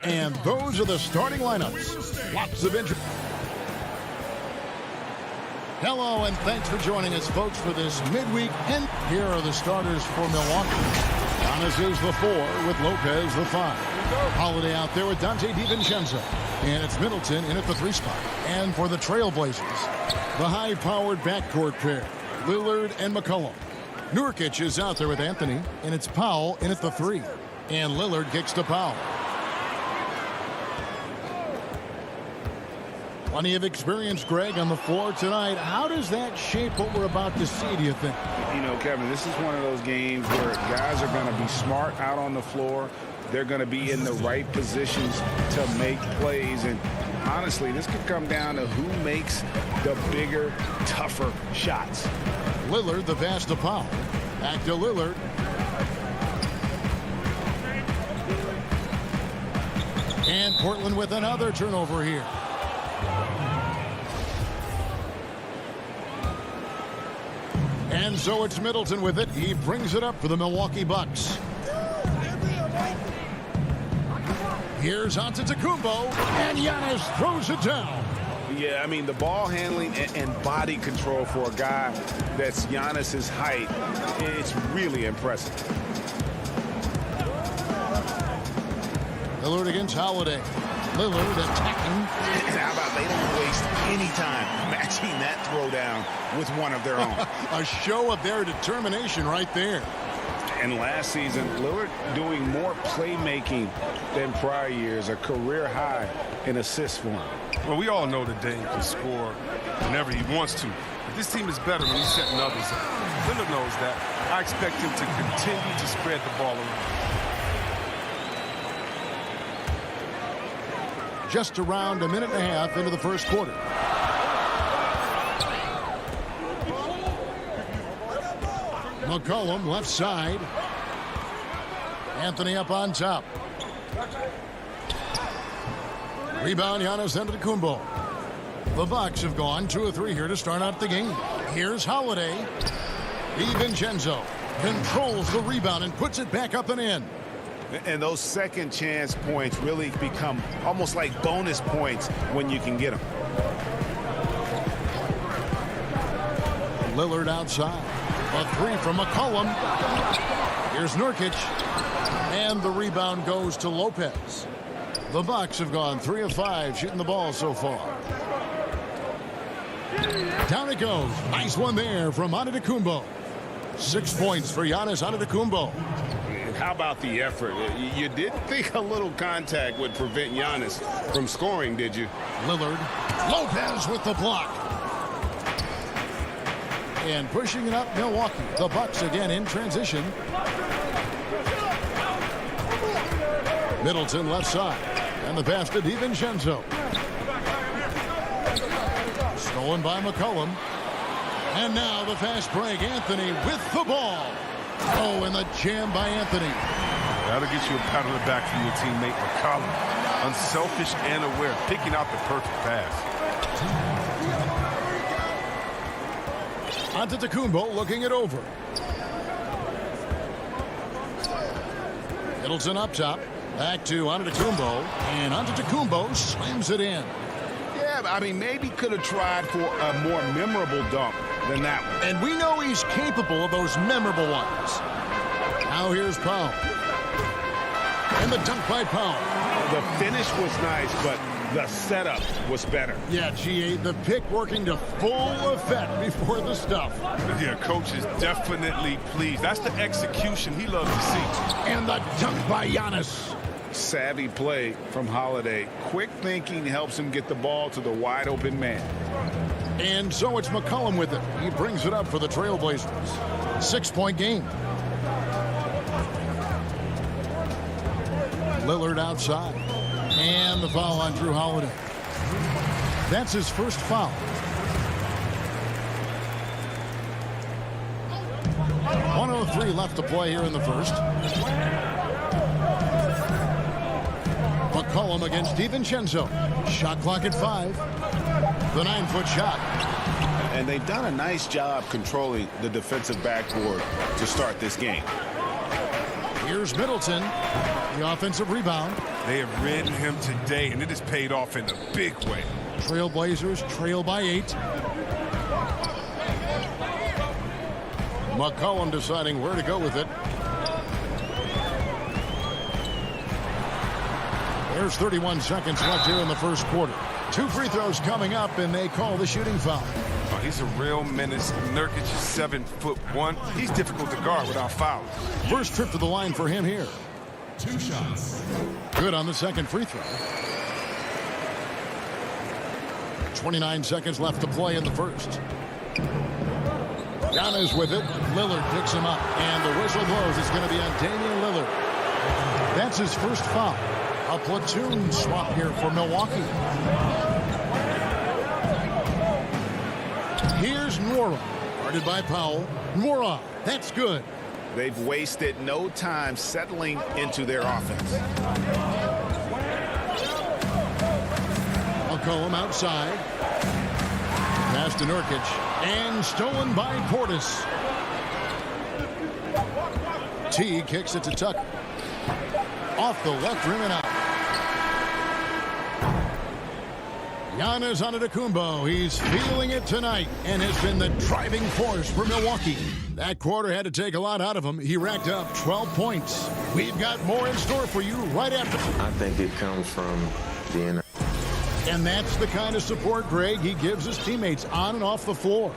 And those are the starting lineups. Lots of interest. Hello, and thanks for joining us, folks, for this midweek. And here are the starters for Milwaukee. Giannis is the 4 with Lopez the 5. Holiday out there with Dante DiVincenzo. And it's Middleton in at the 3 spot. And for the Trailblazers, the high-powered backcourt pair, Lillard and McCollum. Nurkic is out there with Anthony, and it's Powell in at the 3. And Lillard kicks to Powell. Plenty of experience, Greg, on the floor tonight. How does that shape what we're about to see, do you think? You know, Kevin, this is one of those games where guys are going to be smart out on the floor. They're going to be in the right positions to make plays. And honestly, this could come down to who makes the bigger, tougher shots. Lillard, the pass to Powell. Back to Lillard. And Portland with another turnover here. And so it's Middleton with it. He brings it up for the Milwaukee Bucks. Here's Antetokounmpo, and Giannis throws it down. Yeah, I mean, the ball handling and body control for a guy that's Giannis's height, it's really impressive. Lillard against Holiday. Lillard attacking. And how about they don't waste any time matching that throwdown with one of their own. A show of their determination right there. And last season, Lillard doing more playmaking than prior years, a career high in assists for him. Well, we all know that Dame can score whenever he wants to. But this team is better when he's setting others up. Lillard knows that. I expect him to continue to spread the ball around. Just around a minute and a half into the first quarter. McCollum left side. Anthony up on top. Rebound, Giannis Antetokounmpo. The Bucks have gone 2 of 3 here to start out the game. Here's Holiday. DiVincenzo controls the rebound and puts it back up and in. And those second chance points really become almost like bonus points when you can get them. Lillard outside. A 3 from McCollum. Here's Nurkic. And the rebound goes to Lopez. The Bucks have gone 3 of 5 shooting the ball so far. Down it goes. Nice one there from Antetokounmpo. 6 points for Giannis Antetokounmpo. How about the effort? You didn't think a little contact would prevent Giannis from scoring, did you? Lillard. Lopez with the block. And pushing it up, Milwaukee. The Bucks again in transition. Middleton left side. And the pass to DiVincenzo. Stolen by McCollum. And now the fast break. Anthony with the ball. Oh, and the jam by Anthony. That'll get you a pat on the back from your teammate McCollum. Unselfish and aware, picking out the perfect pass. Antetokounmpo looking it over. Middleton up top. Back to Antetokounmpo. And Antetokounmpo slams it in. Yeah, I mean, maybe could have tried for a more memorable dunk than that one. And we know he's capable of those memorable ones. Now here's Powell. And the dunk by Powell. The finish was nice, but the setup was better. Yeah, GA, the pick working to full effect before the stuff. Yeah, coach is definitely pleased. That's the execution he loves to see. And the dunk by Giannis. Savvy play from Holiday. Quick thinking helps him get the ball to the wide open man. And so it's McCollum with it. He brings it up for the Trailblazers. 6-point game. Lillard outside. And the foul on Drew Holiday. That's his first foul. .103 left to play here in the first. McCollum against DiVincenzo. Shot clock at 5. The 9-foot shot. And they've done a nice job controlling the defensive backboard to start this game. Here's Here's Middleton. The offensive rebound. They have ridden him today, and it has paid off in a big way. Trailblazers trail by 8. McCollum deciding where to go with it. There's 31 seconds left here in the first quarter. 2 free throws coming up, and they call the shooting foul. Oh, he's a real menace. Nurkic is 7'1". He's difficult to guard without fouling. First trip to the line for him here. 2 shots. Good on the second free throw. 29 seconds left to play in the first. Giannis with it. Lillard picks him up, and the whistle blows. It's going to be on Damian Lillard. That's his first foul. A platoon swap here for Milwaukee. Here's Nora. Guarded by Powell. Nora. That's good. They've wasted no time settling into their offense. McCollum outside. Pass to Nurkic. And stolen by Portis. T kicks it to Tucker. Off the left rim and out. Giannis Antetokounmpo. He's feeling it tonight and has been the driving force for Milwaukee. That quarter had to take a lot out of him. He racked up 12 points. We've got more in store for you right after. I think it comes from the inner. And that's the kind of support, Greg, he gives his teammates on and off the floor.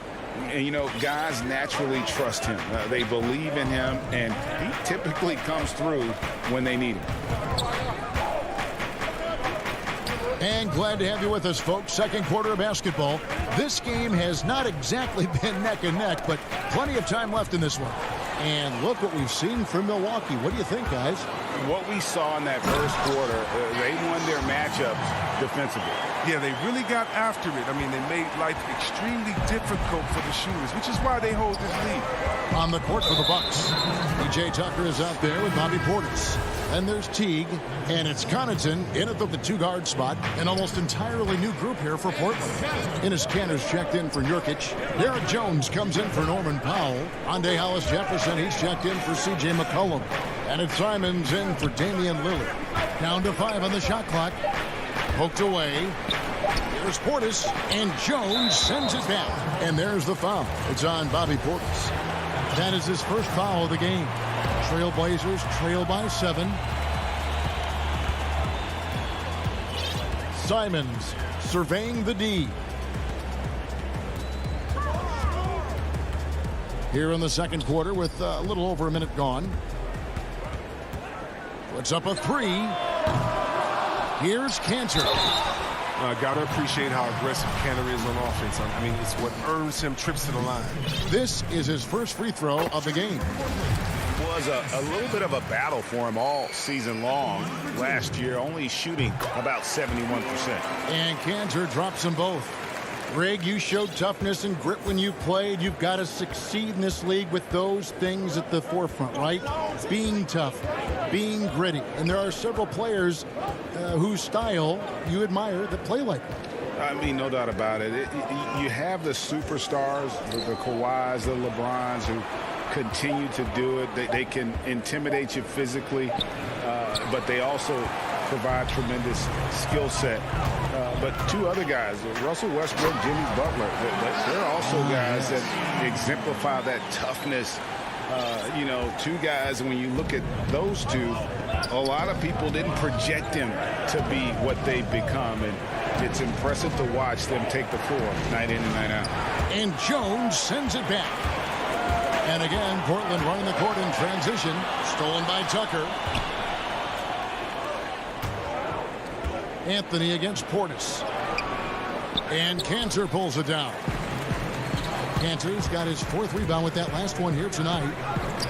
And, you know, guys naturally trust him. They believe in him, and he typically comes through when they need him. And glad to have you with us, folks. Second quarter of basketball. This game has not exactly been neck and neck, but plenty of time left in this one. And look what we've seen from Milwaukee. What do you think, guys? What we saw in that first quarter, they won their matchups defensively. Yeah, they really got after it. I mean, they made life extremely difficult for the shooters, which is why they hold this lead. On the court for the Bucks. P.J. Tucker is out there with Bobby Portis. And there's Teague, and it's Connaughton in at the 2-guard spot. An almost entirely new group here for Portland. Enes Kanter's checked in for Nurkic. Derek Jones comes in for Norman Powell. Andre Hollis-Jefferson, he's checked in for C.J. McCollum. And it's Simons in for Damian Lillard. Down to 5 on the shot clock. Poked away. Here's Portis, and Jones sends it back. And there's the foul. It's on Bobby Portis. That is his first foul of the game. Trailblazers trail by 7. Simons surveying the D. Here in the second quarter with a little over a minute gone. Puts up a 3. Here's Kanter. Got to appreciate how aggressive Kanter is on offense. I mean, it's what earns him trips to the line. This is his first free throw of the game. Was a little bit of a battle for him all season long. Last year, only shooting about 71%. And Kanter drops them both. Greg, you showed toughness and grit when you played. You've got to succeed in this league with those things at the forefront, right? Being tough, being gritty. And there are several players whose style you admire that play like that. I mean, no doubt about it. You have the superstars, the Kawhis, the LeBrons, who continue to do it. They can intimidate you physically, but they also provide tremendous skill set. But 2 other guys, Russell Westbrook, Jimmy Butler, they're also guys that exemplify that toughness. You know, 2 guys, when you look at those 2, a lot of people didn't project them to be what they've become. And it's impressive to watch them take the floor night in and night out. And Jones sends it back. And again, Portland running the court in transition. Stolen by Tucker. Anthony against Portis. And Kanter pulls it down. Kanter's got his 4th rebound with that last one here tonight.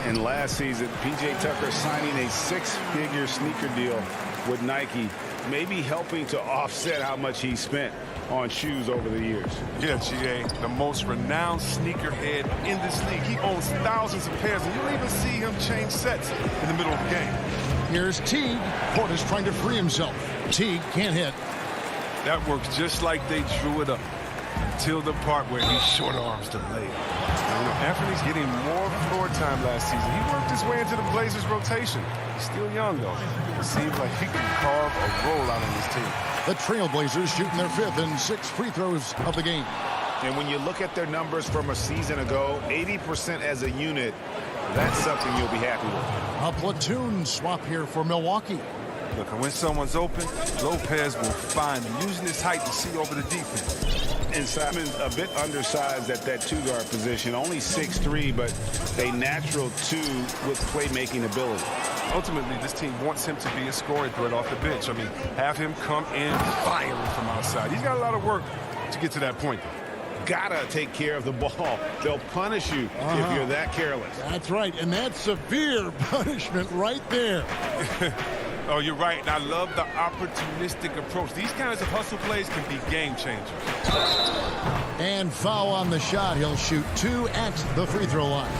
And last season, P.J. Tucker signing a 6-figure sneaker deal with Nike, maybe helping to offset how much he spent on shoes over the years. Yeah, G.A., the most renowned sneakerhead in this league. He owns thousands of pairs, and you'll even see him change sets in the middle of the game. Here's Teague. Portis trying to free himself. Teague can't hit. That works just like they drew it up. until the part where he short arms the layup. Now, you know, Anthony's getting more floor time last season. He worked his way into the Blazers rotation. He's still young, though. It seems like he can carve a rollout on his team. The Trailblazers shooting their 5th and 6th free throws of the game. And when you look at their numbers from a season ago, 80% as a unit, that's something you'll be happy with. A platoon swap here for Milwaukee. Look, when someone's open, Lopez will find him, using his height to see over the defense. And Simon's a bit undersized at that 2-guard position, only 6'3", but a natural 2 with playmaking ability. Ultimately, this team wants him to be a scoring threat off the bench. I mean, have him come in firing from outside. He's got a lot of work to get to that point, though. Gotta take care of the ball. They'll punish you if you're that careless. That's right, and that's severe punishment right there. Oh, you're right, and I love the opportunistic approach. These kinds of hustle plays can be game changers. And foul on the shot. He'll shoot 2 at the free throw line.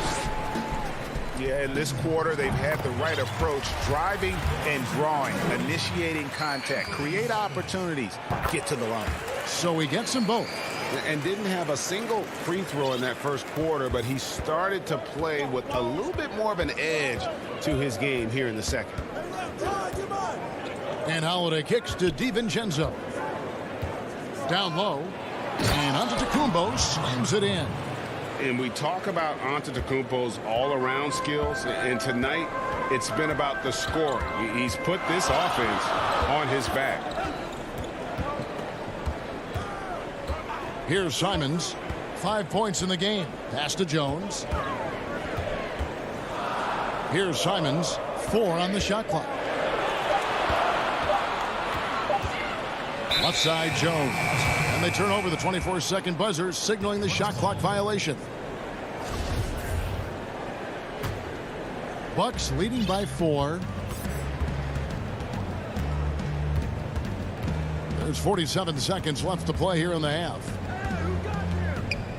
Yeah, in this quarter, they've had the right approach, driving and drawing, initiating contact, create opportunities, get to the line. So he gets them both. And didn't have a single free throw in that first quarter, but he started to play with a little bit more of an edge to his game here in the second. And Holiday kicks to DiVincenzo. Down low. And Antetokounmpo slams it in. And we talk about Antetokounmpo's all-around skills, and tonight it's been about the scoring. He's put this offense on his back. Here's Simons. 5 points in the game. Pass to Jones. Here's Simons. 4 on the shot clock. Left side, Jones. And they turn over the 24-second buzzer, signaling the shot clock violation. Bucks leading by 4. There's 47 seconds left to play here in the half.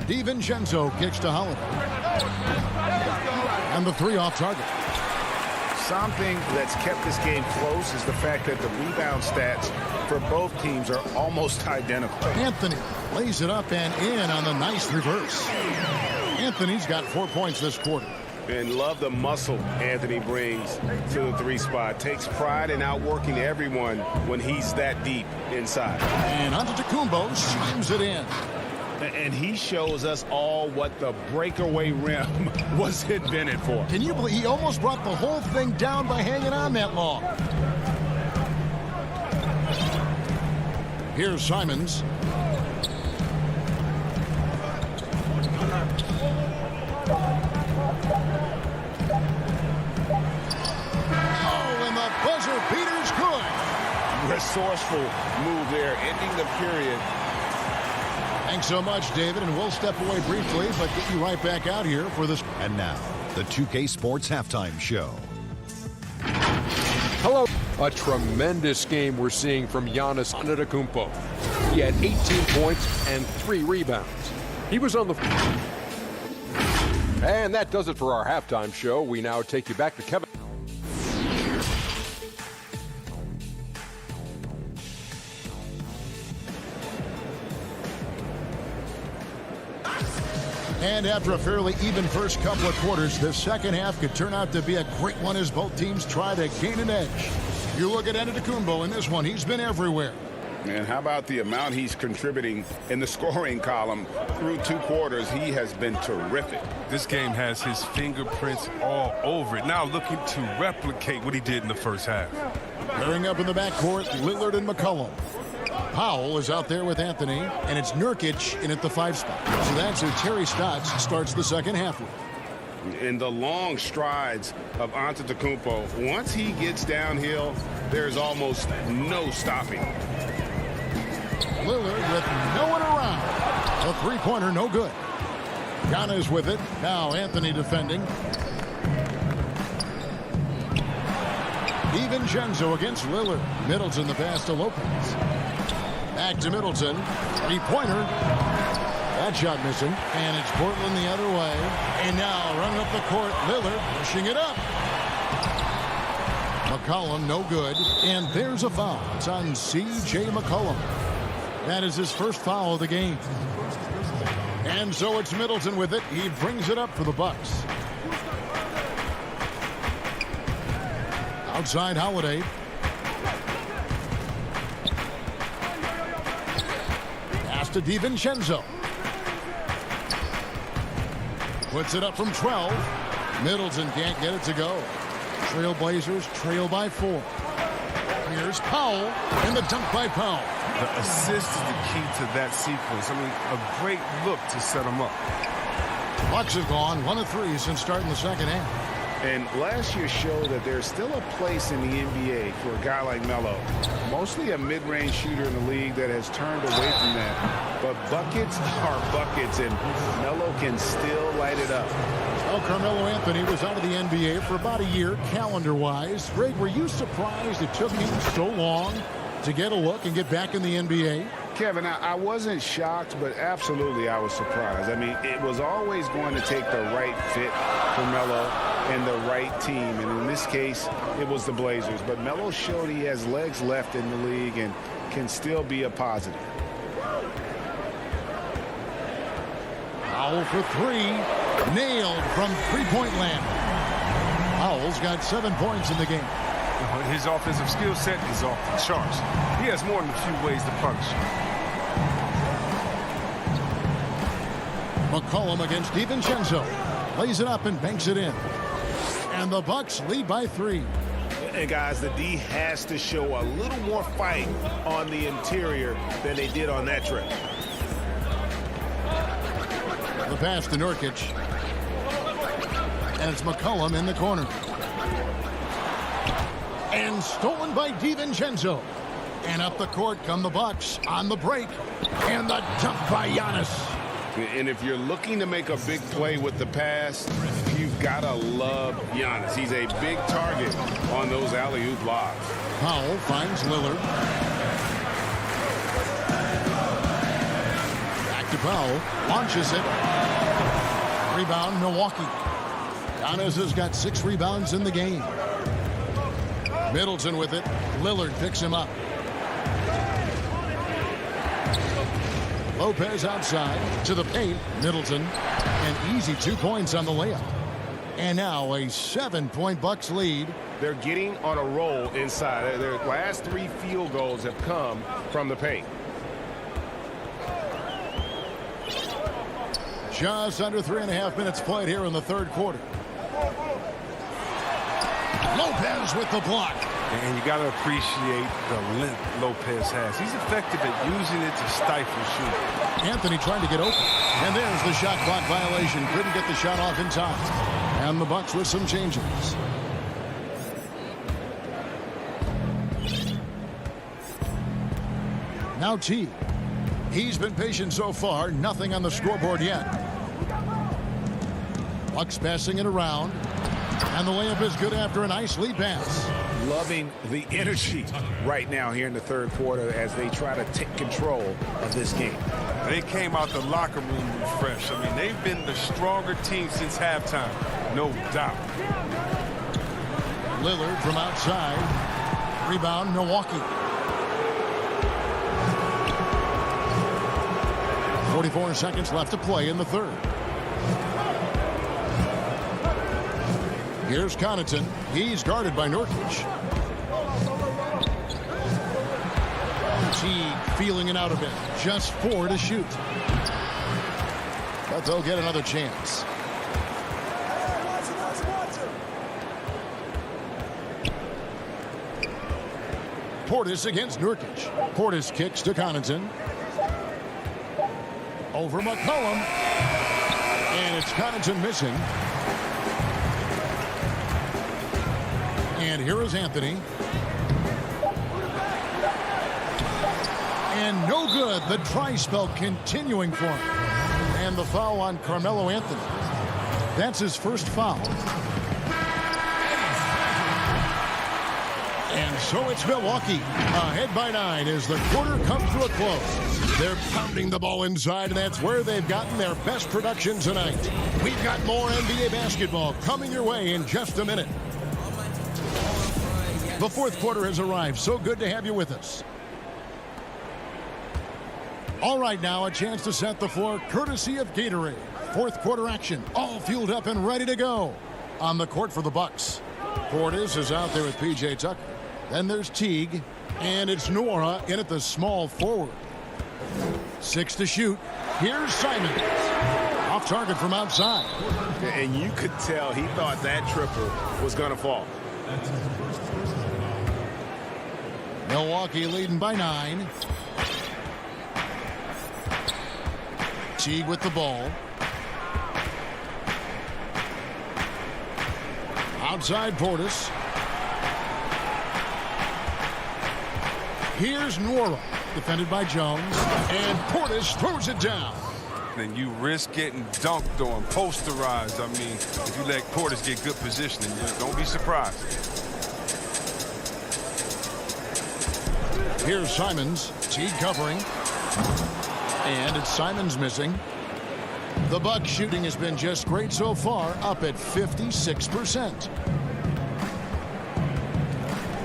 DiVincenzo kicks to Holiday. And the 3 off target. Something that's kept this game close is the fact that the rebound stats for both teams are almost identical. Anthony lays it up and in on the nice reverse. Anthony's got 4 points this quarter. And love the muscle Anthony brings to the 3 spot. Takes pride in outworking everyone when he's that deep inside. And Antetokounmpo slams it in. And he shows us all what the breakaway rim was invented for. Can you believe he almost brought the whole thing down by hanging on that long? Here's Simons. Oh, and the buzzer beater's good. Resourceful move there, ending the period. Thanks so much, David, and we'll step away briefly, but get you right back out here for this. And now, the 2K Sports Halftime Show. Hello. A tremendous game we're seeing from Giannis Antetokounmpo. He had 18 points and 3 rebounds. He was on the... And that does it for our halftime show. We now take you back to Kevin. And after a fairly even first couple of quarters, the second half could turn out to be a great one as both teams try to gain an edge. You look at Antetokounmpo in this one, he's been everywhere. And how about the amount he's contributing in the scoring column through 2 quarters? He has been terrific. This game has his fingerprints all over it. Now looking to replicate what he did in the first half. Pairing up in the backcourt, Lillard and McCollum. Powell is out there with Anthony, and it's Nurkic in at the 5 spot. So that's who Terry Stotts starts the second half with. In the long strides of Antetokounmpo, once he gets downhill, there's almost no stopping. Lillard with no one around. A 3-pointer, no good. Giannis with it. Now Anthony defending. DiVincenzo against Lillard. Middleton the pass to Lopez. Back to Middleton. 3-pointer. That shot missing. And it's Portland the other way. And now running up the court, Lillard pushing it up. McCollum no good. And there's a foul. It's on C.J. McCollum. That is his first foul of the game. And so it's Middleton with it. He brings it up for the Bucks. Outside Holiday. Pass to DiVincenzo. Puts it up from 12. Middleton can't get it to go. Trailblazers trail by 4. Here's Powell, and the dunk by Powell. The assist is the key to that sequence. I mean, a great look to set them up. Bucks have gone 1 of 3 since starting the second half. And last year showed that there's still a place in the NBA for a guy like Melo. Mostly a mid-range shooter in the league that has turned away from that. But buckets are buckets, and Melo can still light it up. Well, Carmelo Anthony was out of the NBA for about a year, calendar-wise. Greg, were you surprised it took him so long to get a look and get back in the NBA? Kevin, I wasn't shocked, but absolutely I was surprised. I mean, it was always going to take the right fit for Melo and the right team. And in this case, it was the Blazers. But Melo showed he has legs left in the league and can still be a positive. Powell for 3. Nailed from three-point land. Powell's got 7 points in the game. His offensive skill set is off the charts. He has more than a few ways to punish. McCollum against DiVincenzo. Lays it up and banks it in. And the Bucks lead by 3. And guys, the D has to show a little more fight on the interior than they did on that trip. The pass to Nurkic. And it's McCollum in the corner. And stolen by DiVincenzo. And up the court come the Bucks on the break. And the dunk by Giannis. And if you're looking to make a big play with the pass, you've got to love Giannis. He's a big target on those alley-oop lobs. Powell finds Lillard. Back to Powell. Launches it. Rebound, Milwaukee. Giannis has got 6 rebounds in the game. Middleton with it. Lillard picks him up. Lopez outside to the paint. Middleton. An easy 2 points on the layup. And now a 7-point Bucks lead. They're getting on a roll inside. Their last 3 field goals have come from the paint. Just under 3.5 minutes played here in the third quarter. Lopez with the block. And you got to appreciate the length Lopez has. He's effective at using it to stifle shooting. Anthony trying to get open. And there's the shot clock violation. Couldn't get the shot off in time. And the Bucks with some changes. Now T. He's been patient so far. Nothing on the scoreboard yet. Bucks passing it around. And the layup is good after a nice lead pass. Loving the energy right now here in the third quarter as they try to take control of this game. They came out the locker room refreshed. I mean, they've been the stronger team since halftime, no doubt. Lillard from outside. Rebound, Milwaukee. 44 seconds left to play in the third. Here's Connaughton. He's guarded by Nurkic. Teague feeling it out a bit. Just 4 to shoot. But they'll get another chance. Portis against Nurkic. Portis kicks to Connaughton. Over McCollum. And it's Connaughton missing. And here is Anthony. And no good. The try spell continuing for him. And the foul on Carmelo Anthony. That's his first foul. And so it's Milwaukee ahead by 9 as the quarter comes to a close. They're pounding the ball inside, and that's where they've gotten their best production tonight. We've got more NBA basketball coming your way in just a minute. The fourth quarter has arrived. So good to have you with us. All right, now a chance to set the floor courtesy of Gatorade. Fourth quarter action, all fueled up and ready to go. On the court for the Bucks, Portis is out there with P.J. Tucker. Then there's Teague, and it's Nora in at the small forward. 6 to shoot. Here's Simons. Off target from outside. And you could tell he thought that triple was going to fall. Milwaukee leading by 9. Teague with the ball. Outside Portis. Here's Nora, defended by Jones, and Portis throws it down. And you risk getting dunked on, posterized. I mean, if you let Portis get good positioning, don't be surprised. Here's Simons. Teague covering. And it's Simons missing. The Bucks shooting has been just great so far, up at 56%.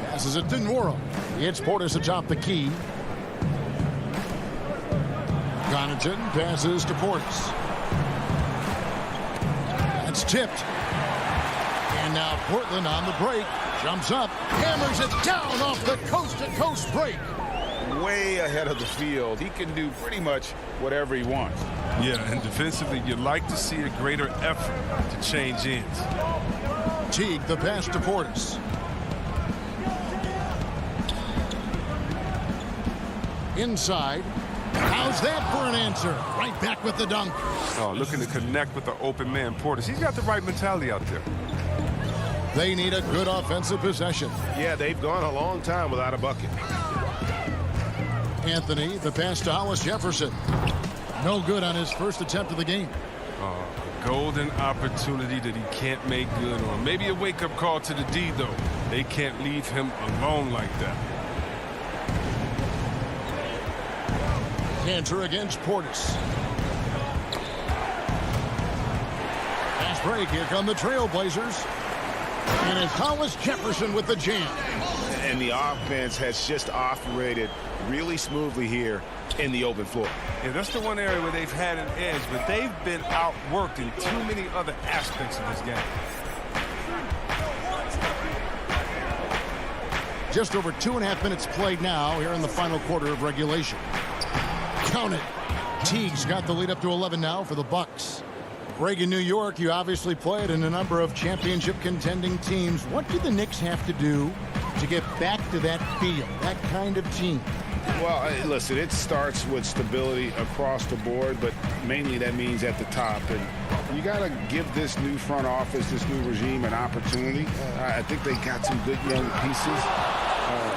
Passes it to Nora. It's Portis atop the key. Connaughton passes to Portis. That's tipped. And now Portland on the break. Jumps up, hammers it down off the coast-to-coast break. Way ahead of the field. He can do pretty much whatever he wants. Yeah, and defensively, you'd like to see a greater effort to change ends. Teague, the pass to Portis. Inside. How's that for an answer? Right back with the dunk. Oh, looking to connect with the open man, Portis. He's got the right mentality out there. They need a good offensive possession. Yeah, they've gone a long time without a bucket. Anthony, the pass to Hollis Jefferson. No good on his first attempt of the game. A golden opportunity that he can't make good on. Maybe a wake-up call to the D, though. They can't leave him alone like that. Cantor against Portis. Fast break. Here come the Trailblazers. And it's Hollis Jefferson with the jam. And the offense has just operated really smoothly here in the open floor. Yeah, that's the one area where they've had an edge, but they've been outworked in too many other aspects of this game. Just over 2.5 minutes played now here in the final quarter of regulation. Count it. Teague's got the lead up to 11 now for the Bucks. Greg, in New York, you obviously played in a number of championship contending teams. What do the Knicks have to do to get back to that feel, that kind of team? Well, listen, it starts with stability across the board, but mainly that means at the top. And you got to give this new front office, this new regime, an opportunity. I think they got some good young pieces.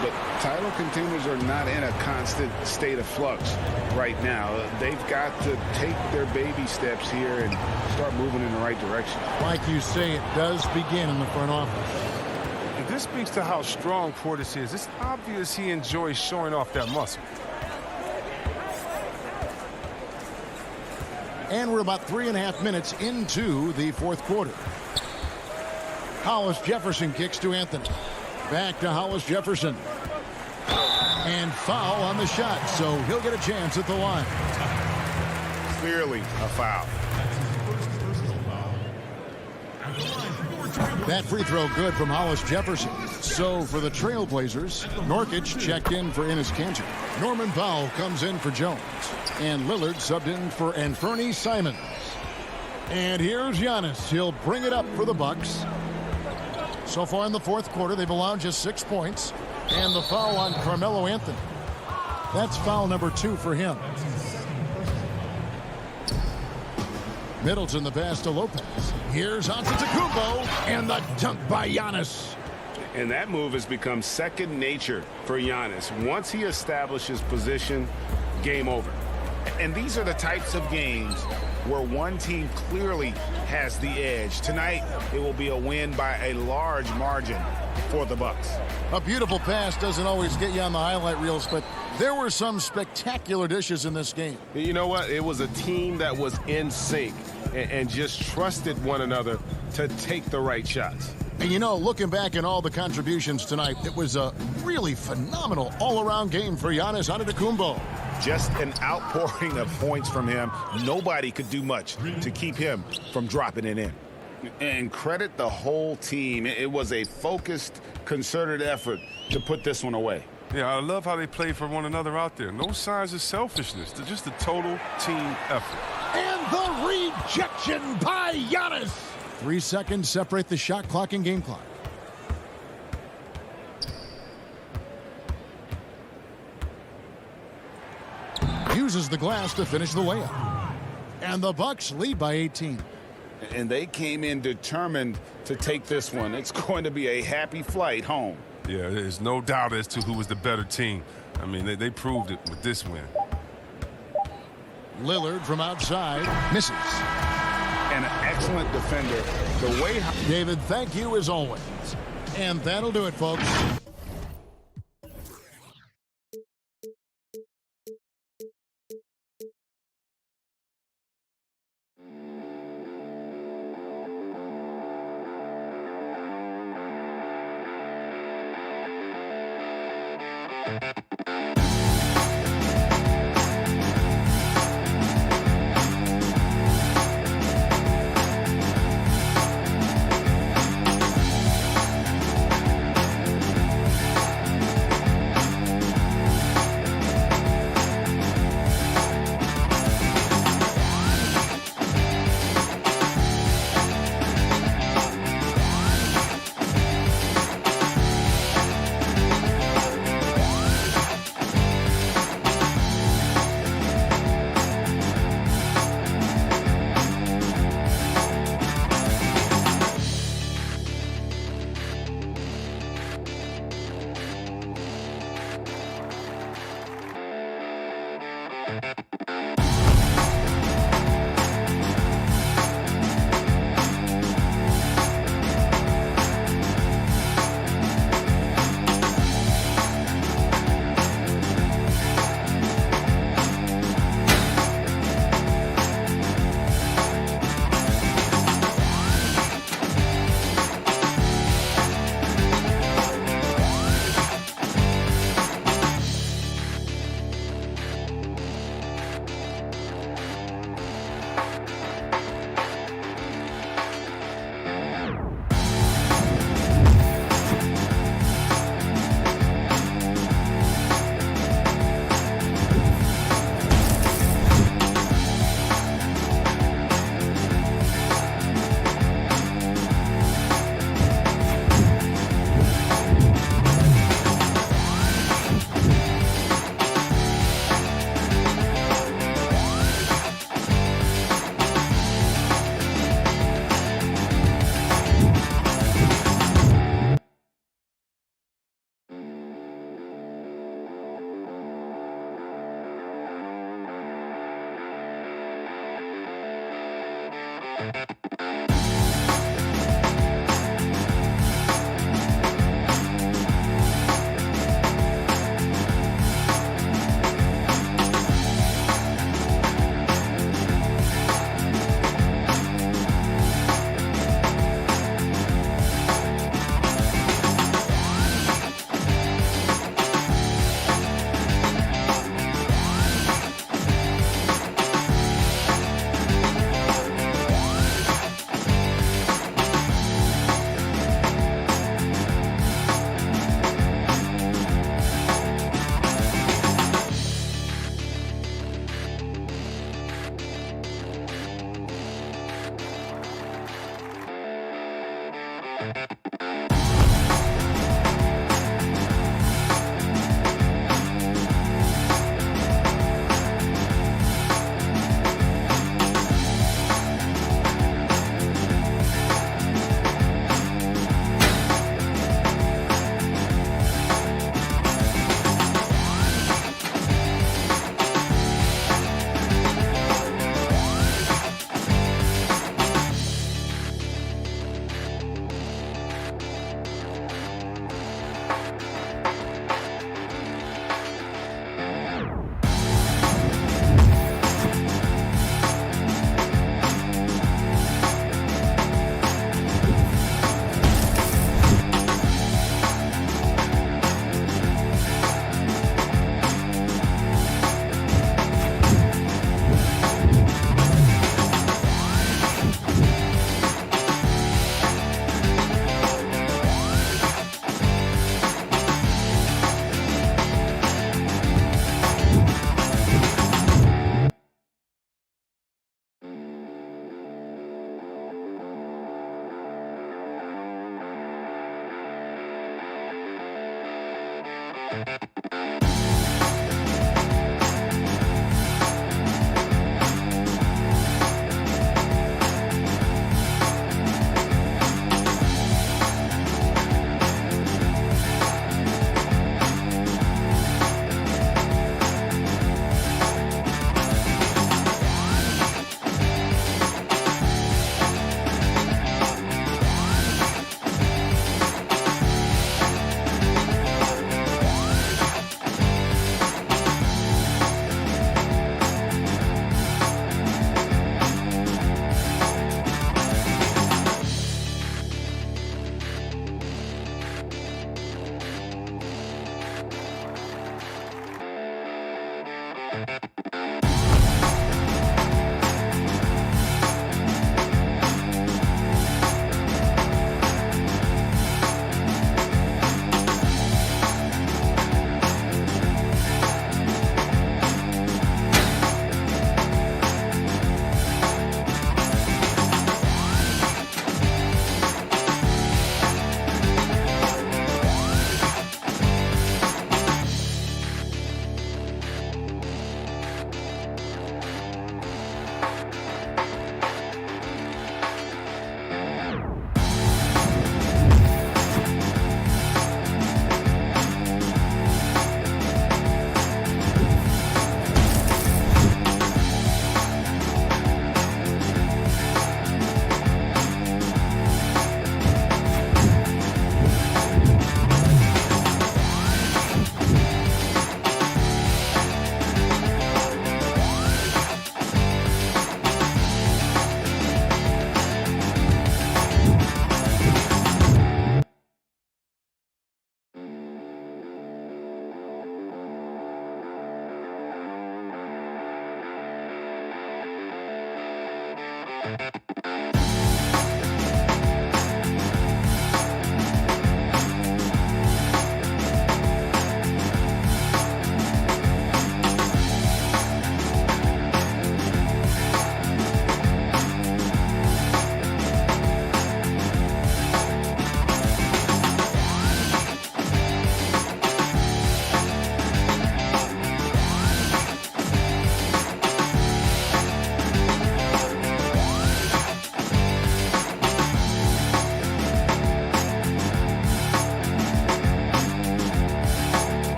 But title contenders are not in a constant state of flux right now. They've got to take their baby steps here and start moving in the right direction. Like you say, it does begin in the front office. And this speaks to how strong Portis is. It's obvious he enjoys showing off that muscle. And we're about 3.5 minutes into the fourth quarter. Hollis Jefferson kicks to Anthony. Back to Hollis Jefferson. And foul on the shot, so he'll get a chance at the line. Clearly a foul. That free throw good from Hollis Jefferson. So for the Trailblazers, Nurkic checked in for Enes Kanter. Norman Powell comes in for Jones. And Lillard subbed in for Anthony Simons. And here's Giannis. He'll bring it up for the Bucks. So far in the fourth quarter, they've allowed just 6 points. And the foul on Carmelo Anthony. That's foul number 2 for him. Middleton the pass to Lopez. Here's Antetokounmpo. And the dunk by Giannis. And that move has become second nature for Giannis. Once he establishes position, game over. And these are the types of games where one team clearly has the edge. Tonight, it will be a win by a large margin for the Bucks. A beautiful pass doesn't always get you on the highlight reels, but there were some spectacular dishes in this game. You know what? It was a team that was in sync and just trusted one another to take the right shots. And you know, looking back at all the contributions tonight, it was a really phenomenal all-around game for Giannis Antetokounmpo. Just an outpouring of points from him. Nobody could do much to keep him from dropping it in. And credit the whole team. It was a focused, concerted effort to put this one away. Yeah, I love how they played for one another out there. No signs of selfishness. They're just a total team effort. And the rejection by Giannis. 3 seconds separate the shot clock and game clock. Uses the glass to finish the layup. And the Bucks lead by 18. And they came in determined to take this one. It's going to be a happy flight home. Yeah, there's no doubt as to who was the better team. I mean, they proved it with this win. Lillard from outside misses. And an excellent defender. The way David, thank you as always. And that'll do it, folks.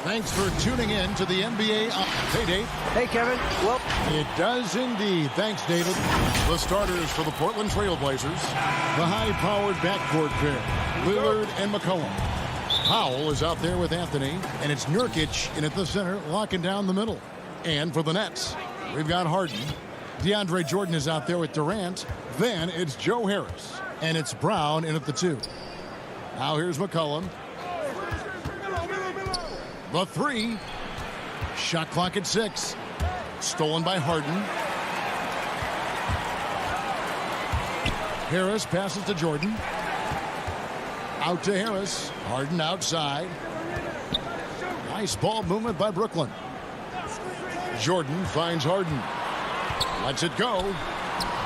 Thanks for tuning in to the NBA. Hey, Dave. Hey, Kevin. Well, it does indeed. Thanks, David. The starters for the Portland Trail Blazers. The high-powered backcourt pair, Lillard and McCollum. Powell is out there with Anthony, and it's Nurkic in at the center, locking down the middle. And for the Nets, we've got Harden. DeAndre Jordan is out there with Durant. Then it's Joe Harris, and it's Brown in at the 2. Now here's McCollum. The 3. Shot clock at 6. Stolen by Harden. Harris passes to Jordan. Out to Harris. Harden outside. Nice ball movement by Brooklyn. Jordan finds Harden. Lets it go.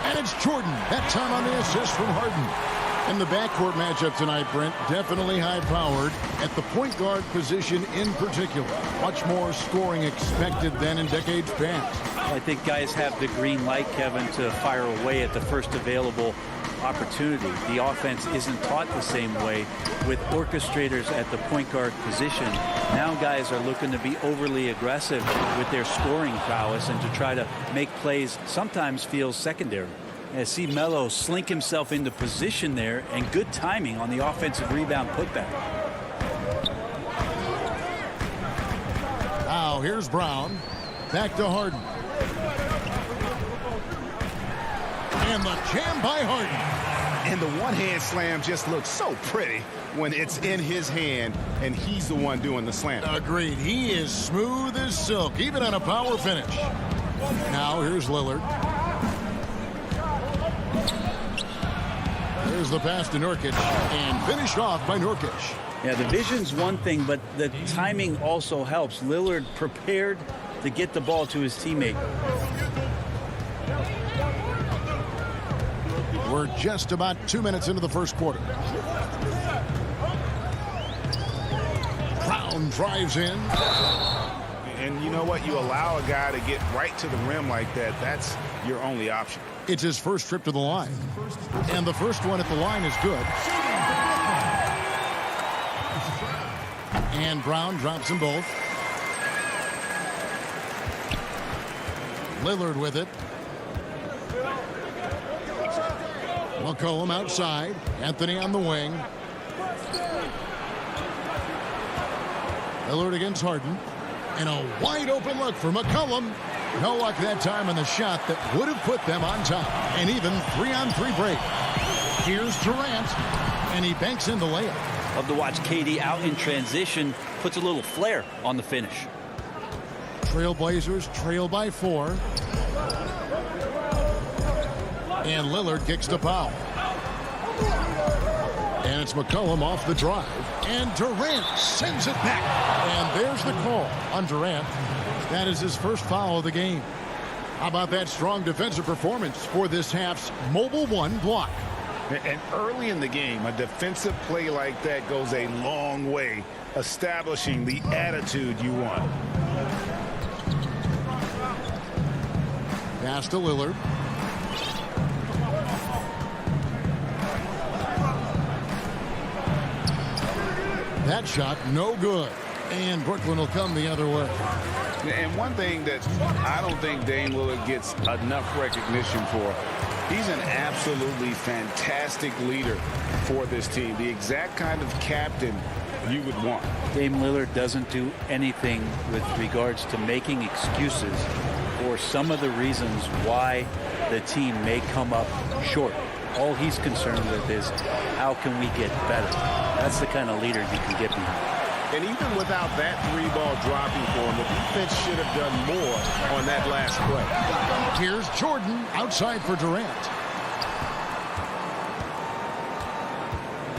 And it's Jordan. That time on the assist from Harden. And the backcourt matchup tonight, Brent, definitely high-powered at the point guard position in particular. Much more scoring expected than in decades past. I think guys have the green light, Kevin, to fire away at the first available opportunity. The offense isn't taught the same way with orchestrators at the point guard position. Now guys are looking to be overly aggressive with their scoring prowess and to try to make plays sometimes feels secondary. See Melo slink himself into position there, and good timing on the offensive rebound putback. Now here's Brown. Back to Harden. And the jam by Harden. And the one-hand slam just looks so pretty when it's in his hand and he's the one doing the slam. Agreed. He is smooth as silk, even on a power finish. Now here's Lillard. There's the pass to Nurkic, and finished off by Nurkic. Yeah, the vision's one thing, but the timing also helps. Lillard prepared to get the ball to his teammate. We're just about 2 minutes into the first quarter. Brown drives in. And you know what? You allow a guy to get right to the rim like that. That's your only option. It's his first trip to the line. And the first one at the line is good. And Brown drops them both. Lillard with it. McCollum outside. Anthony on the wing. Lillard against Harden. And a wide open look for McCollum. No luck that time on the shot that would have put them on top. And even 3-on-3 break. Here's Durant. And he banks in the layup. Love to watch KD out in transition. Puts a little flair on the finish. Trailblazers trail by 4. And Lillard kicks to Powell. And it's McCollum off the drive. And Durant sends it back. And there's the call on Durant. That is his first foul of the game. How about that strong defensive performance for this half's Mobile 1 block? And early in the game, a defensive play like that goes a long way, establishing the attitude you want. Pass to Lillard. That shot, no good. And Brooklyn will come the other way. And one thing that I don't think Dame Lillard gets enough recognition for, he's an absolutely fantastic leader for this team. The exact kind of captain you would want. Dame Lillard doesn't do anything with regards to making excuses for some of the reasons why the team may come up short. All he's concerned with is how can we get better. That's the kind of leader you can get behind. And even without that 3-ball dropping for him, the defense should have done more on that last play. Here's Jordan outside for Durant.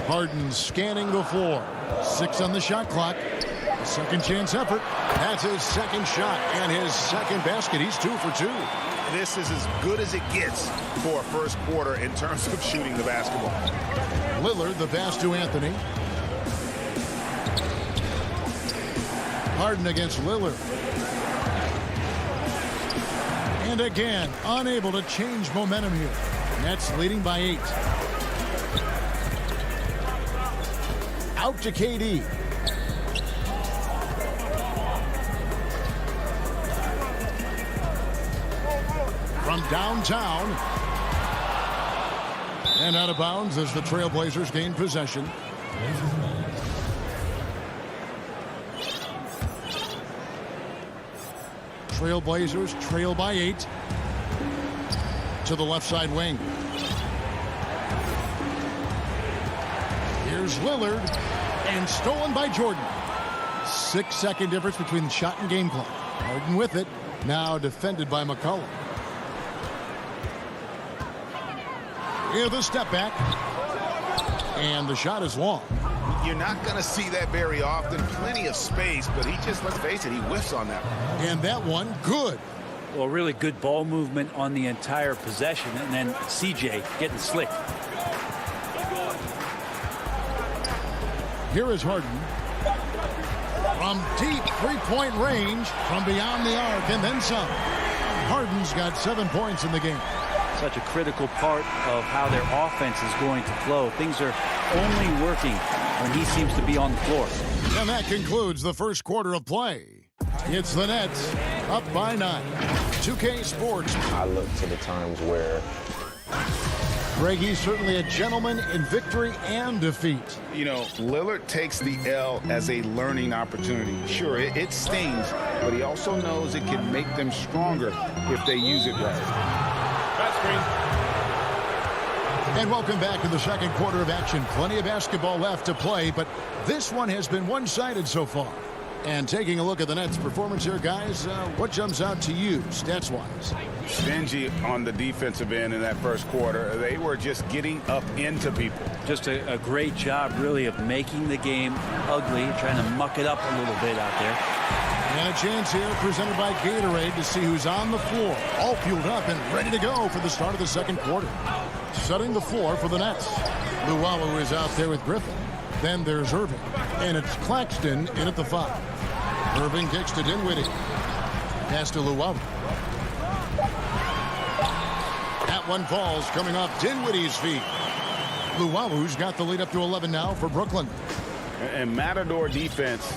Harden scanning the floor. 6 on the shot clock. A second chance effort. That's his second shot and his second basket. He's 2 for 2. this is as good as it gets for a first quarter in terms of shooting the basketball. Lillard, the pass to Anthony. Harden against Lillard. And again, unable to change momentum here. Nets leading by 8. Out to KD. From downtown. And out of bounds as the Trailblazers gain possession. Trailblazers trail by 8. To the left side wing. Here's Lillard. And stolen by Jordan. 6-second difference between the shot and game clock. Harden with it. Now defended by McCollum. Here's the step back. And the shot is long. You're not going to see that very often. Plenty of space, but he just, let's face it, he whiffs on that one. And that one, good. Well, really good ball movement on the entire possession, and then CJ getting slick. Here is Harden. From deep three-point range, from beyond the arc, and then some. Harden's got 7 points in the game. Such a critical part of how their offense is going to flow. Things are only working when he seems to be on the floor. And that concludes the first quarter of play. It's the Nets up by 9. 2K Sports. I look to the times where Greg, he's certainly a gentleman in victory and defeat. You know, Lillard takes the L as a learning opportunity. Sure, it stings, but he also knows it can make them stronger if they use it right. And welcome back to the second quarter of action. Plenty of basketball left to play, but this one has been one-sided so far. And taking a look at the Nets' performance here, guys, what jumps out to you, stats-wise? Stingy on the defensive end in that first quarter. They were just getting up into people. Just a great job, really, of making the game ugly, trying to muck it up a little bit out there. And a chance here presented by Gatorade to see who's on the floor, all fueled up and ready to go for the start of the second quarter. Setting the floor for the Nets. Luwawu is out there with Griffin. Then there's Irving. And it's Claxton in at the 5. Irving kicks to Dinwiddie. Pass to Luwawu. That one falls coming off Dinwiddie's feet. Luwawu's got the lead up to 11 now for Brooklyn. And Matador defense,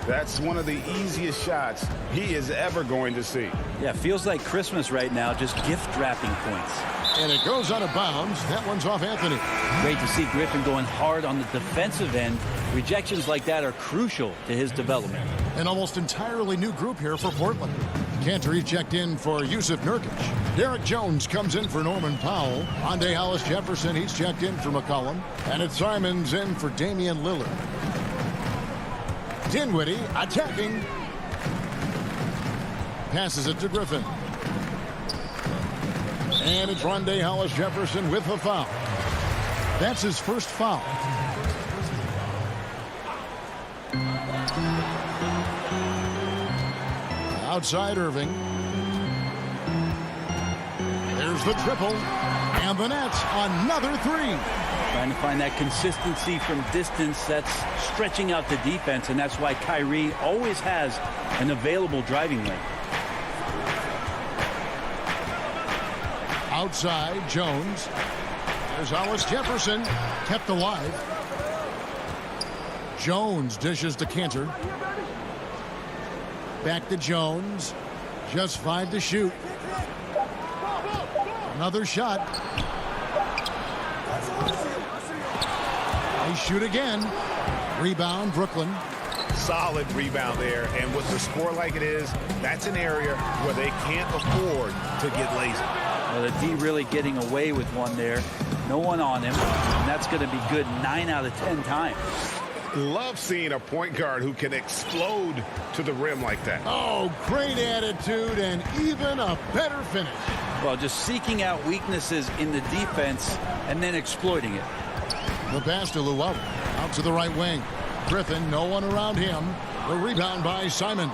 that's one of the easiest shots he is ever going to see. Yeah, feels like Christmas right now, just gift wrapping points. And it goes out of bounds. That one's off Anthony. Great to see Griffin going hard on the defensive end. Rejections like that are crucial to his development. An almost entirely new group here for Portland. Cantor checked in for Yusuf Nurkic. Derek Jones comes in for Norman Powell. Andre Hollis Jefferson, he's checked in for McCollum. And it's Simons in for Damian Lillard. Dinwiddie attacking. Passes it to Griffin. And it's Rondae Hollis Jefferson with the foul. That's his first foul. Outside Irving. There's the triple. And the Nets, another 3. Trying to find that consistency from distance. That's stretching out the defense, and that's why Kyrie always has an available driving lane. Outside, Jones. There's Hollis Jefferson, kept alive. Jones dishes to Cantor. Back to Jones. Just 5 to shoot. Another shot. They shoot again. Rebound, Brooklyn. Solid rebound there, and with the score like it is, that's an area where they can't afford to get lazy. Well, the D really getting away with one there. No one on him, and that's going to be good 9 out of 10 times. Love seeing a point guard who can explode to the rim like that. Oh, great attitude and even a better finish. Well, just seeking out weaknesses in the defense and then exploiting it. The pass to Luwawu. Out to the right wing. Griffin, no one around him. The rebound by Simons.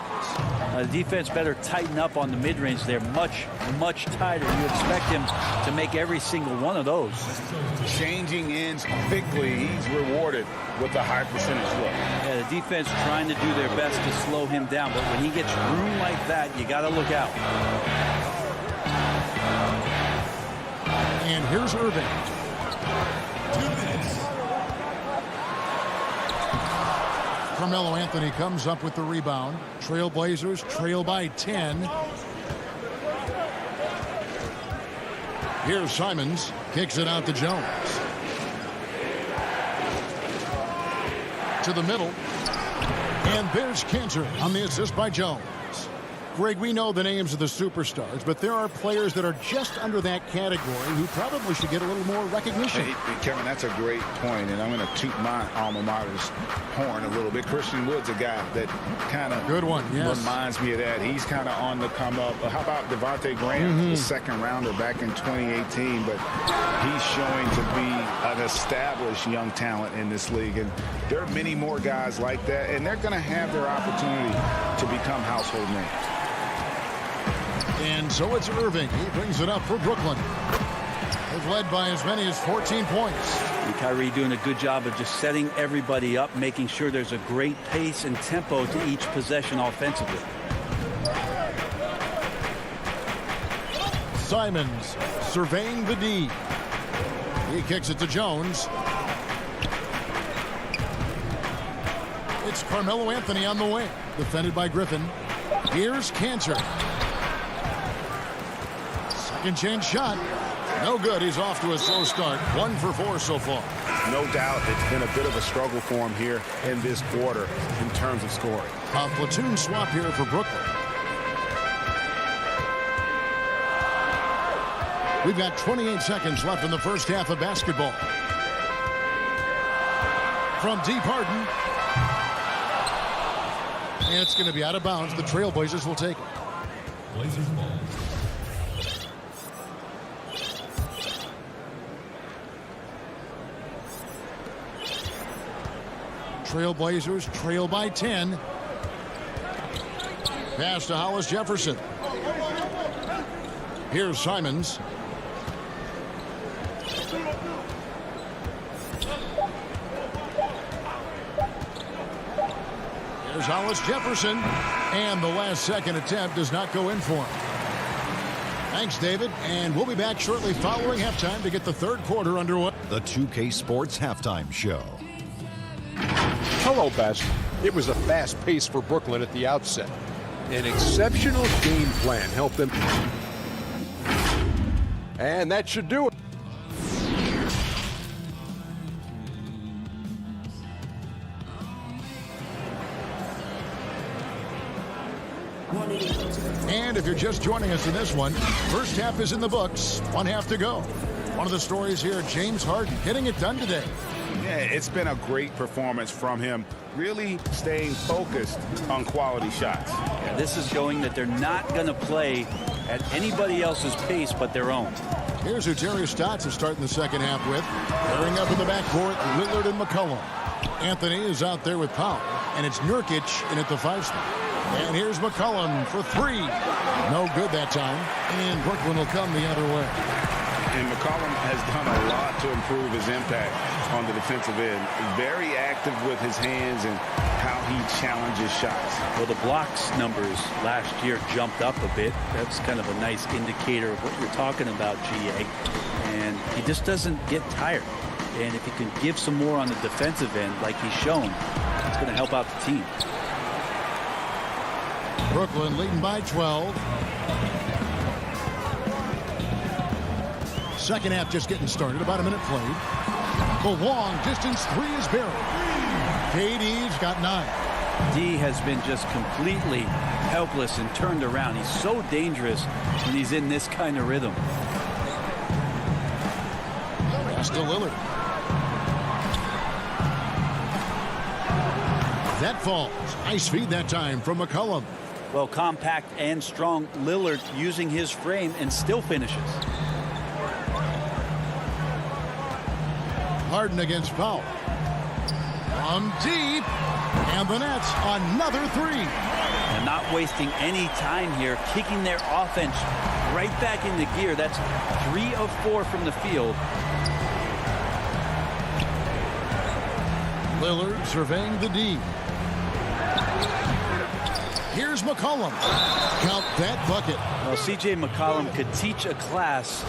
The defense better tighten up on the mid-range. They're much, much tighter. You expect him to make every single one of those. Changing ends quickly. He's rewarded with a high percentage look. Yeah, the defense trying to do their best to slow him down, but when he gets room like that, you got to look out. And here's Irving. 2 minutes. Carmelo Anthony comes up with the rebound. Trailblazers trail by 10. Here's Simons. Kicks it out to Jones. To the middle. And there's Cantor on the assist by Jones. Greg, we know the names of the superstars, but there are players that are just under that category who probably should get a little more recognition. Hey, Kevin, that's a great point, and I'm going to toot my alma mater's horn a little bit. Christian Wood's a guy that kind of reminds me of that. He's kind of on the come up. How about Devontae Graham, the second rounder back in 2018, but he's showing to be an established young talent in this league, and there are many more guys like that, and they're going to have their opportunity to become household names. And so it's Irving. He brings it up for Brooklyn. They've led by as many as 14 points. And Kyrie doing a good job of just setting everybody up, making sure there's a great pace and tempo to each possession offensively. Simons surveying the D. He kicks it to Jones. It's Carmelo Anthony on the wing, defended by Griffin. Here's Cantor. Second chance shot. No good. He's off to a slow start. 1 for 4 so far. No doubt it's been a bit of a struggle for him here in this quarter in terms of scoring. A platoon swap here for Brooklyn. We've got 28 seconds left in the first half of basketball. From deep Harden. And it's going to be out of bounds. The Trailblazers will take it. Blazers ball. Trailblazers trail by 10. Pass to Hollis Jefferson. Here's Simons. Here's Hollis Jefferson. And the last second attempt does not go in for him. Thanks, David. And we'll be back shortly following halftime to get the third quarter underway. The 2K Sports Halftime Show. Hello, Bess. It was a fast pace for Brooklyn at the outset. An exceptional game plan helped them. And that should do it. And if you're just joining us in this one, first half is in the books. 1 half to go. One of the stories here, James Harden getting it done today. Yeah, it's been a great performance from him, really staying focused on quality shots. Yeah, this is showing that they're not going to play at anybody else's pace but their own. Here's who Terry Stotts is starting the second half with. Pairing up in the backcourt, Lillard and McCollum. Anthony is out there with Powell, and it's Nurkic in at the 5 spot. And here's McCollum for 3. No good that time, and Brooklyn will come the other way. And McCollum has done a lot to improve his impact on the defensive end. Very active with his hands and how he challenges shots. Well, the blocks numbers last year jumped up a bit. That's kind of a nice indicator of what you're talking about, GA. And he just doesn't get tired. And if he can give some more on the defensive end like he's shown, it's going to help out the team. Brooklyn leading by 12. Second half just getting started. About a minute played. The long distance 3 is buried. KD's got 9. D has been just completely helpless and turned around. He's so dangerous when he's in this kind of rhythm. Pass to Lillard. That falls. Nice feed that time from McCollum. Well, compact and strong. Lillard using his frame and still finishes. Harden against Powell. From deep. And the Nets, another 3. And not wasting any time here, kicking their offense right back into gear. That's 3 of 4 from the field. Lillard surveying the D. Here's McCollum. Count that bucket. Well, C.J. McCollum could teach a class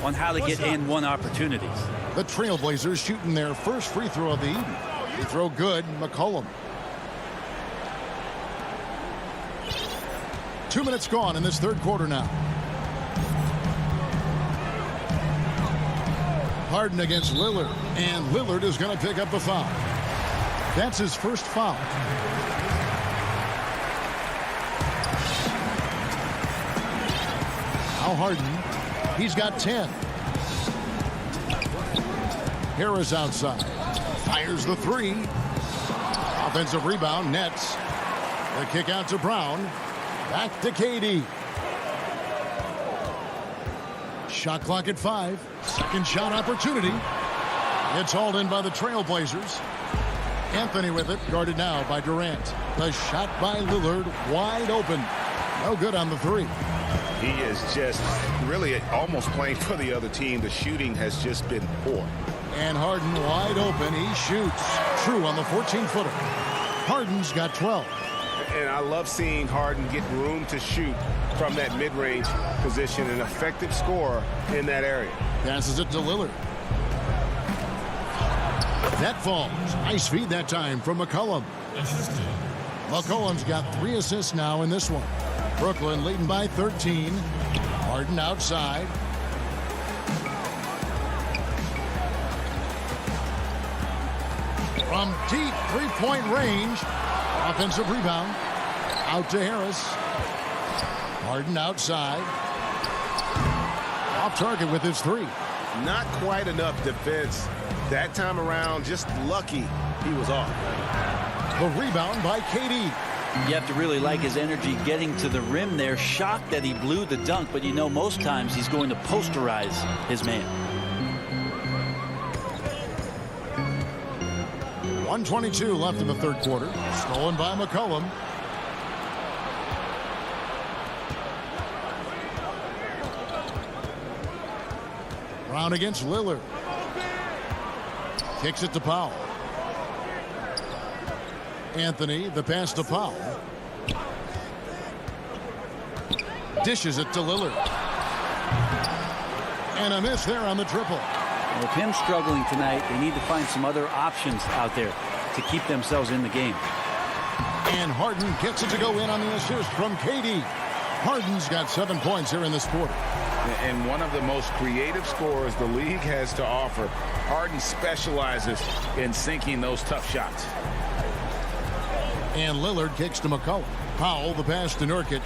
on how to get in one opportunities. The Trailblazers shooting their first free throw of the evening. Free throw good, McCollum. 2 minutes gone in this third quarter now. Harden against Lillard, and Lillard is going to pick up the foul. That's his first foul. Now Harden, he's got 10. Harris outside, fires the 3. Offensive rebound, nets. The kick out to Brown. Back to KD. Shot clock at 5. Second shot opportunity. It's hauled in by the Trailblazers. Anthony with it, guarded now by Durant. The shot by Lillard, wide open. No good on the 3. He is just really almost playing for the other team. The shooting has just been poor. And Harden wide open. He shoots. True on the 14-footer. Harden's got 12. And I love seeing Harden get room to shoot from that mid-range position. An effective scorer in that area. Passes it to Lillard. That falls. Nice feed that time from McCollum. McCollum's got 3 assists now in this one. Brooklyn leading by 13. Harden outside. From deep three-point range. Offensive rebound. Out to Harris. Harden outside. Off target with his 3. Not quite enough defense that time around. Just lucky he was off. The rebound by KD. You have to really like his energy getting to the rim there. Shocked that he blew the dunk, but you know most times he's going to posterize his man. 1:22 left in the third quarter. Stolen by McCollum. Brown against Lillard. Kicks it to Powell. Anthony, the pass to Powell. Dishes it to Lillard. And a miss there on the triple. With him struggling tonight, they need to find some other options out there to keep themselves in the game. And Harden gets it to go in on the assist from KD. Harden's got 7 points here in this quarter. And one of the most creative scorers the league has to offer. Harden specializes in sinking those tough shots. And Lillard kicks to McCollum. Powell, the pass to Nurkic.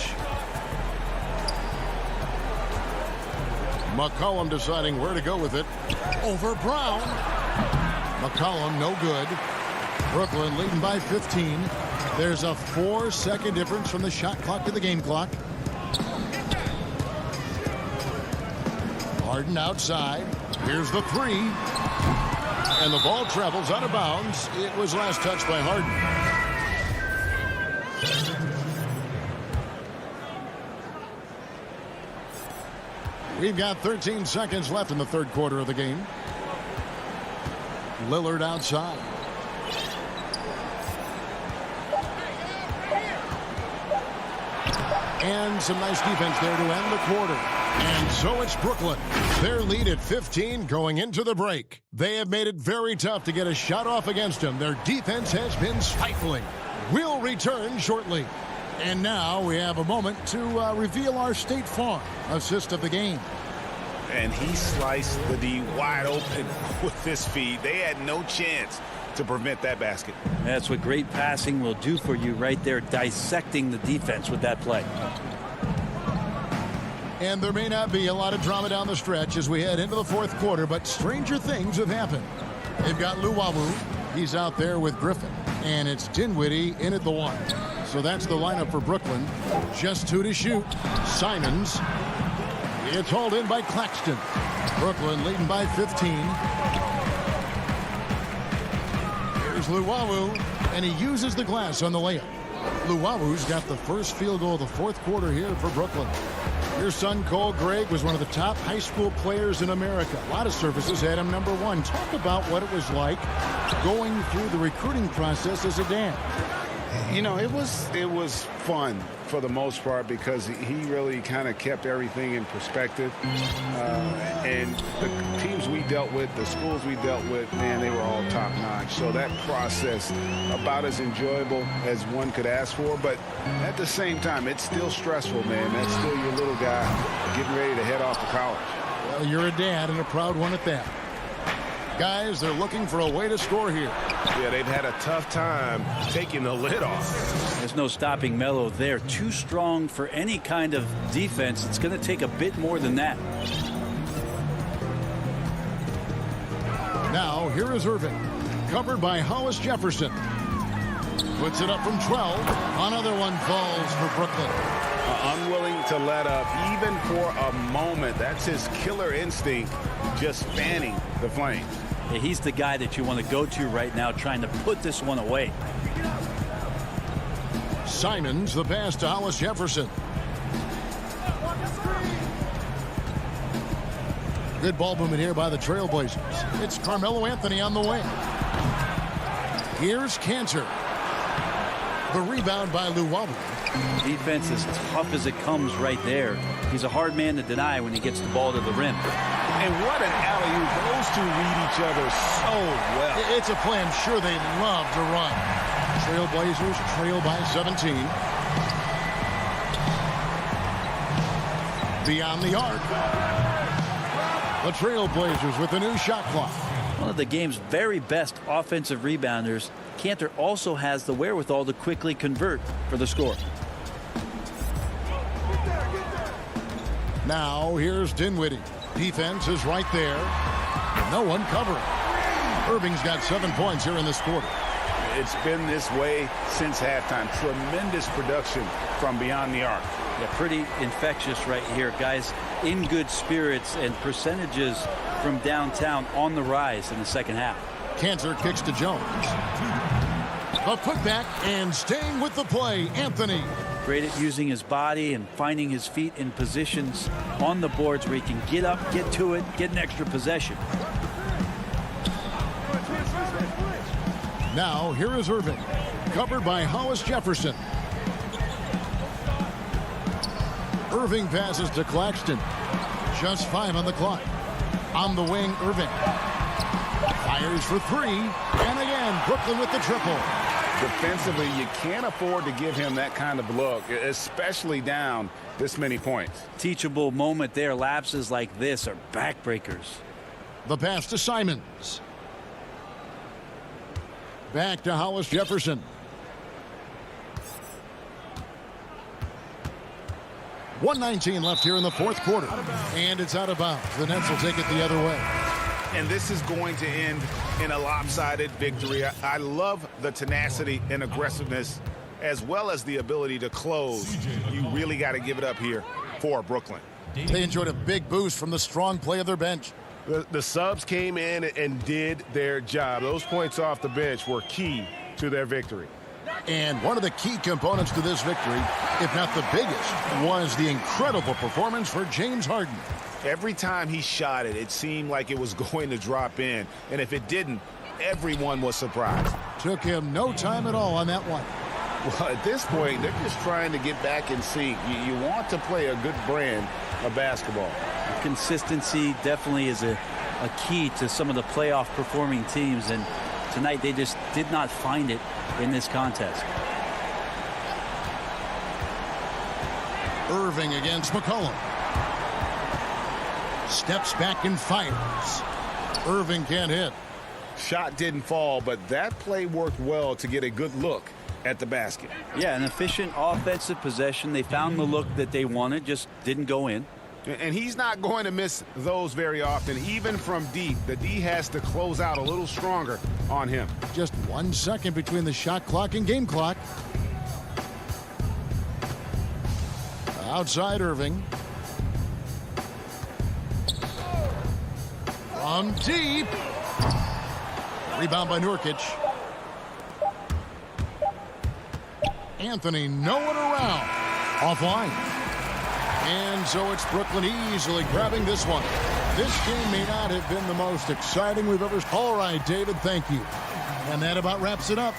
McCollum deciding where to go with it. Over Brown. McCollum, no good. Brooklyn leading by 15. There's a 4-second difference from the shot clock to the game clock. Harden outside. Here's the 3. And the ball travels out of bounds. It was last touched by Harden. We've got 13 seconds left in the third quarter of the game. Lillard outside. And some nice defense there to end the quarter. And so it's Brooklyn. Their lead at 15 going into the break. They have made it very tough to get a shot off against them. Their defense has been stifling. We'll return shortly. And now we have a moment to reveal our State Farm assist of the game. And he sliced the D wide open with this feed. They had no chance to prevent that basket. That's what great passing will do for you right there, dissecting the defense with that play. And there may not be a lot of drama down the stretch as we head into the fourth quarter, but stranger things have happened. They've got Luwawu. He's out there with Griffin. And it's Dinwiddie in at the 1. So that's the lineup for Brooklyn. Just 2 to shoot. Simons. It's hauled in by Claxton. Brooklyn leading by 15. Here's Luwawu, and he uses the glass on the layup. Luwabu's got the first field goal of the fourth quarter here for Brooklyn. Your son, Cole Gregg, was one of the top high school players in America. A lot of services had him #1. Talk about what it was like going through the recruiting process as a dad. You know, it was fun for the most part because he really kind of kept everything in perspective. And the teams we dealt with, the schools we dealt with, man, they were all top-notch. So that process, about as enjoyable as one could ask for. But at the same time, it's still stressful, man. That's still your little guy getting ready to head off to college. Well, you're a dad and a proud one at that. Guys, they're looking for a way to score here. Yeah, they've had a tough time taking the lid off. There's no stopping Melo there. Too strong for any kind of defense. It's going to take a bit more than that. Now, here is Irving. Covered by Hollis Jefferson. Puts it up from 12. Another one falls for Brooklyn. Unwilling to let up, even for a moment. That's his killer instinct, just fanning the flames. Yeah, he's the guy that you want to go to right now, trying to put this one away. Simons, the pass to Hollis Jefferson. Good ball movement here by the Trailblazers. It's Carmelo Anthony on the wing. Here's Cantor. The rebound by Luwabu. Defense as tough as it comes right there. He's a hard man to deny when he gets the ball to the rim. And what an alley-oop. Those two read each other so well. It's a play I'm sure they love to run. Trailblazers trail by 17. Beyond the arc. The Trailblazers with a new shot clock. One of the game's very best offensive rebounders. Cantor also has the wherewithal to quickly convert for the score. Now here's Dinwiddie. Defense is right there. No one covering. Irving's got 7 points here in this quarter. It's been this way since halftime. Tremendous production from beyond the arc. Yeah, pretty infectious right here. Guys in good spirits, and percentages from downtown on the rise in the second half. Cantor kicks to Jones. A putback and staying with the play, Anthony. Great at using his body and finding his feet in positions on the boards where he can get up, get to it, get an extra possession. Now here is Irving. Covered by Hollis Jefferson. Irving passes to Claxton. Just 5 on the clock. On the wing, Irving. Fires for 3. And again, Brooklyn with the triple. Defensively, you can't afford to give him that kind of look, especially down this many points. Teachable moment there. Lapses like this are backbreakers. The pass to Simons. Back to Hollis Jefferson. .119 left here in the fourth quarter. And it's out of bounds. The Nets will take it the other way. And this is going to end in a lopsided victory. I love the tenacity and aggressiveness, as well as the ability to close. You really got to give it up here for Brooklyn. They enjoyed a big boost from the strong play of their bench. The subs came in and did their job. Those points off the bench were key to their victory. And one of the key components to this victory, if not the biggest, was the incredible performance for James Harden. Every time he shot it, it seemed like it was going to drop in. And if it didn't, everyone was surprised. Took him no time at all on that one. Well, at this point, they're just trying to get back in sync. You want to play a good brand of basketball. Consistency definitely is a key to some of the playoff performing teams. And tonight they just did not find it in this contest. Irving against McCollum. Steps back and fires. Irving can't hit. Shot didn't fall, but that play worked well to get a good look at the basket. Yeah, an efficient offensive possession. They found the look that they wanted, just didn't go in. And he's not going to miss those very often, even from deep. The D has to close out a little stronger on him. Just 1 second between the shot clock and game clock. Outside Irving. From deep. Rebound by Nurkic. Anthony nowhere around. Offline. And so it's Brooklyn easily grabbing this one. This game may not have been the most exciting we've ever. All right, David, thank you. And that about wraps it up.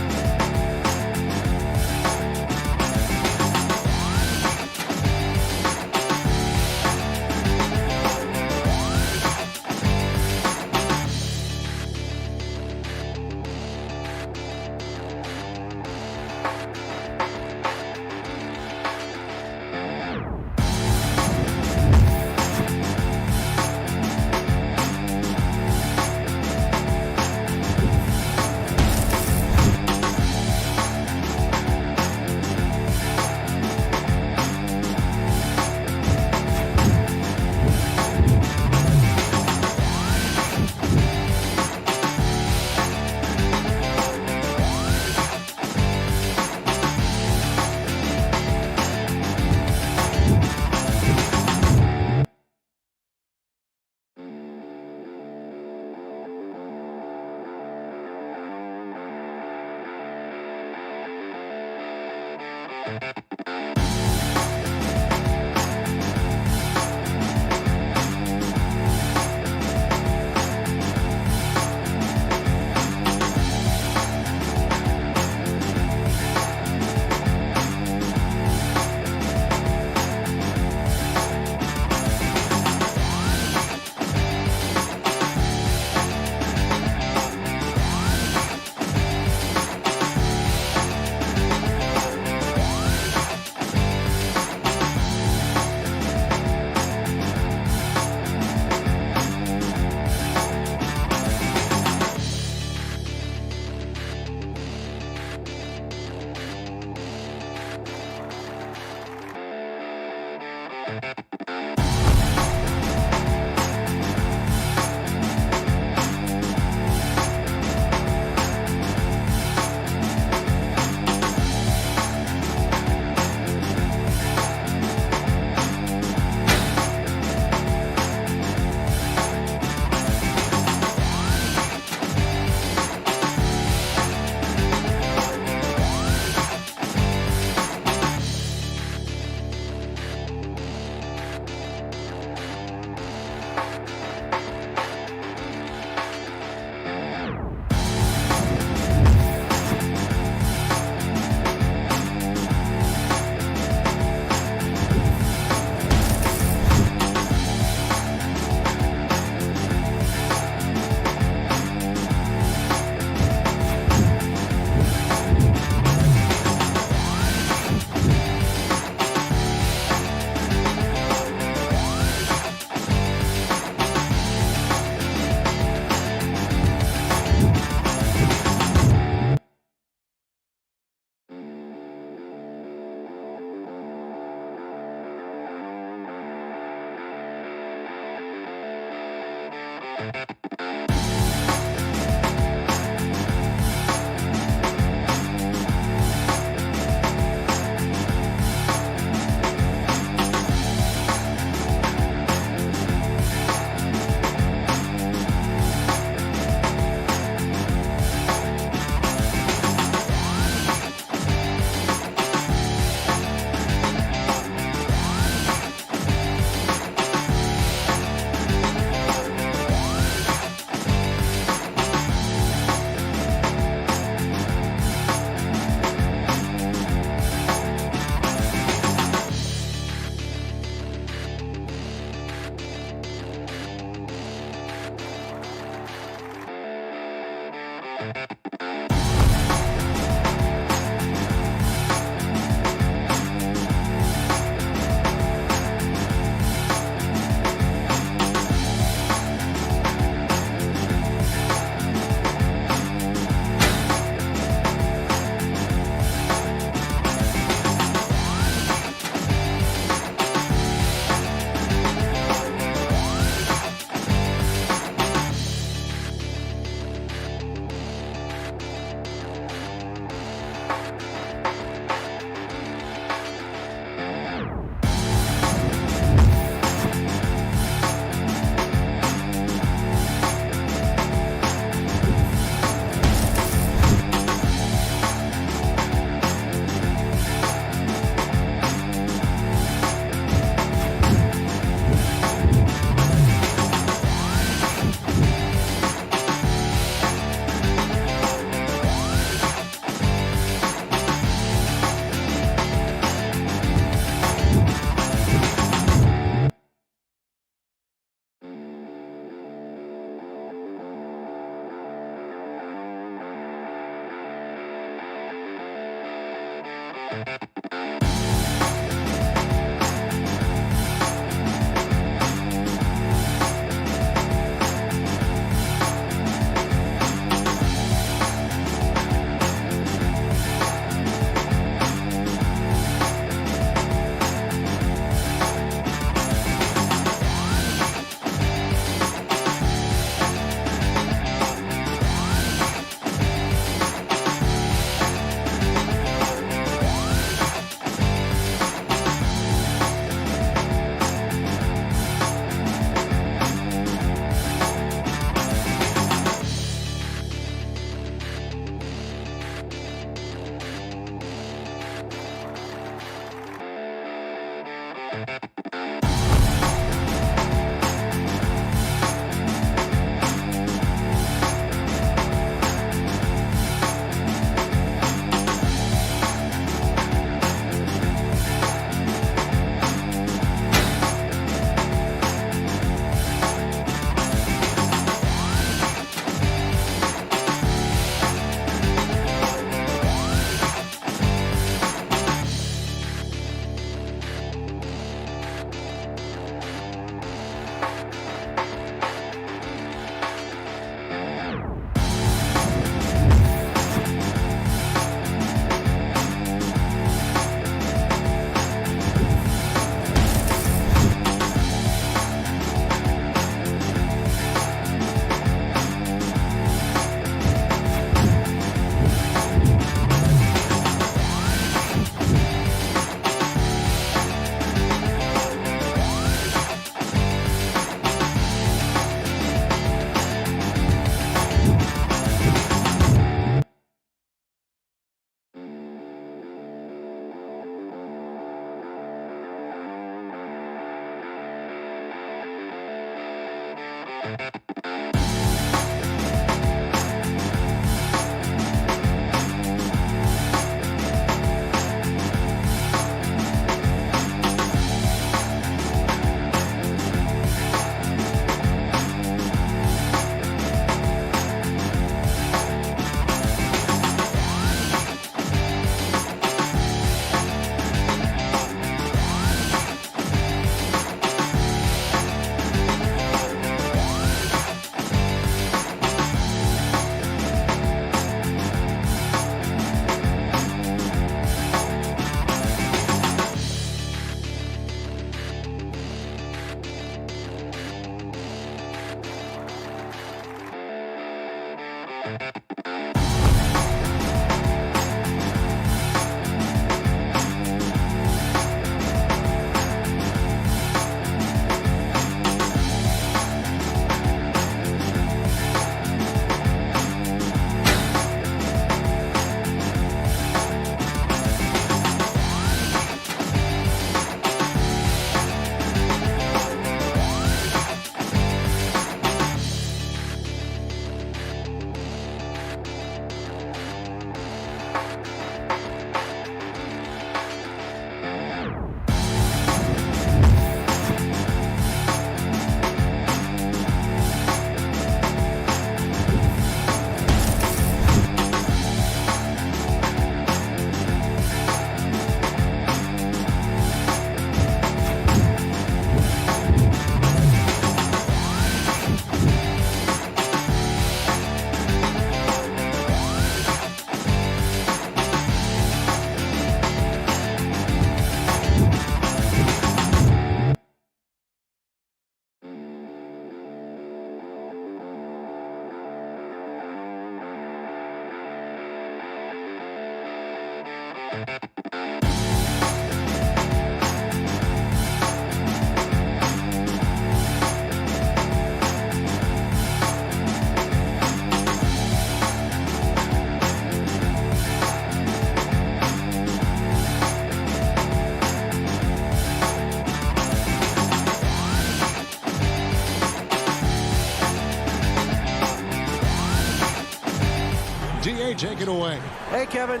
DA, take it away. Hey, Kevin.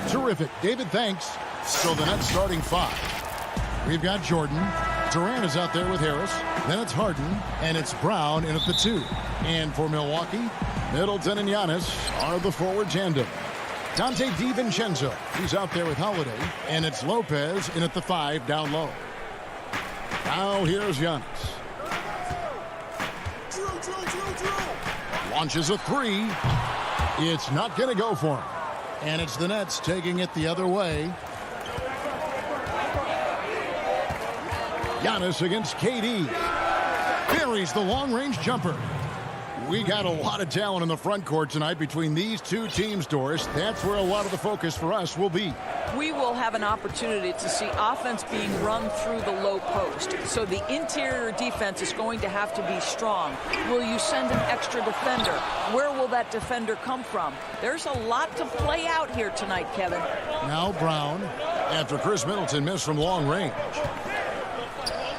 Terrific. David, thanks. So the Nets starting 5. We've got Jordan. Durant is out there with Harris. Then it's Harden, and it's Brown in at the 2. And for Milwaukee, Middleton and Giannis are the forward tandem. Dante DiVincenzo, he's out there with Holiday, and it's Lopez in at the 5 down low. Now here's Giannis. Launches a 3. It's not going to go for him. And it's the Nets taking it the other way. Giannis against KD. Buries the long-range jumper. We got a lot of talent in the front court tonight between these two teams, Doris. That's where a lot of the focus for us will be. We will have an opportunity to see offense being run through the low post. So the interior defense is going to have to be strong. Will you send an extra defender? Where will that defender come from? There's a lot to play out here tonight, Kevin. Now Brown, after Chris Middleton missed from long range.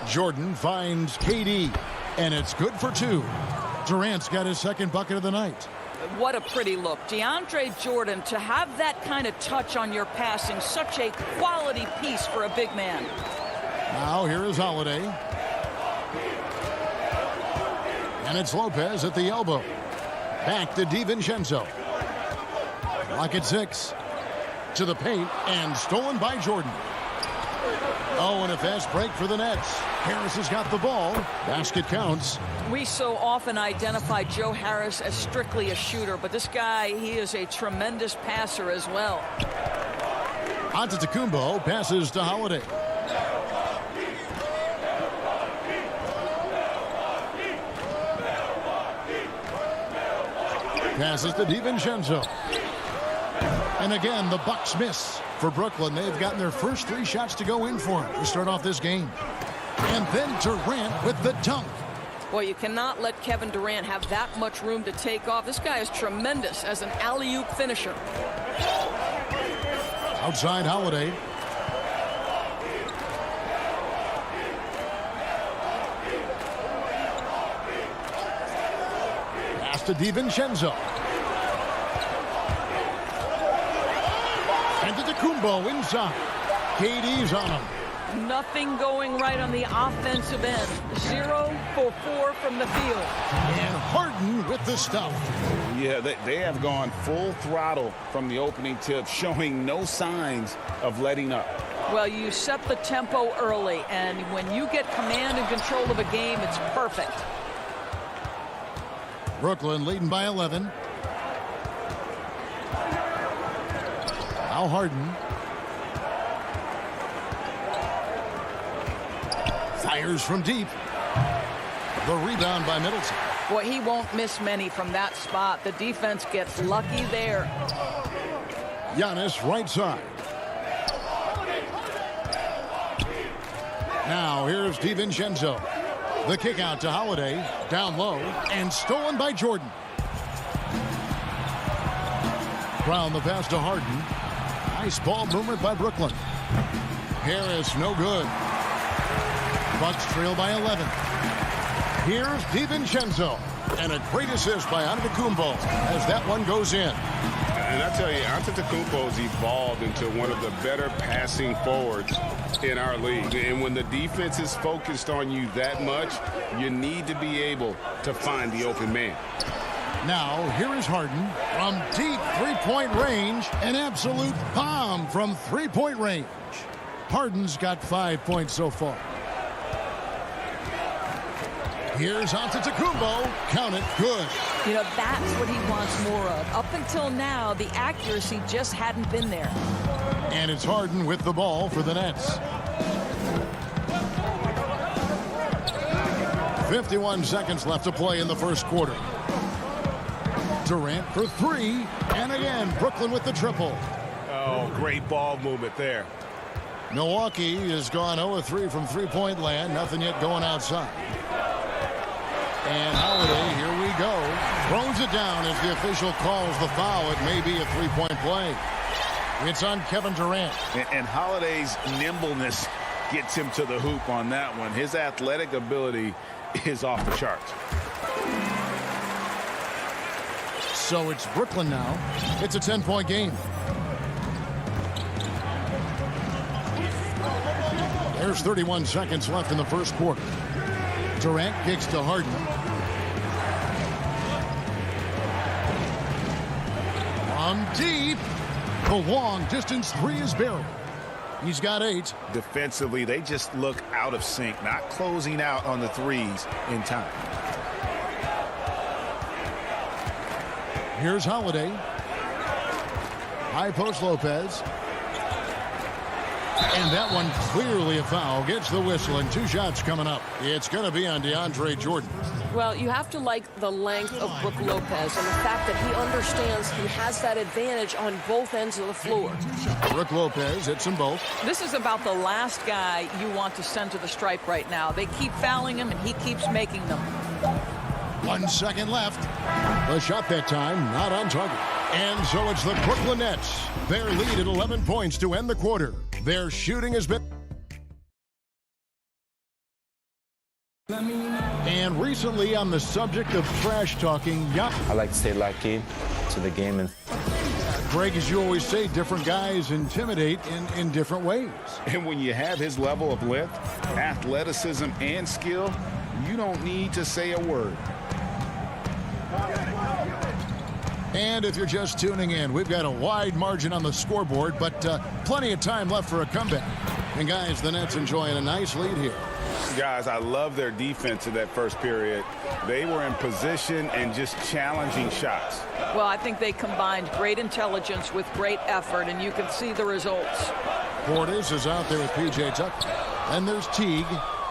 Jordan finds KD, and it's good for 2. Durant's got his second bucket of the night. What a pretty look. DeAndre Jordan, to have that kind of touch on your passing, such a quality piece for a big man. Now here is Holiday. And it's Lopez at the elbow. Back to DiVincenzo. Rocket 6. To the paint, and stolen by Jordan. Oh, and a fast break for the Nets. Harris has got the ball. Basket counts. We so often identify Joe Harris as strictly a shooter, but this guy, he is a tremendous passer as well. Antetokounmpo passes to Holiday. Passes to DiVincenzo. And again, the Bucks miss. For Brooklyn, they've gotten their first 3 shots to go in for him to start off this game. And then Durant with the dunk. Well, you cannot let Kevin Durant have that much room to take off. This guy is tremendous as an alley-oop finisher. Outside Holiday. to DiVincenzo. And to Kumbo inside. KD's on him. Nothing going right on the offensive end. 0 for 4 from the field. And Harden with the stuff. Yeah, they have gone full throttle from the opening tip, showing no signs of letting up. Well, you set the tempo early, and when you get command and control of a game, it's perfect. Brooklyn leading by 11. Now Harden. Fires from deep. The rebound by Middleton. Boy, he won't miss many from that spot. The defense gets lucky there. Giannis right side. Now here's DiVincenzo. The kick out to Holiday. Down low and stolen by Jordan. Brown the pass to Harden. Nice ball movement by Brooklyn. Harris no good. Bucks trail by 11. Here's DiVincenzo. And a great assist by Antetokounmpo as that one goes in. And I tell you, Antetokounmpo's evolved into one of the better passing forwards in our league. And when the defense is focused on you that much, you need to be able to find the open man. Now, here is Harden from deep three-point range. An absolute bomb from three-point range. Harden's got 5 points so far. Here's Antetokounmpo. Count it. Good. You know, that's what he wants more of. Up until now, the accuracy just hadn't been there. And it's Harden with the ball for the Nets. 51 seconds left to play in the first quarter. Durant for three. And again, Brooklyn with the triple. Oh, great ball movement there. Milwaukee has gone 0-3 from three-point land. Nothing yet going outside. And Holiday, here we go. Throws it down as the official calls the foul. It may be a three-point play. It's on Kevin Durant. And Holiday's nimbleness gets him to the hoop on that one. His athletic ability is off the charts. So it's Brooklyn now. It's a 10-point game. There's 31 seconds left in the first quarter. Durant kicks to Harden. From deep. The long distance three is buried. He's got 8. Defensively, they just look out of sync, not closing out on the threes in time. Here's Holiday. High post Lopez. And that one clearly a foul. Gets the whistle and 2 shots coming up. It's going to be on DeAndre Jordan. Well, you have to like the length of Brook Lopez and the fact that he understands he has that advantage on both ends of the floor. Brook Lopez hits them both. This is about the last guy you want to send to the stripe right now. They keep fouling him, and he keeps making them. 1 second left. The shot that time not on target. And so it's the Brooklyn Nets. Their lead at 11 points to end the quarter. Their shooting has been... And recently on the subject of trash talking, I like to stay locked in to the game. And Greg, as you always say, different guys intimidate in different ways. And when you have his level of length, athleticism, and skill, you don't need to say a word. And if you're just tuning in, we've got a wide margin on the scoreboard, but plenty of time left for a comeback. And guys, the Nets enjoying a nice lead here. Guys, I love their defense in that first period. They were in position and just challenging shots. Well, I think they combined great intelligence with great effort, and you can see the results. Portis is out there with P.J. Tucker. And there's Teague,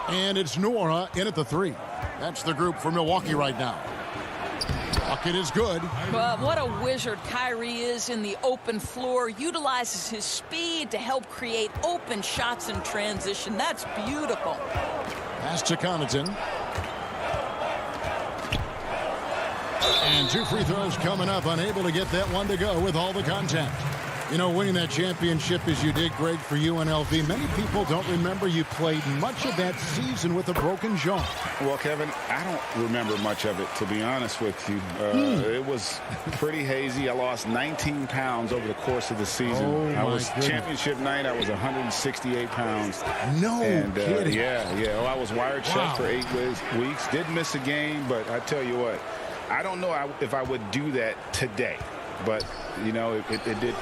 and it's Nora in at the 3. That's the group for Milwaukee right now. Bucket is good. Well, what a wizard Kyrie is in the open floor. Utilizes his speed to help create open shots in transition. That's beautiful. Pass to Connaughton. And 2 free throws coming up. Unable to get that one to go with all the contact. You know, winning that championship as you did, Greg, for UNLV, many people don't remember you played much of that season with a broken jaw. Well, Kevin, I don't remember much of it, to be honest with you. It was pretty hazy. I lost 19 pounds over the course of the season. Oh, I was goodness. Championship night, I was 168 pounds. No kidding. Yeah. Well, I was wired shut for 8 weeks. Did miss a game, but I tell you what, I don't know if I would do that today. But, you know, it did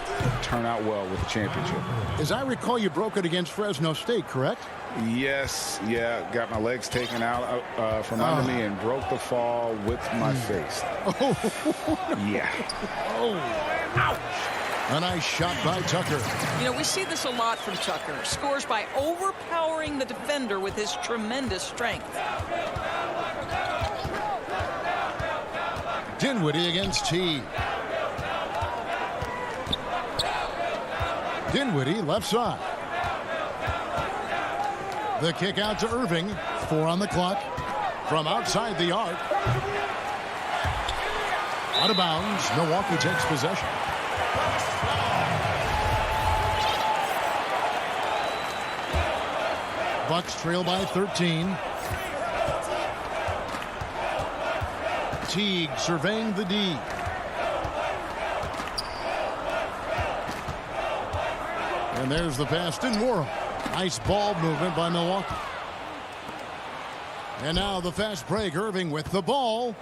turn out well with the championship. As I recall, you broke it against Fresno State, correct? Yes, yeah. Got my legs taken out from under me and broke the fall with my face. Yeah. Oh, ouch. A nice shot by Tucker. You know, we see this a lot from Tucker. Scores by overpowering the defender with his tremendous strength. Dinwiddie against T. Dinwiddie left side. The kick out to Irving. 4 on the clock. From outside the arc. Out of bounds. Milwaukee takes possession. Bucks trail by 13. Teague surveying the D. And there's the pass to Nwora. Nice ball movement by Milwaukee. And now the fast break. Irving with the ball.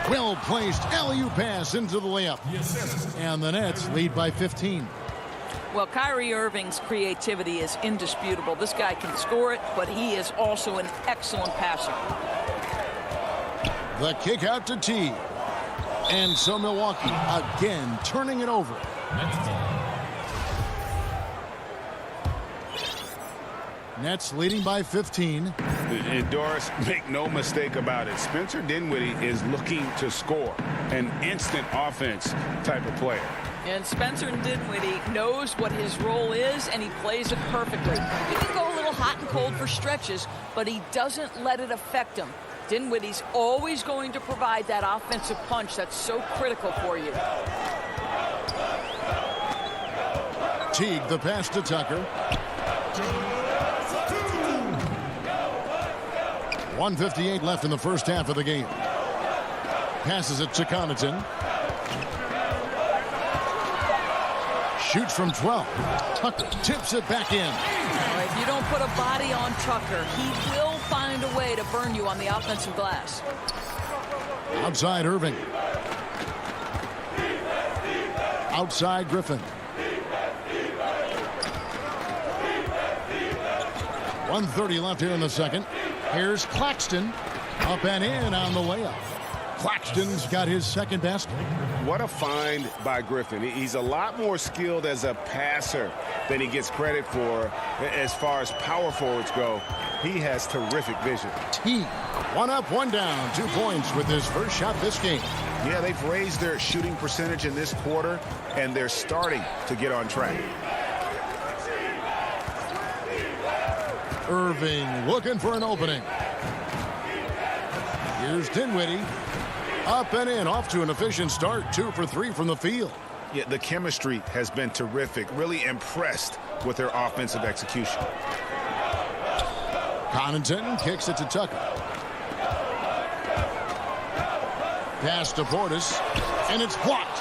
Well placed alley-oop pass into the layup. And the Nets lead by 15. Well, Kyrie Irving's creativity is indisputable. This guy can score it, but he is also an excellent passer. The kick out to T. And so Milwaukee again turning it over. Nets leading by 15. And Doris, make no mistake about it. Spencer Dinwiddie is looking to score. An instant offense type of player. And Spencer Dinwiddie knows what his role is, and he plays it perfectly. He can go a little hot and cold for stretches, but he doesn't let it affect him. Dinwiddie's always going to provide that offensive punch that's so critical for you. Teague, the pass to Tucker. 1:58 left in the first half of the game. Passes it to Connaughton. Shoots from 12. Tucker tips it back in. If you don't put a body on Tucker, he will find a way to burn you on the offensive glass. Outside Irving. Outside Griffin. 1:30 left here in the second. Here's Claxton. Up and in on the layup. Claxton's got his second basket. What a find by Griffin. He's a lot more skilled as a passer than he gets credit for as far as power forwards go. He has terrific vision. T. 1 up, 1 down. 2 points with his first shot this game. Yeah, they've raised their shooting percentage in this quarter, and they're starting to get on track. Irving looking for an opening. Here's Dinwiddie. Up and in, off to an efficient start. 2 for 3 from the field. Yeah, the chemistry has been terrific. Really impressed with their offensive execution. Connaughton kicks it to Tucker. Pass to Portis, and it's blocked.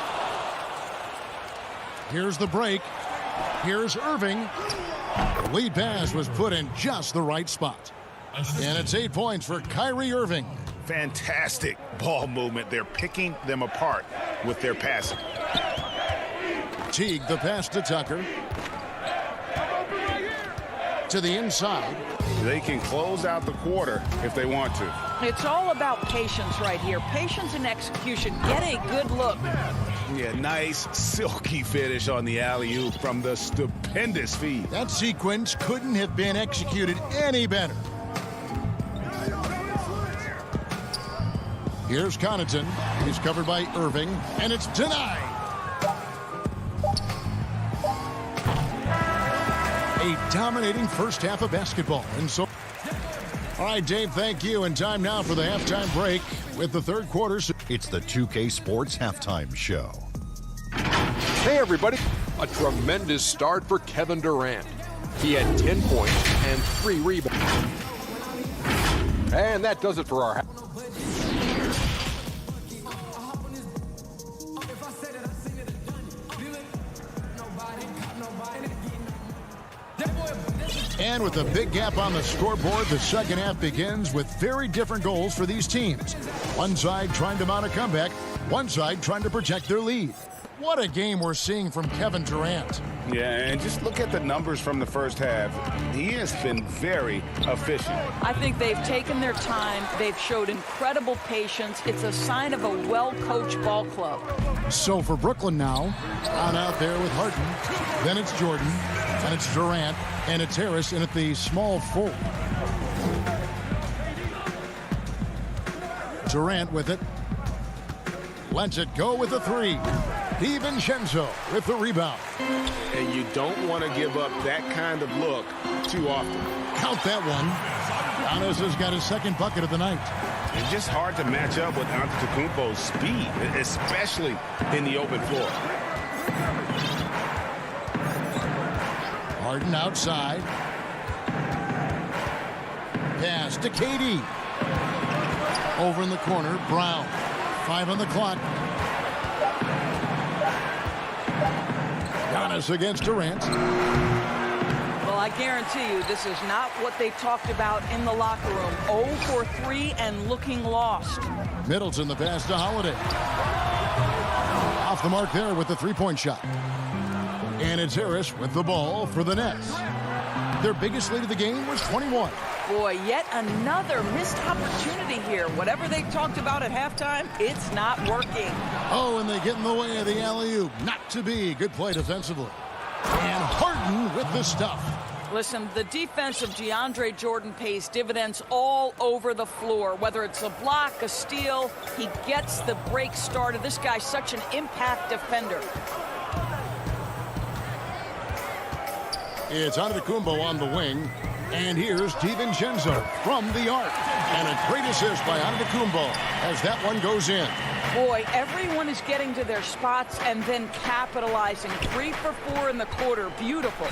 Here's the break. Here's Irving. The lead pass was put in just the right spot. And it's 8 points for Kyrie Irving. Fantastic ball movement. They're picking them apart with their passing. Teague, the pass to Tucker. To the inside. They can close out the quarter if they want to. It's all about patience right here. Patience and execution. Get a good look. Yeah, nice silky finish on the alley-oop from the stupendous feed. That sequence couldn't have been executed any better. Here's Connaughton. He's covered by Irving, and it's denied. A dominating first half of basketball. And so, all right, Dave, thank you. And time now for the halftime break with the third quarter. It's the 2K Sports Halftime Show. Hey, everybody. A tremendous start for Kevin Durant. He had 10 points and 3 rebounds. And that does it for our... And with a big gap on the scoreboard, the second half begins with very different goals for these teams. One side trying to mount a comeback, one side trying to protect their lead. What a game we're seeing from Kevin Durant. Yeah, and just look at the numbers from the first half. He has been very efficient. I think they've taken their time. They've showed incredible patience. It's a sign of a well-coached ball club. So for Brooklyn now, on out there with Harden. Then it's Jordan, and it's Durant, and it's Harris in at the small forward. Durant with it. Lets it go with a 3. DiVincenzo with the rebound. And you don't want to give up that kind of look too often. Count that one. Giannis has got his second bucket of the night. It's just hard to match up with Antetokounmpo's speed, especially in the open floor. Harden outside. Pass to KD. Over in the corner, Brown. 5 on the clock. Giannis against Durant. Well, I guarantee you this is not what they talked about in the locker room. 0 for 3 and looking lost. Middleton the pass to Holiday. Off the mark there with the three-point shot. And it's Harris with the ball for the Nets. Their biggest lead of the game was 21. Boy, yet another missed opportunity here. Whatever they talked about at halftime, it's not working. Oh, and they get in the way of the alley-oop. Not to be. Good play defensively. And Harden with the stuff. Listen, the defense of DeAndre Jordan pays dividends all over the floor. Whether it's a block, a steal, he gets the break started. This guy's such an impact defender. It's Antetokounmpo on the wing. And here's DiVincenzo from the arc. And a great assist by Antetokounmpo as that one goes in. Boy, everyone is getting to their spots and then capitalizing. 3 for 4 in the quarter. Beautiful.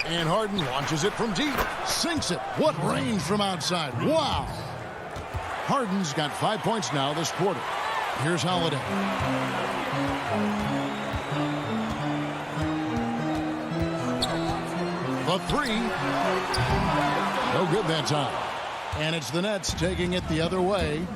And Harden launches it from deep. Sinks it. What range from outside. Wow. Harden's got 5 points now this quarter. Here's Holiday. The 3. No good that time. And it's the Nets taking it the other way.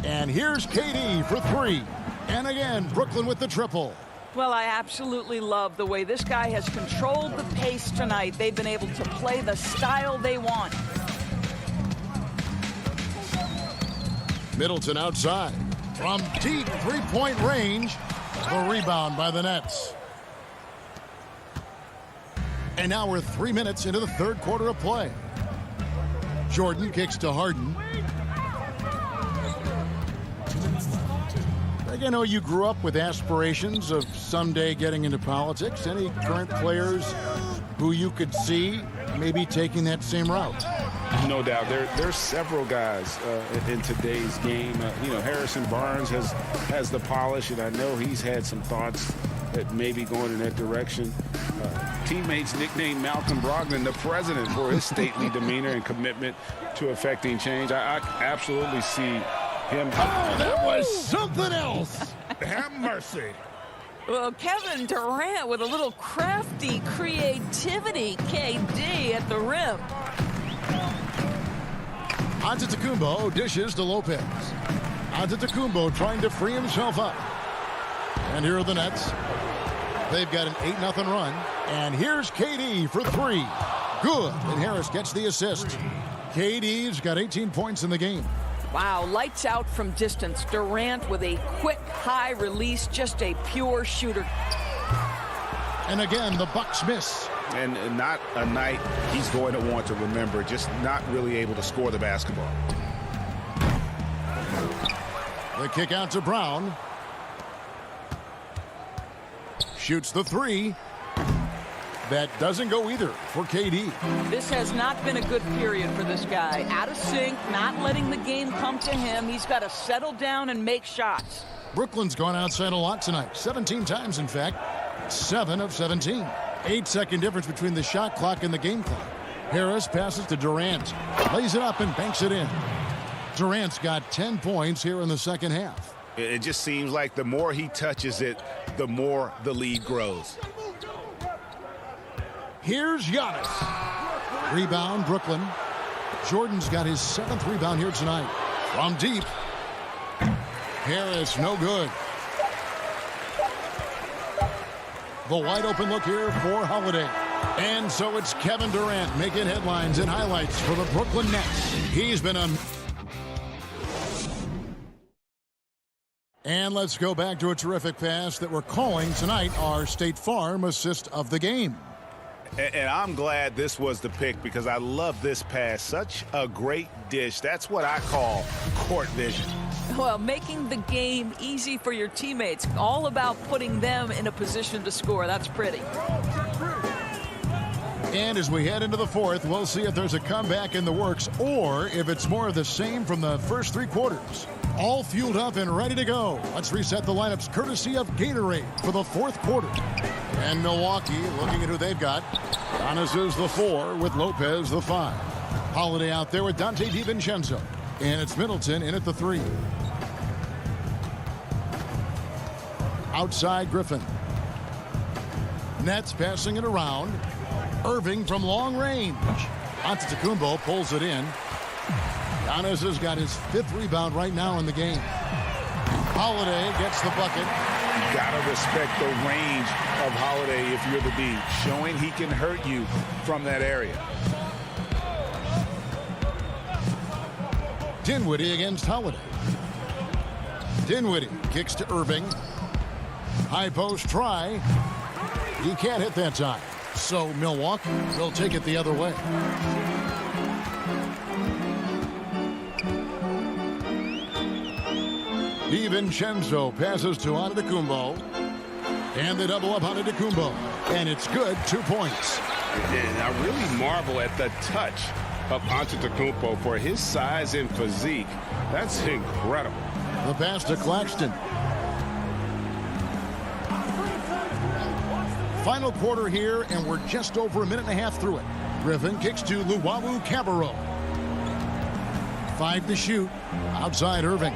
And here's KD for 3. And again, Brooklyn with the triple. Well, I absolutely love the way this guy has controlled the pace tonight. They've been able to play the style they want. Middleton outside. From deep three-point range. The rebound by the Nets. And now we're 3 minutes into the third quarter of play. Jordan kicks to Harden. I know you grew up with aspirations of someday getting into politics. Any current players who you could see maybe taking that same route? No doubt. There's several guys in today's game. Harrison Barnes has the polish, and I know he's had some thoughts that maybe going in that direction. Teammates nicknamed Malcolm Brogdon the president for his stately demeanor and commitment to affecting change. I absolutely see him. Oh, that was something else. Have mercy. Well, Kevin Durant with a little crafty creativity. KD at the rim. Antetokounmpo dishes to Lopez. Antetokounmpo trying to free himself up. And here are the Nets. They've got an 8-0 run. And here's KD for 3. Good. And Harris gets the assist. KD's got 18 points in the game. Wow, lights out from distance. Durant with a quick high release, just a pure shooter. And again, the Bucks miss. And not a night he's going to want to remember, just not really able to score the basketball. The kick out to Brown. Shoots the 3. That doesn't go either for KD. This has not been a good period for this guy. Out of sync, not letting the game come to him. He's got to settle down and make shots. Brooklyn's gone outside a lot tonight. 17 times, in fact. 7 of 17. 8-second difference between the shot clock and the game clock. Harris passes to Durant. Lays it up and banks it in. Durant's got 10 points here in the second half. It just seems like the more he touches it, the more the lead grows. Here's Giannis. Rebound, Brooklyn. Jordan's got his 7th rebound here tonight. From deep. Harris, no good. The wide open look here for Holiday. And so it's Kevin Durant making headlines and highlights for the Brooklyn Nets. He's been on. And let's go back to a terrific pass that we're calling tonight our State Farm assist of the game. And I'm glad this was the pick because I love this pass. Such a great dish. That's what I call court vision. Well, making the game easy for your teammates. All about putting them in a position to score. That's pretty. And as we head into the fourth, we'll see if there's a comeback in the works or if it's more of the same from the first 3 quarters. All fueled up and ready to go. Let's reset the lineups courtesy of Gatorade for the fourth quarter. And Milwaukee looking at who they've got. Giannis is the 4 with Lopez the 5. Holiday out there with Dante DiVincenzo. And it's Middleton in at the 3. Outside Griffin. Nets passing it around. Irving from long range. Antetokounmpo pulls it in. Giannis has got his 5th rebound right now in the game. Holiday gets the bucket. You gotta respect the range of Holiday if you're the D, showing he can hurt you from that area. Dinwiddie against Holiday. Dinwiddie kicks to Irving. High post try. He can't hit that time. So Milwaukee will take it the other way. DiVincenzo passes to Antetokounmpo. And they double up Antetokounmpo. And it's good. 2 points. And I really marvel at the touch of Antetokounmpo for his size and physique. That's incredible. The pass to Claxton. Final quarter here, and we're just over a minute and a half through it. Griffin kicks to Luwawu Cabarro. 5 to shoot. Outside Irving.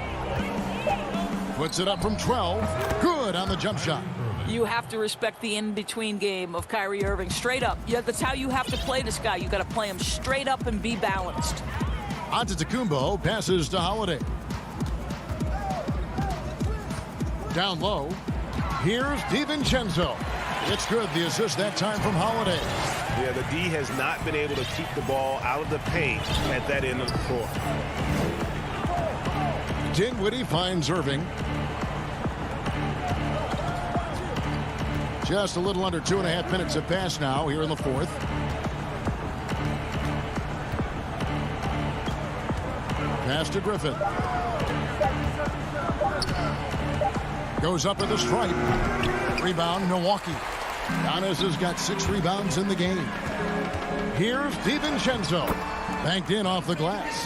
Puts it up from 12. Good on the jump shot. You have to respect the in-between game of Kyrie Irving. Straight up. Yeah, that's how you have to play this guy. You got to play him straight up and be balanced. Antetokounmpo passes to Holiday. Down low. Here's DiVincenzo. It's good. The assist that time from Holiday. Yeah, the D has not been able to keep the ball out of the paint at that end of the court. Dinwiddie finds Irving. Just a little under 2.5 minutes have passed now here in the fourth. Pass to Griffin. Goes up with a stripe. Rebound, Milwaukee. Giannis has got 6 rebounds in the game. Here's DiVincenzo. Banked in off the glass.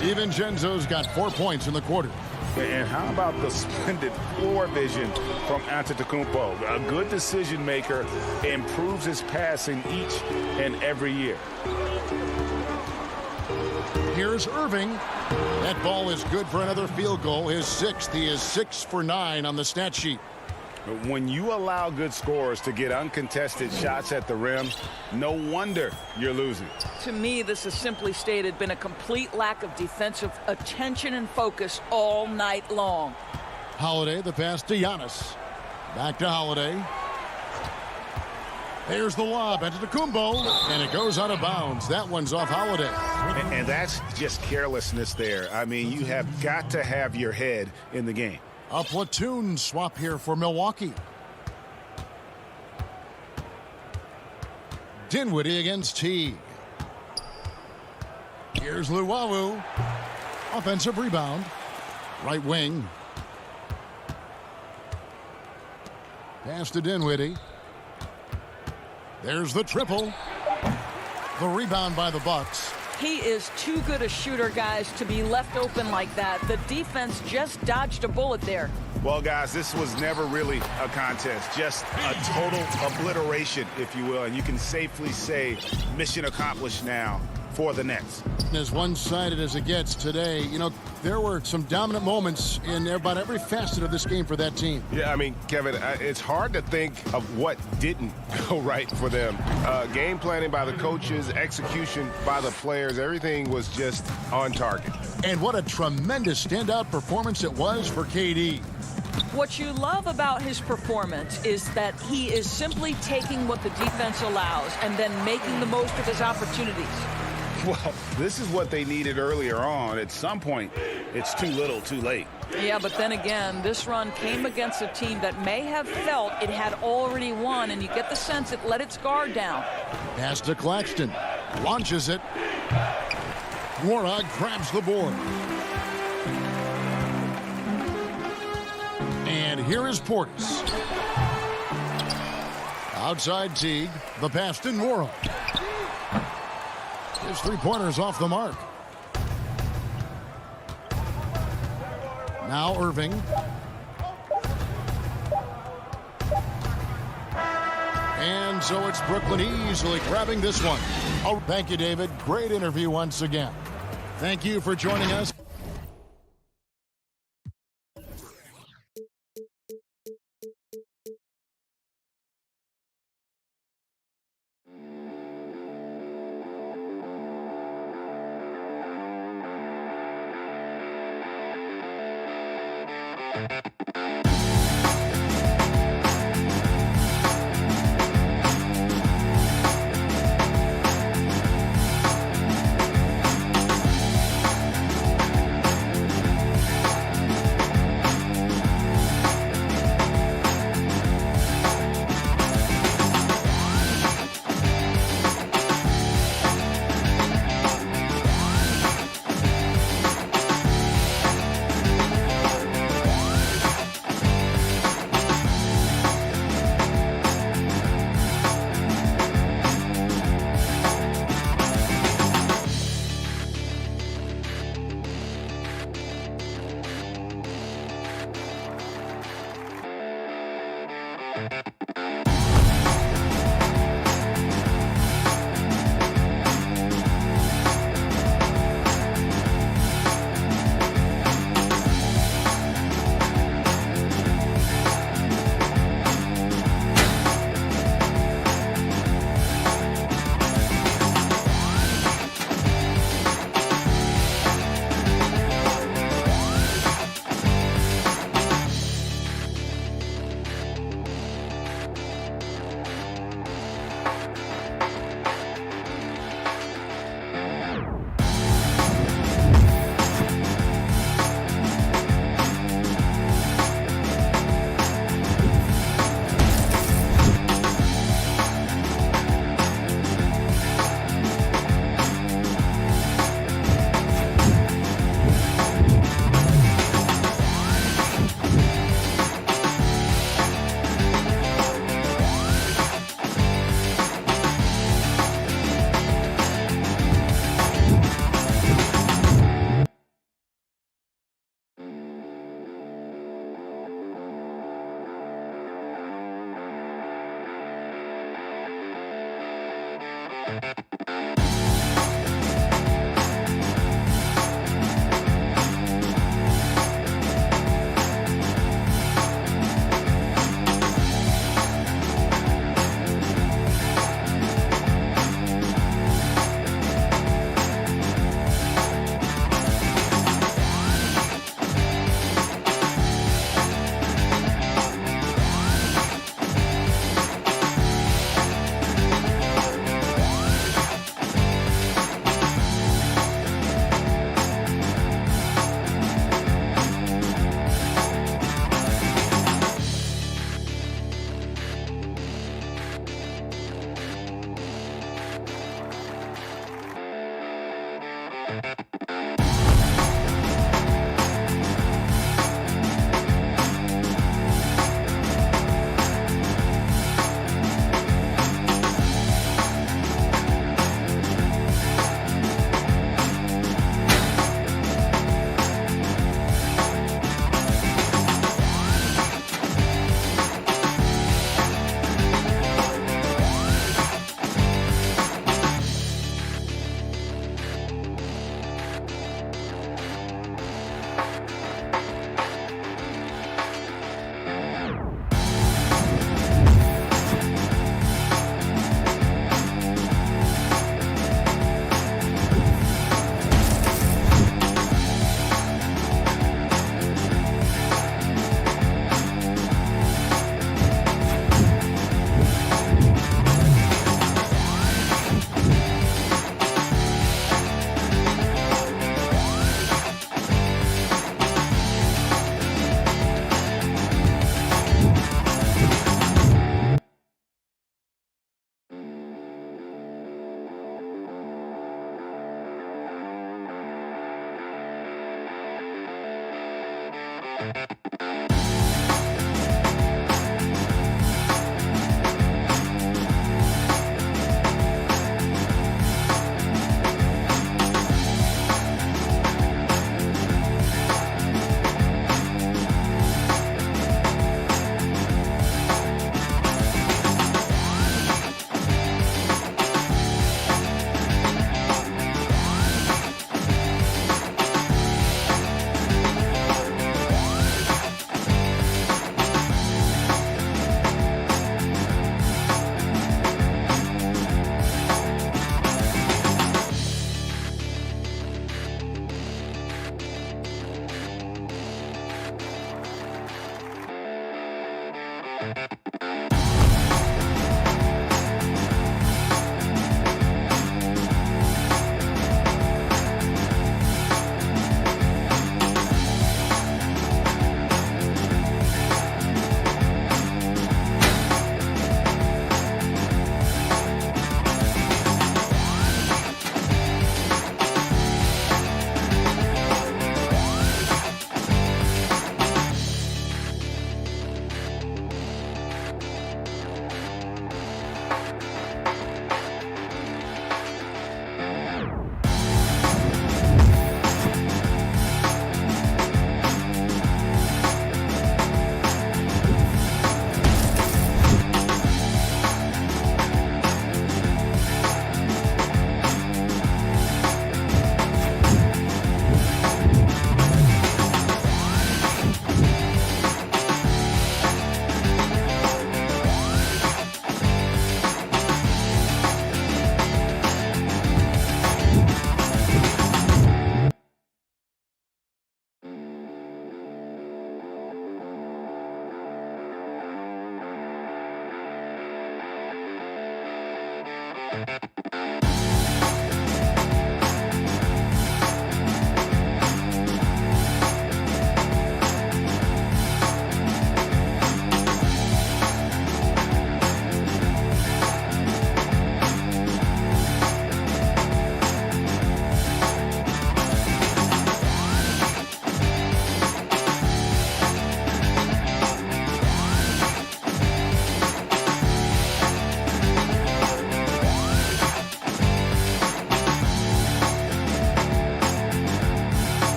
DiVincenzo's got 4 points in the quarter. And how about the splendid floor vision from Antetokounmpo? A good decision maker, improves his passing each and every year. Here's Irving. That ball is good for another field goal. His 6th. He is 6 for 9 on the stat sheet. When you allow good scorers to get uncontested shots at the rim, no wonder you're losing. To me, this is simply stated been a complete lack of defensive attention and focus all night long. Holiday, the pass to Giannis. Back to Holiday. There's the lob into Antetokounmpo, and it goes out of bounds. That one's off Holiday. And that's just carelessness there. I mean, you have got to have your head in the game. A platoon swap here for Milwaukee. Dinwiddie against Teague. Here's Luwawu. Offensive rebound. Right wing. Pass to Dinwiddie. There's the triple. The rebound by the Bucks. He is too good a shooter, guys, to be left open like that. The defense just dodged a bullet there. Well, guys, this was never really a contest, just a total obliteration, if you will. And you can safely say mission accomplished now for the Nets. As one-sided as it gets today, you know, there were some dominant moments in about every facet of this game for that team. Yeah, I mean, Kevin, it's hard to think of what didn't go right for them. Game planning by the coaches, execution by the players, everything was just on target. And what a tremendous standout performance it was for KD. What you love about his performance is that he is simply taking what the defense allows and then making the most of his opportunities. Well, this is what they needed earlier on. At some point, it's too little, too late. Yeah, but then again, this run came against a team that may have felt it had already won, and you get the sense it let its guard down. Pass to Claxton. Launches it. Warnock grabs the board. And here is Portis. Outside Teague. The pass to Nora. His three-pointers off the mark. Now Irving. And so it's Brooklyn easily grabbing this one. Oh, thank you, David. Great interview once again. Thank you for joining us.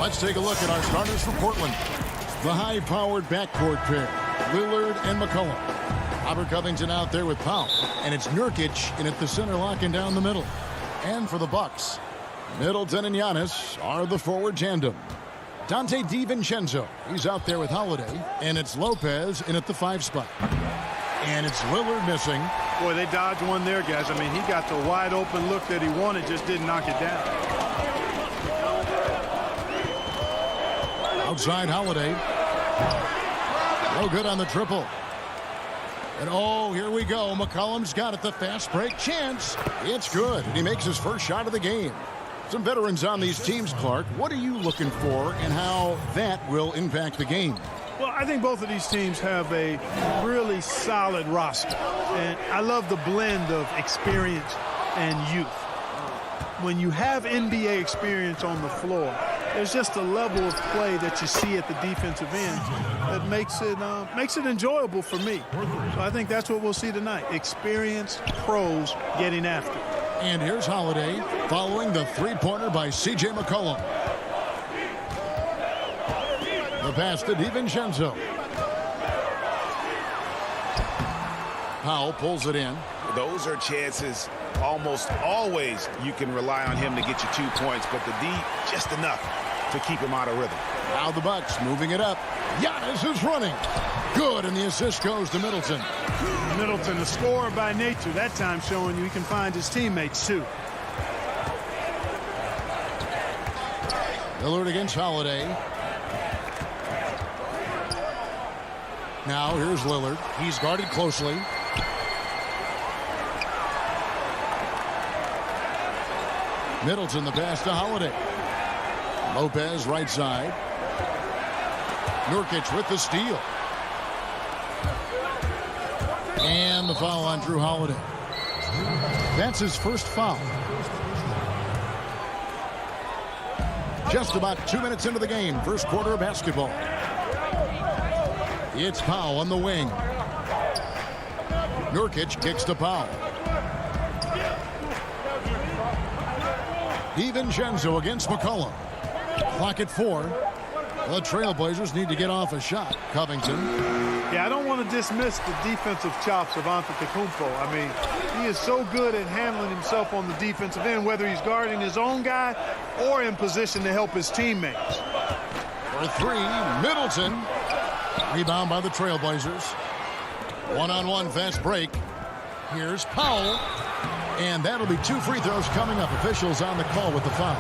Let's take a look at our starters for Portland. The high-powered backcourt pair, Lillard and McCollum. Robert Covington out there with Powell, and it's Nurkic in at the center, locking down the middle. And for the Bucks, Middleton and Giannis are the forward tandem. Dante DiVincenzo, he's out there with Holiday, and it's Lopez in at the 5 spot. And it's Lillard missing. Boy, they dodged one there, guys. I mean, he got the wide open look that he wanted, just didn't knock it down. Outside Holiday. No good on the triple. And oh, here we go. McCollum's got it. The fast break chance. It's good. And he makes his first shot of the game. Some veterans on these teams, Clark. What are you looking for and how that will impact the game? Well, I think both of these teams have a really solid roster. And I love the blend of experience and youth. When you have NBA experience on the floor, there's just a level of play that you see at the defensive end that makes it enjoyable for me. So I think that's what we'll see tonight. Experienced pros getting after it. And here's Holiday following the three-pointer by C.J. McCollum. The pass to DiVincenzo. Powell pulls it in. Those are chances almost always you can rely on him to get you 2 points, but the D just enough to keep him out of rhythm. Now the Bucks moving it up. Giannis is running. Good, and the assist goes to Middleton. Middleton, a scorer by nature, that time showing you he can find his teammates too. Lillard against Holiday. Now here's Lillard. He's guarded closely. Middleton the pass to Holiday. Lopez right side. Nurkic with the steal. And the foul on Drew Holiday. That's his first foul. Just about 2 minutes into the game. First quarter of basketball. It's Powell on the wing. Nurkic kicks to Powell. DiVincenzo against McCollum. Clock at 4. The Trailblazers need to get off a shot. Covington. Yeah, I don't want to dismiss the defensive chops of Antetokounmpo. I mean, he is so good at handling himself on the defensive end, whether he's guarding his own guy or in position to help his teammates. For 3, Middleton. Rebound by the Trailblazers. One-on-one fast break. Here's Powell. And that'll be 2 free throws coming up. Officials on the call with the foul.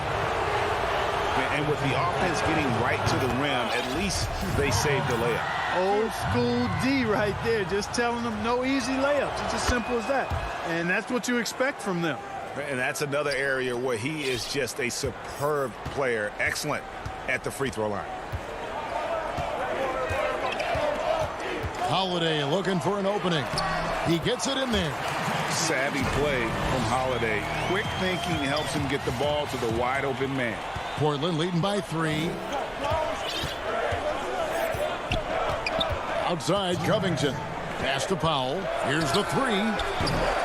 And with the offense getting right to the rim, at least they saved the layup. Old school D right there, just telling them no easy layups. It's as simple as that. And that's what you expect from them. And that's another area where he is just a superb player. Excellent at the free throw line. Holiday looking for an opening. He gets it in there. Savvy play from Holiday. Quick thinking helps him get the ball to the wide open man. Portland leading by 3. Outside Covington. Pass to Powell. Here's the 3.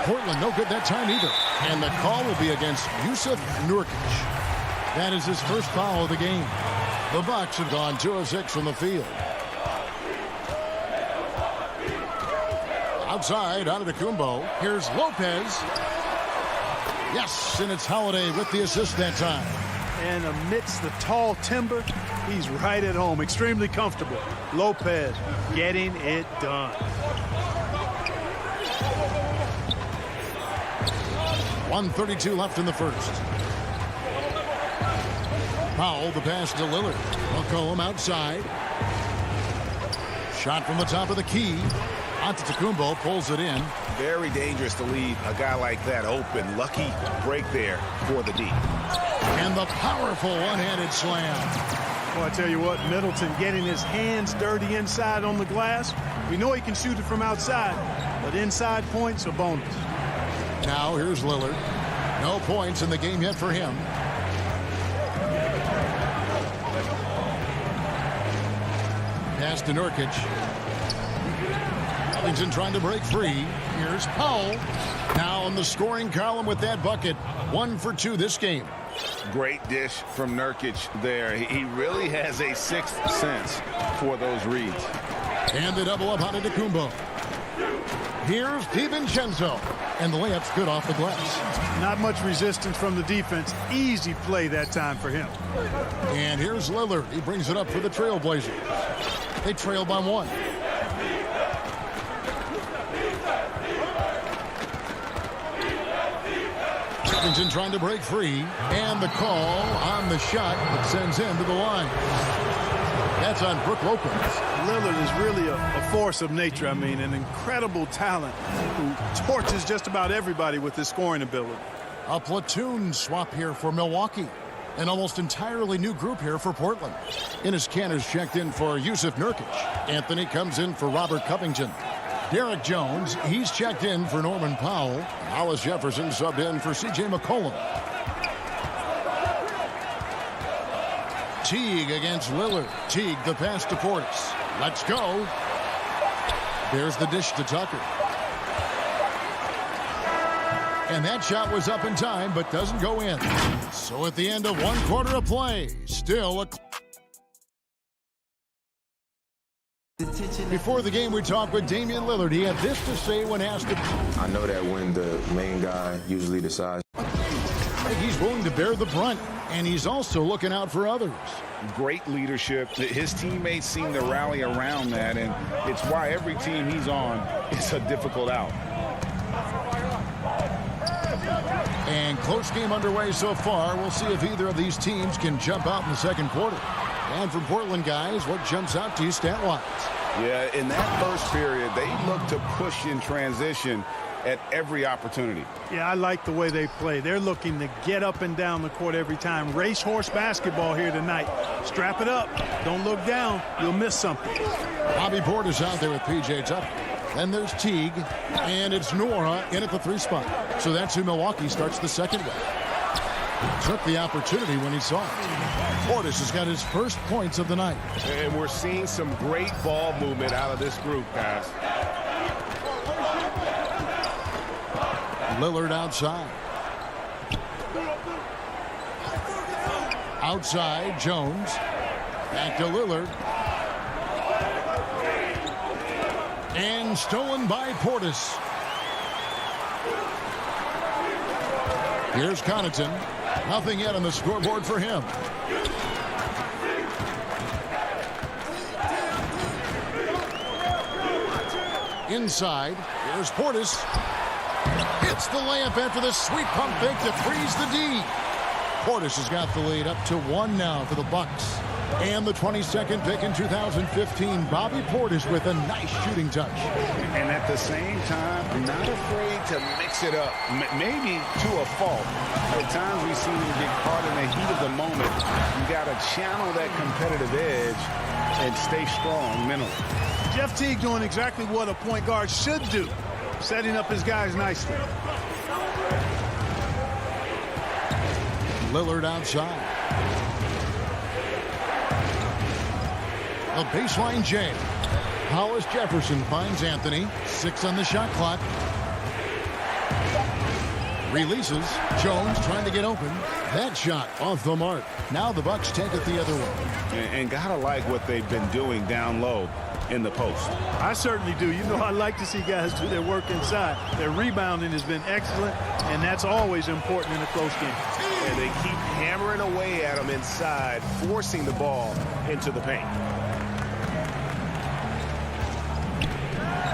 Portland no good that time either. And the call will be against Yusuf Nurkic. That is his first foul of the game. The Bucks have gone 2 of 6 from the field. Outside, Antetokounmpo. Here's Lopez. Yes, and it's Holiday with the assist that time. And amidst the tall timber, he's right at home, extremely comfortable. Lopez getting it done. 1:32 left in the first. Powell, the pass to Lillard. McCollum outside. Shot from the top of the key. Antetokounmpo pulls it in. Very dangerous to leave a guy like that open. Lucky break there for the D. And the powerful one-handed slam. Well, I tell you what, Middleton getting his hands dirty inside on the glass. We know he can shoot it from outside, but inside points a bonus. Now here's Lillard. No points in the game yet for him. Pass to Nurkic. Covington trying to break free. Here's Powell. Now in the scoring column with that bucket. 1 for 2 this game. Great dish from Nurkic there. He really has a sixth sense for those reads. And the double up on Antetokounmpo. Here's DiVincenzo. And the layup's good off the glass. Not much resistance from the defense. Easy play that time for him. And here's Lillard. He brings it up for the Trailblazers. They trail by 1. Washington trying to break free. And the call on the shot that sends him to the line. That's on Brook Lopez. Lillard is really a force of nature. I mean, an incredible talent who torches just about everybody with his scoring ability. A platoon swap here for Milwaukee. An almost entirely new group here for Portland. Enes Kanter's checked in for Yusuf Nurkic. Anthony comes in for Robert Covington. Derek Jones, he's checked in for Norman Powell. Hollis Jefferson subbed in for C.J. McCollum. Teague against Lillard. Teague the pass to Portis. Let's go. There's the dish to Tucker. And that shot was up in time, but doesn't go in. So at the end of 1 quarter of play, still a... Before the game, we talked with Damian Lillard. He had this to say when asked to... I know that when the main guy usually decides. I think he's willing to bear the brunt, and he's also looking out for others. Great leadership. His teammates seem to rally around that, and it's why every team he's on is a difficult out. And close game underway so far. We'll see if either of these teams can jump out in the second quarter. And from Portland, guys, what jumps out to you stat-wise? Yeah, in that first period, they look to push in transition at every opportunity. Yeah, I like the way they play. They're looking to get up and down the court every time. Racehorse basketball here tonight. Strap it up. Don't look down. You'll miss something. Bobby Portis out there with P.J. Tucker. Then there's Teague, and it's Nora in at the 3 spot. So that's who Milwaukee starts the second with. Took the opportunity when he saw it. Portis has got his first points of the night. And we're seeing some great ball movement out of this group, guys. Lillard outside. Outside, Jones. Back to Lillard. And stolen by Portis. Here's Connaughton. Nothing yet on the scoreboard for him. Inside, here's Portis. Hits the layup after the sweet pump fake to freeze the D. Portis has got the lead up to 1 now for the Bucks. And the 22nd pick in 2015, Bobby Portis with a nice shooting touch. And at the same time, not afraid to mix it up, maybe to a fault. At times we see him get caught in the heat of the moment. You got to channel that competitive edge and stay strong mentally. Jeff Teague doing exactly what a point guard should do, setting up his guys nicely. Lillard outside. A baseline J. Hollis Jefferson finds Anthony. 6 on the shot clock. Releases. Jones trying to get open. That shot off the mark. Now the Bucks take it the other way. And gotta like what they've been doing down low in the post. I certainly do. You know, I like to see guys do their work inside. Their rebounding has been excellent, and that's always important in a close game. And they keep hammering away at them inside, forcing the ball into the paint.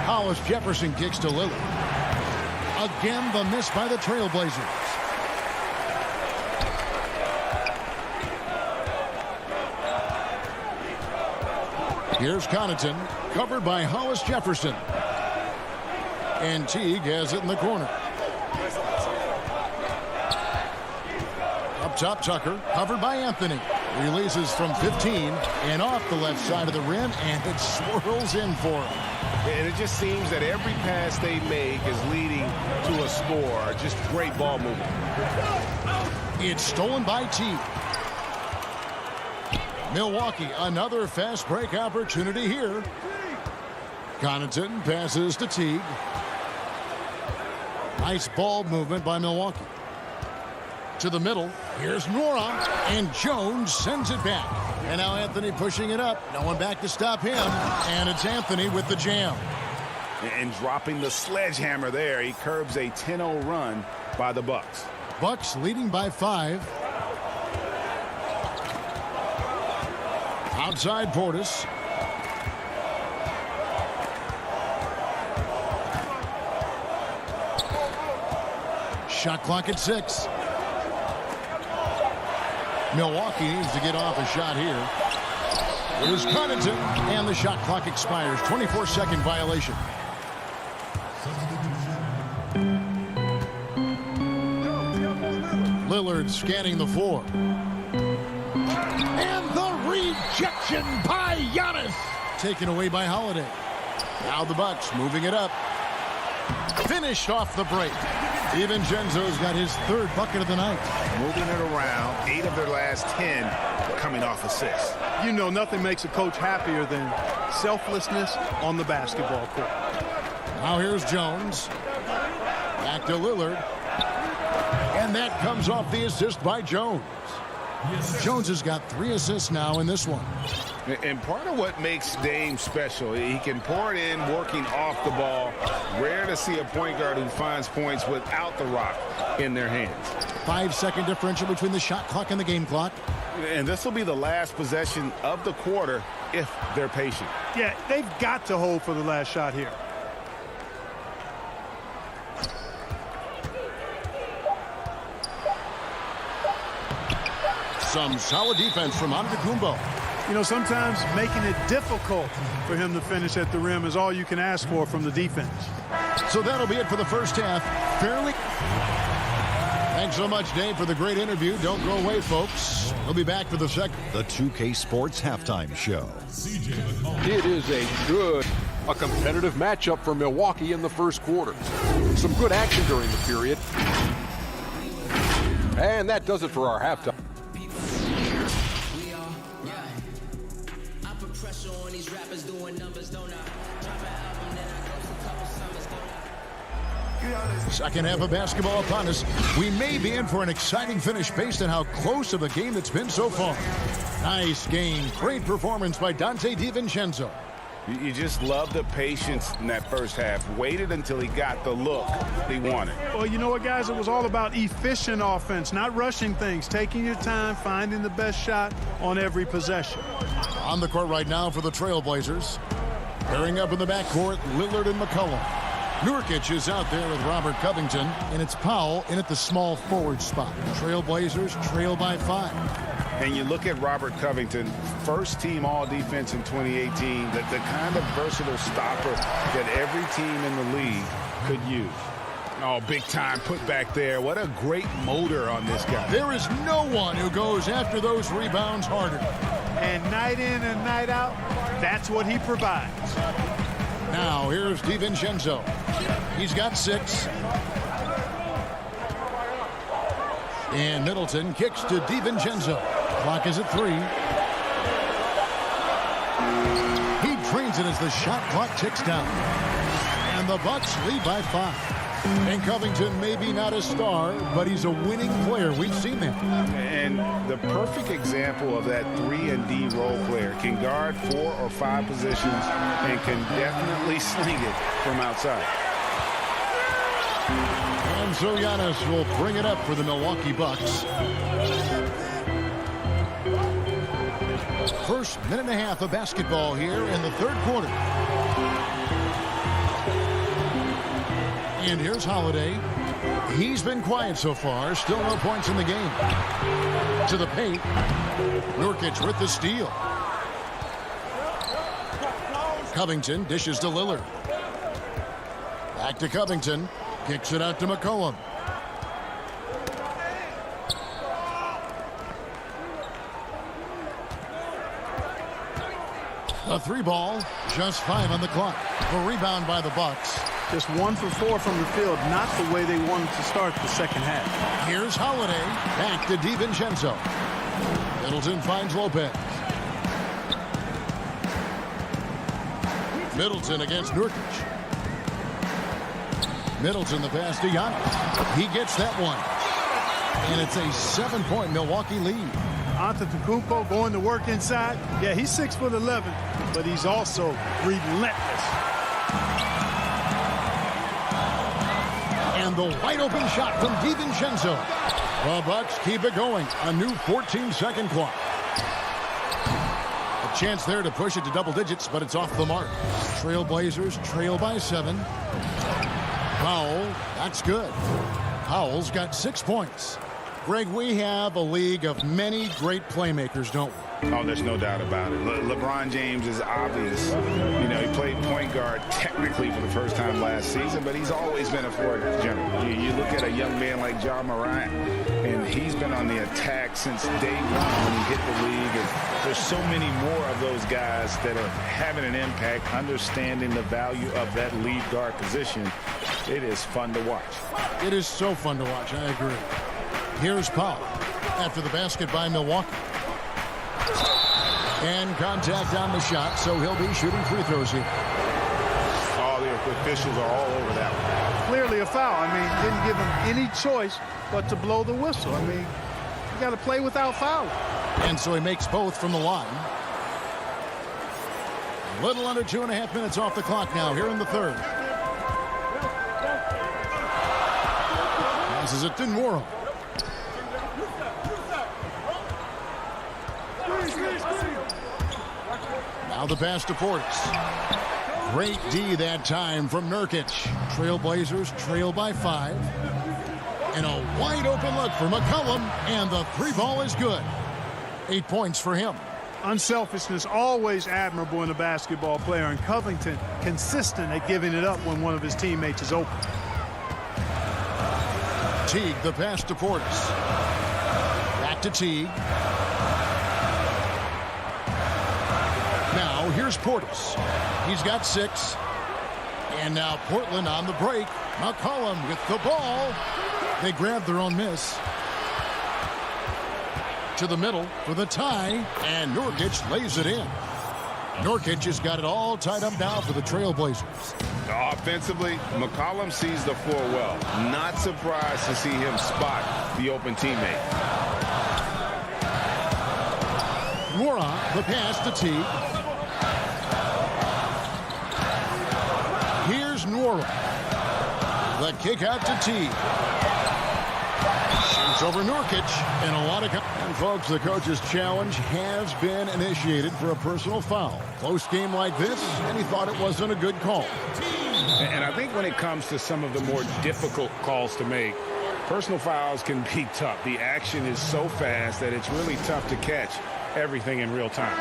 Hollis Jefferson kicks to Lillard. Again, the miss by the Trailblazers. Here's Connaughton, covered by Hollis Jefferson. And Teague has it in the corner. Up top, Tucker, covered by Anthony. Releases from 15 and off the left side of the rim, and it swirls in for him. And it just seems that every pass they make is leading to a score. Just great ball movement. It's stolen by Teague. Milwaukee, another fast break opportunity here. Connaughton passes to Teague. Nice ball movement by Milwaukee. To the middle. Here's Nora. And Jones sends it back. And now Anthony pushing it up. No one back to stop him. And it's Anthony with the jam. And dropping the sledgehammer there, he curbs a 10-0 run by the Bucks. Bucks leading by 5. Outside Portis. Shot clock at 6. Milwaukee needs to get off a shot here. Here's Connaughton, and the shot clock expires. 24-second violation. Lillard scanning the floor. And the rejection by Giannis. Taken away by Holiday. Now the Bucks moving it up. Finished off the break. DiVincenzo's got his 3rd bucket of the night. Moving it around, 8 of their last 10 coming off assists. You know, nothing makes a coach happier than selflessness on the basketball court. Now here's Jones. Back to Lillard. And that comes off the assist by Jones. Jones has got 3 assists now in this one. And part of what makes Dame special, he can pour it in working off the ball. Rare to see a point guard who finds points without the rock in their hands. 5-second differential between the shot clock and the game clock. And this will be the last possession of the quarter if they're patient. Yeah, they've got to hold for the last shot here. Some solid defense from Antetokounmpo. You know, sometimes making it difficult for him to finish at the rim is all you can ask for from the defense. So that'll be it for the first half. Fairly. Thanks so much, Dave, for the great interview. Don't go away, folks. We'll be back for the second. The 2K Sports Halftime Show. It is a competitive matchup for Milwaukee in the first quarter. Some good action during the period. And that does it for our halftime. Second half of basketball upon us. We may be in for an exciting finish based on how close of a game it's been so far. Nice game. Great performance by Donte DiVincenzo. You just love the patience in that first half. Waited until he got the look he wanted. Well, you know what, guys? It was all about efficient offense, not rushing things, taking your time, finding the best shot on every possession. On the court right now for the Trailblazers. Pairing up in the backcourt, Lillard and McCollum. Nurkic is out there with Robert Covington, and it's Powell in at the small forward spot. Trailblazers trail by 5. And you look at Robert Covington, first team all-defense in 2018, the kind of versatile stopper that every team in the league could use. Oh, big time put back there. What a great motor on this guy. There is no one who goes after those rebounds harder. And night in and night out, that's what he provides. Now, here's DiVincenzo. He's got 6. And Middleton kicks to DiVincenzo. Clock is at 3. He drains it as the shot clock ticks down. And the Bucks lead by 5. And Covington may be not a star, but he's a winning player. We've seen that. And the perfect example of that 3-and-D role player. Can guard 4 or 5 positions and can definitely sling it from outside. And so Giannis will bring it up for the Milwaukee Bucks. First minute and a half of basketball here in the third quarter. And here's Holiday. He's been quiet so far. Still no points in the game. To the paint. Nurkic with the steal. Covington dishes to Lillard. Back to Covington. Kicks it out to McCollum. A 3 ball. Just 5 on the clock. A rebound by the Bucks. Just 1 for 4 from the field, not the way they wanted to start the second half. Here's Holiday. Back to DiVincenzo. Middleton finds Lopez. Middleton against Nurkic. Middleton the pass to Giannis. He gets that one. And it's a 7-point Milwaukee lead. Antetokounmpo going to work inside. Yeah, he's 6'11", but he's also relentless. And the wide open shot from DiVincenzo. The Bucks keep it going. A new 14-second clock. A chance there to push it to double digits, but it's off the mark. Trailblazers trail by 7. Powell, that's good. Powell's got 6 points. Greg, we have a league of many great playmakers, don't we? Oh, there's no doubt about it. LeBron James is obvious. You know, he played point guard technically for the first time last season, but he's always been a floor general. You look at a young man like Ja Morant, and he's been on the attack since day one when he hit the league. And there's so many more of those guys that are having an impact, understanding the value of that lead guard position. It is fun to watch. It is so fun to watch. I agree. Here's Powell after the basket by Milwaukee. And contact on the shot, so he'll be shooting free throws here. All the officials are all over that one. Clearly a foul. I mean, didn't give him any choice but to blow the whistle. I mean, you got to play without fouling. And so he makes both from the line. A little under 2.5 minutes off the clock now here in the third. Passes it to Nwora. Now the pass to Portis. Great D that time from Nurkic. Trailblazers trail by 5. And a wide open look for McCollum. And the 3 ball is good. 8 points for him. Unselfishness always admirable in a basketball player. And Covington consistent at giving it up when one of his teammates is open. Teague the pass to Portis. Back to Teague. Now here's Portis. He's got 6. And now Portland on the break. McCollum with the ball. They grab their own miss. To the middle for the tie. And Nurkic lays it in. Nurkic has got it all tied up now for the Trailblazers. Offensively, McCollum sees the floor well. Not surprised to see him spot the open teammate. Nwora, the pass to Teague. Here's Nwora. The kick out to Teague. Shoots over Nurkic. And a lot of... And folks, the coach's challenge has been initiated for a personal foul. Close game like this, and he thought it wasn't a good call. And I think when it comes to some of the more difficult calls to make, personal fouls can be tough. The action is so fast that it's really tough to catch everything in real time.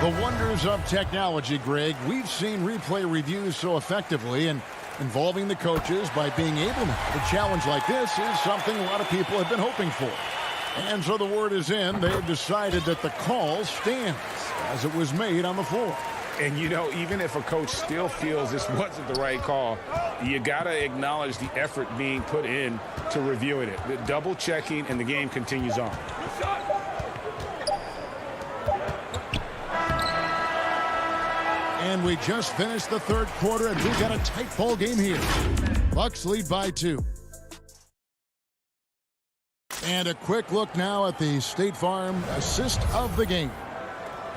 The wonders of technology, Greg. We've seen replay reviews so effectively, and involving the coaches by being able to have a challenge like this is something a lot of people have been hoping for. And so the word is in. They've decided that the call stands as it was made on the floor. And, you know, even if a coach still feels this wasn't the right call, you got to acknowledge the effort being put in to reviewing it. The double checking, and the game continues on. And we just finished the third quarter, and we've got a tight ball game here. Bucks lead by 2. And a quick look now at the State Farm assist of the game.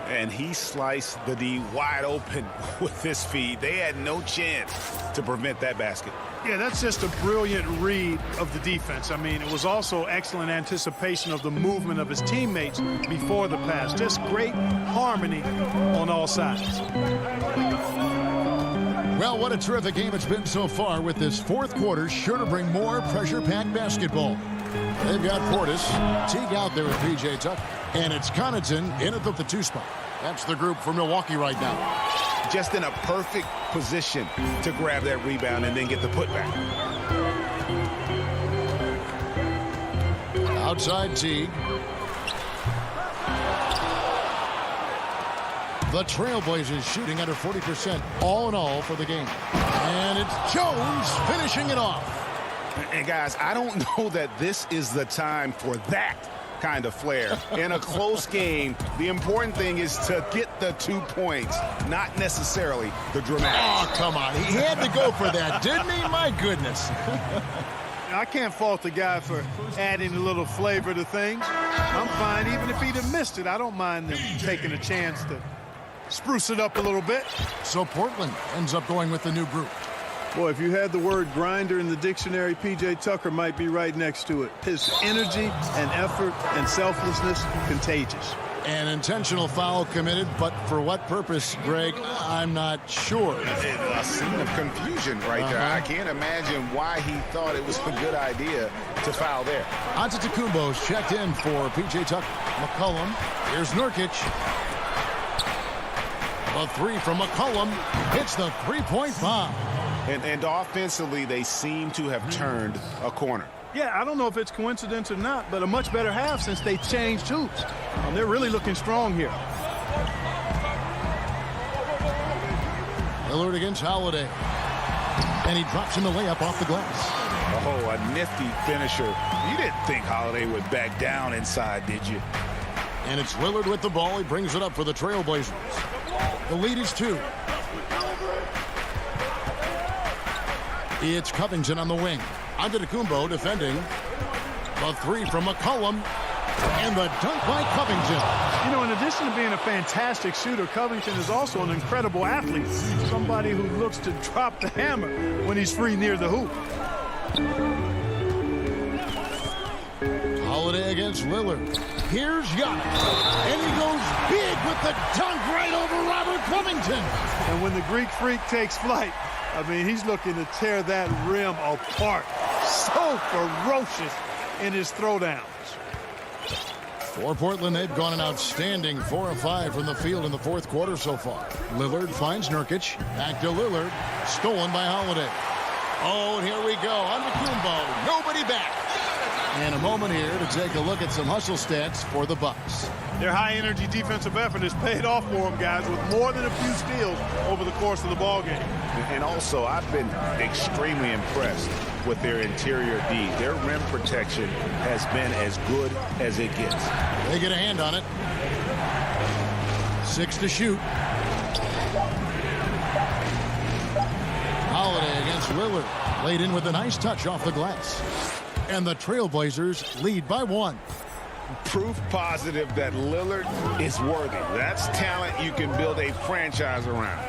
And he sliced the D wide open with this feed. They had no chance to prevent that basket. Yeah, that's just a brilliant read of the defense. I mean, it was also excellent anticipation of the movement of his teammates before the pass. Just great harmony on all sides. Well, what a terrific game it's been so far, with this fourth quarter sure to bring more pressure-packed basketball. They've got Portis, Teague out there with P.J. Tucker, and it's Connaughton in at the 2 spot. That's the group for Milwaukee right now. Just in a perfect position to grab that rebound and then get the putback. Outside Teague. The Trailblazers shooting under 40% all in all for the game. And it's Jones finishing it off. And guys, I don't know that this is the time for that kind of flair. In a close game, the important thing is to get the 2 points, not necessarily the dramatic. Oh, come on. He had to go for that, didn't he? My goodness. I can't fault the guy for adding a little flavor to things. I'm fine even if he'd have missed it. I don't mind them taking a chance to spruce it up a little bit. So Portland ends up going with the new group. Boy, if you had the word grinder in the dictionary, P.J. Tucker might be right next to it. His energy and effort and selflessness, contagious. An intentional foul committed, but for what purpose, Greg, I'm not sure. A scene of confusion right there. I can't imagine why he thought it was a good idea to foul there. Antetokounmpo's checked in for P.J. Tucker. McCollum. Here's Nurkic. The three from McCollum hits the three-point bomb. And offensively, they seem to have turned a corner. Yeah, I don't know if it's coincidence or not, but a much better half since they changed hoops. They're really looking strong here. Lillard against Holiday. And he drops in the layup off the glass. Oh, a nifty finisher. You didn't think Holiday would back down inside, did you? And it's Lillard with the ball. He brings it up for the Trailblazers. The lead is 2. It's Covington on the wing. Antetokounmpo defending. The three from McCollum. And the dunk by Covington. You know, in addition to being a fantastic shooter, Covington is also an incredible athlete. Somebody who looks to drop the hammer when he's free near the hoop. Holiday against Lillard. Here's Giannis. And he goes big with the dunk right over Robert Covington. And when the Greek Freak takes flight, I mean, he's looking to tear that rim apart. So ferocious in his throwdowns. For Portland, they've gone an outstanding 4 of 5 from the field in the fourth quarter so far. Lillard finds Nurkic. Back to Lillard. Stolen by Holiday. Oh, and here we go. Antetokounmpo. Nobody back. And a moment here to take a look at some hustle stats for the Bucks. Their high-energy defensive effort has paid off for them, guys, with more than a few steals over the course of the ballgame. And also, I've been extremely impressed with their interior D. Their rim protection has been as good as it gets. They get a hand on it. 6 to shoot. Holiday against Lillard. Laid in with a nice touch off the glass. And the Trailblazers lead by 1. Proof positive that Lillard is worthy. That's talent you can build a franchise around.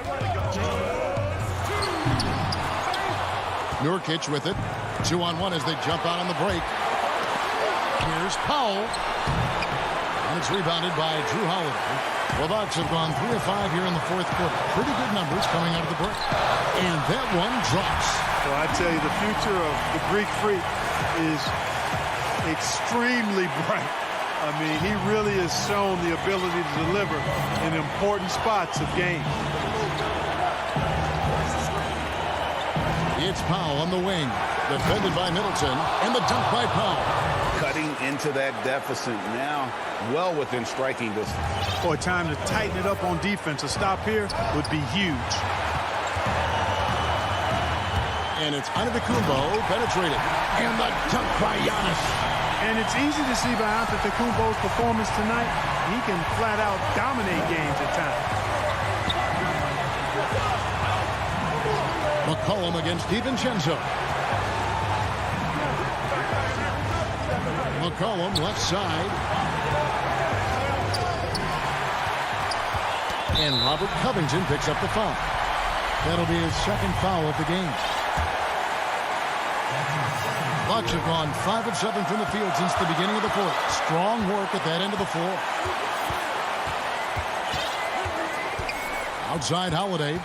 Nurkic with it. 2-on-1 as they jump out on the break. Here's Powell. And it's rebounded by Drew Holiday. The Bucks have gone 3 of 5 here in the fourth quarter. Pretty good numbers coming out of the break. And that one drops. Well, I tell you, the future of the Greek Freak is extremely bright. I mean, he really has shown the ability to deliver in important spots of games. It's Powell on the wing, defended by Middleton, and the dunk by Powell. Cutting into that deficit now, well within striking distance. Boy, time to tighten it up on defense. A stop here would be huge. And it's Antetokounmpo penetrated. And the dunk by Giannis. And it's easy to see by Antetokounmpo's performance tonight. He can flat out dominate games at times. McCollum against DiVincenzo. McCollum left side. And Robert Covington picks up the foul. That'll be his second foul of the game. Bucks have gone 5 of 7 from the field since the beginning of the fourth. Strong work at that end of the floor. Outside Holiday.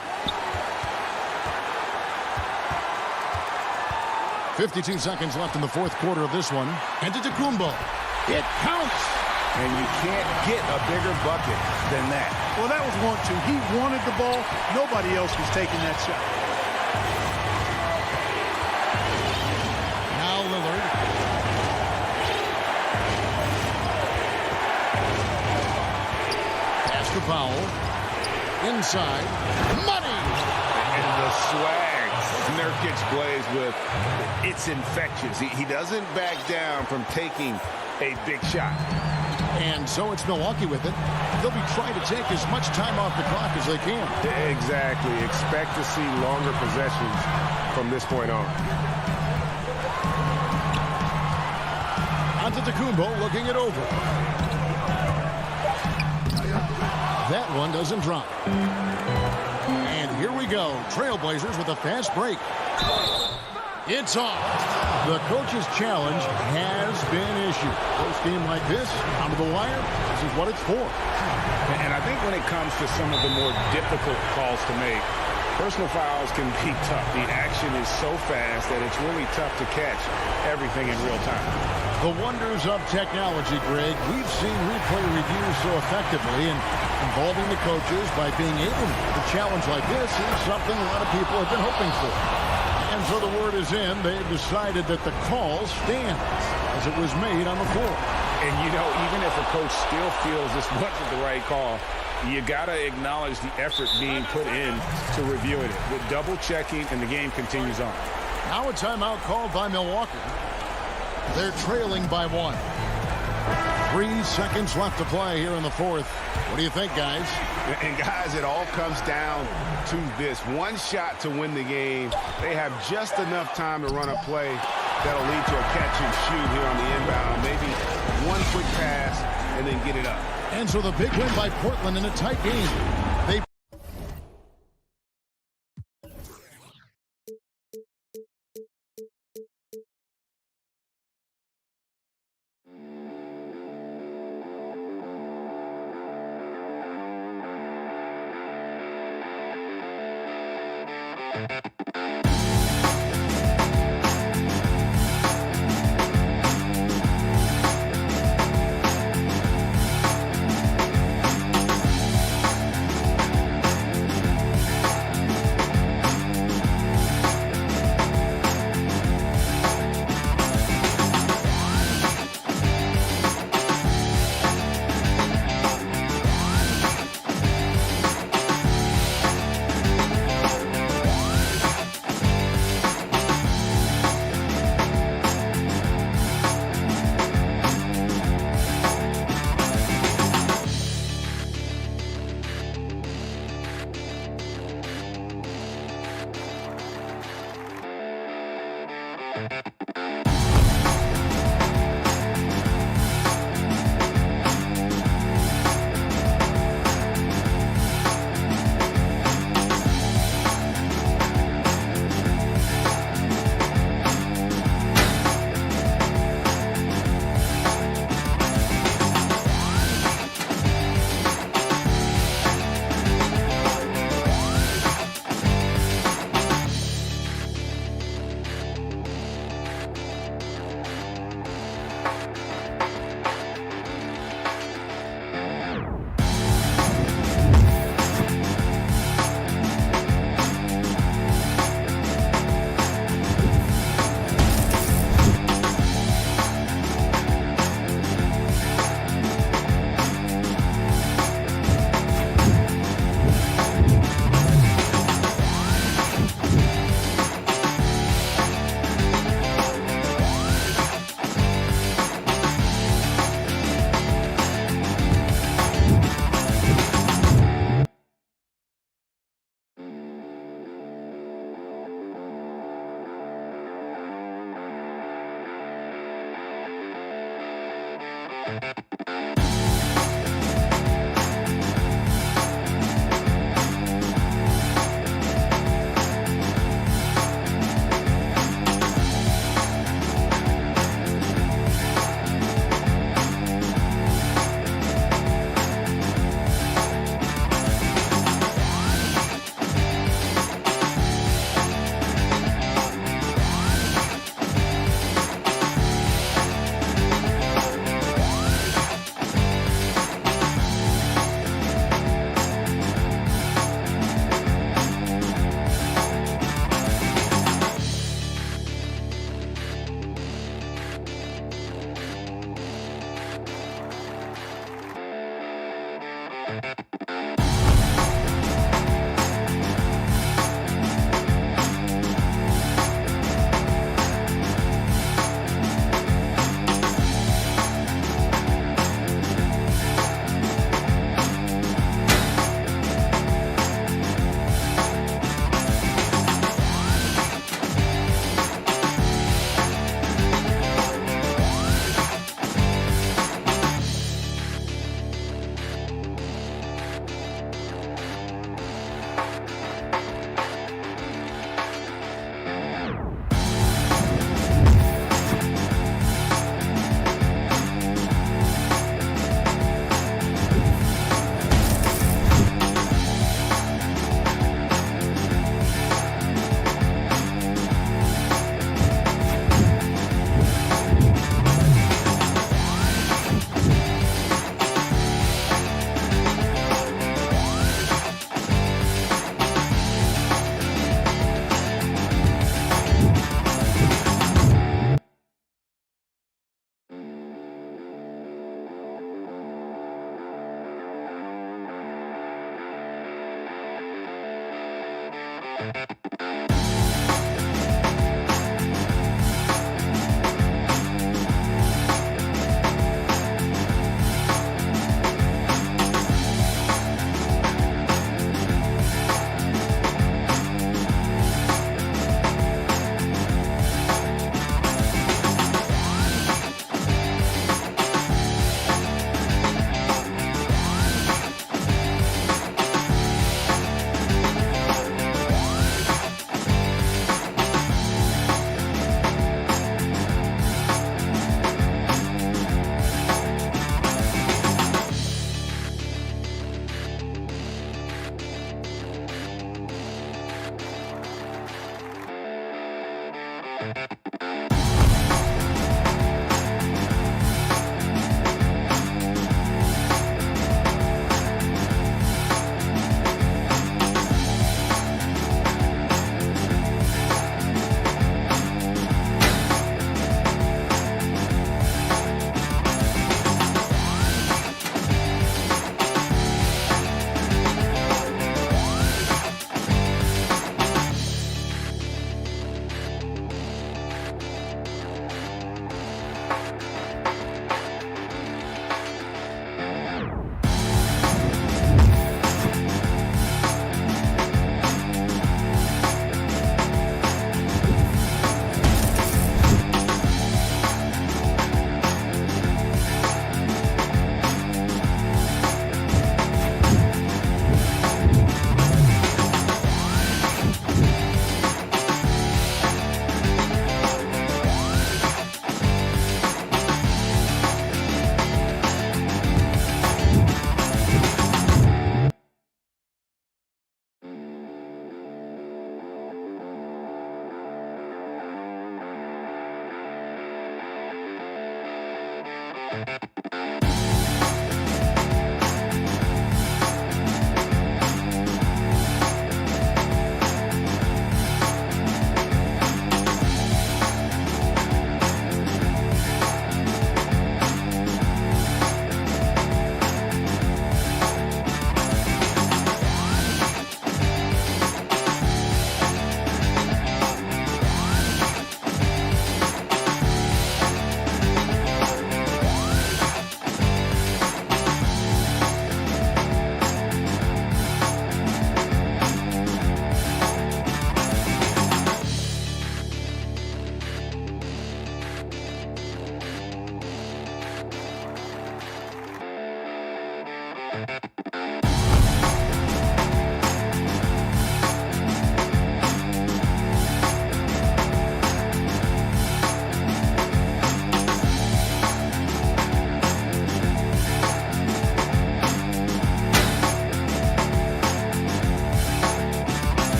52 seconds left in the fourth quarter of this one. Antetokounmpo. It counts. And you can't get a bigger bucket than that. Well, that was 1-2. He wanted the ball. Nobody else was taking that shot. Now Lillard. Pass to Powell. Inside. Money. And the swag Nurkic plays with, it's infectious. He doesn't back down from taking a big shot. And so it's Milwaukee with it. They'll be trying to take as much time off the clock as they can. Exactly. Expect to see longer possessions from this point on. Antetokounmpo looking it over. That one doesn't drop. And here we go. Trailblazers with a fast break. It's off. The coach's challenge has been issued. Post game like this, down to the wire, this is what it's for. And I think when it comes to some of the more difficult calls to make, personal fouls can be tough. The action is so fast that it's really tough to catch everything in real time. The wonders of technology, Greg. We've seen replay reviews so effectively, and involving the coaches by being able to challenge like this is something a lot of people have been hoping for. And so the word is in. They've decided that the call stands as it was made on the floor. And, you know, even if a coach still feels this wasn't the right call, you got to acknowledge the effort being put in to reviewing it with double checking, and the game continues on. Now a timeout called by Milwaukee. They're trailing by 1. 3 seconds left to play here in the fourth. What do you think, guys? And, guys, it all comes down to this. One shot to win the game. They have just enough time to run a play that'll lead to a catch and shoot here on the inbound. Maybe one quick pass and then get it up. And so the big win by Portland in a tight game. They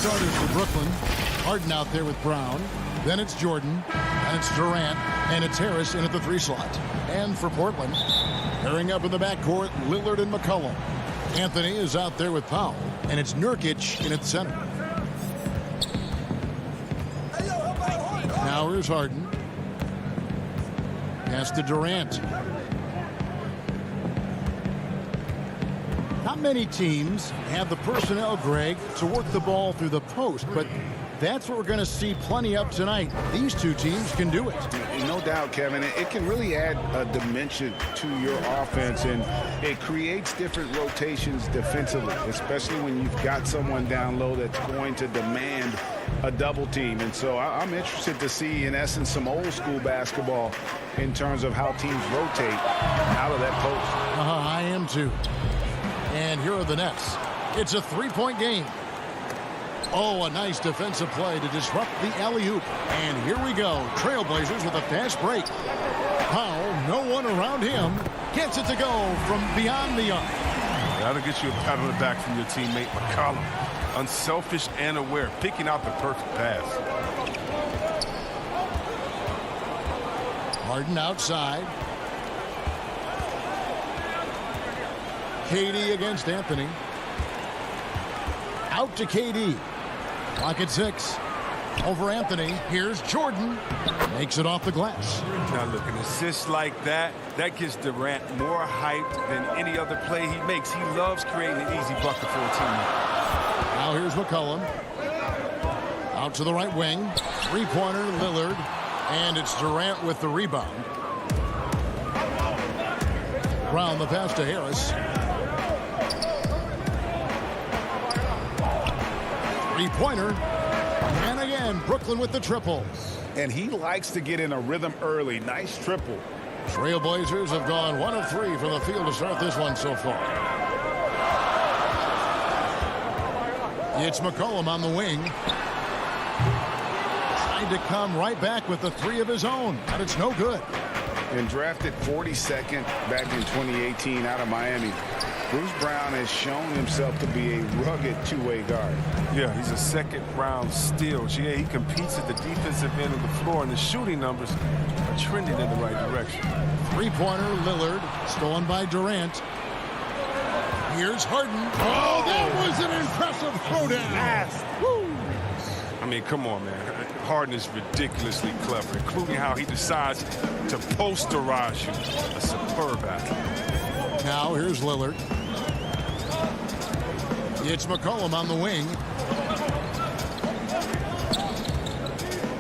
starters for Brooklyn. Harden out there with Brown. Then it's Jordan. And it's Durant. And it's Harris in at the 3 slot. And for Portland, pairing up in the backcourt, Lillard and McCollum. Anthony is out there with Powell. And it's Nurkic in at center. Now here's Harden. Pass to Durant. Not many teams have the personnel, Greg, to work the ball through the post, but that's what we're going to see plenty of tonight. These two teams can do it. No doubt, Kevin. It can really add a dimension to your offense, and it creates different rotations defensively, especially when you've got someone down low that's going to demand a double team. And so I'm interested to see, in essence, some old school basketball in terms of how teams rotate out of that post. I am too. And here are the Nets. It's a 3-point game. Oh, a nice defensive play to disrupt the alley-oop. And here we go. Trailblazers with a fast break. Powell, no one around him. Gets it to go from beyond the arc. That'll get you a pat on the back from your teammate, McCollum. Unselfish and aware, picking out the perfect pass. Harden outside. KD against Anthony. Out to KD. Clock at 6. Over Anthony. Here's Jordan. Makes it off the glass. Now look, an assist like that gets Durant more hyped than any other play he makes. He loves creating an easy bucket for a teammate. Now here's McCollum. Out to the right wing. Three-pointer, Lillard. And it's Durant with the rebound. Brown the pass to Harris. Three-pointer. And again, Brooklyn with the triple. And he likes to get in a rhythm early. Nice triple. Trailblazers have gone 1 of 3 from the field to start this one so far. It's McCollum on the wing. Trying to come right back with the 3 of his own, but it's no good. And drafted 42nd back in 2018 out of Miami, Bruce Brown has shown himself to be a rugged two-way guard. Yeah, he's a second-round steal. Yeah, he competes at the defensive end of the floor, and the shooting numbers are trending in the right direction. Three-pointer, Lillard, stolen by Durant. Here's Harden. Oh, that was an impressive throwdown. I mean, come on, man. Harden is ridiculously clever, including how he decides to posterize you. A superb athlete. Now here's Lillard. It's McCollum on the wing.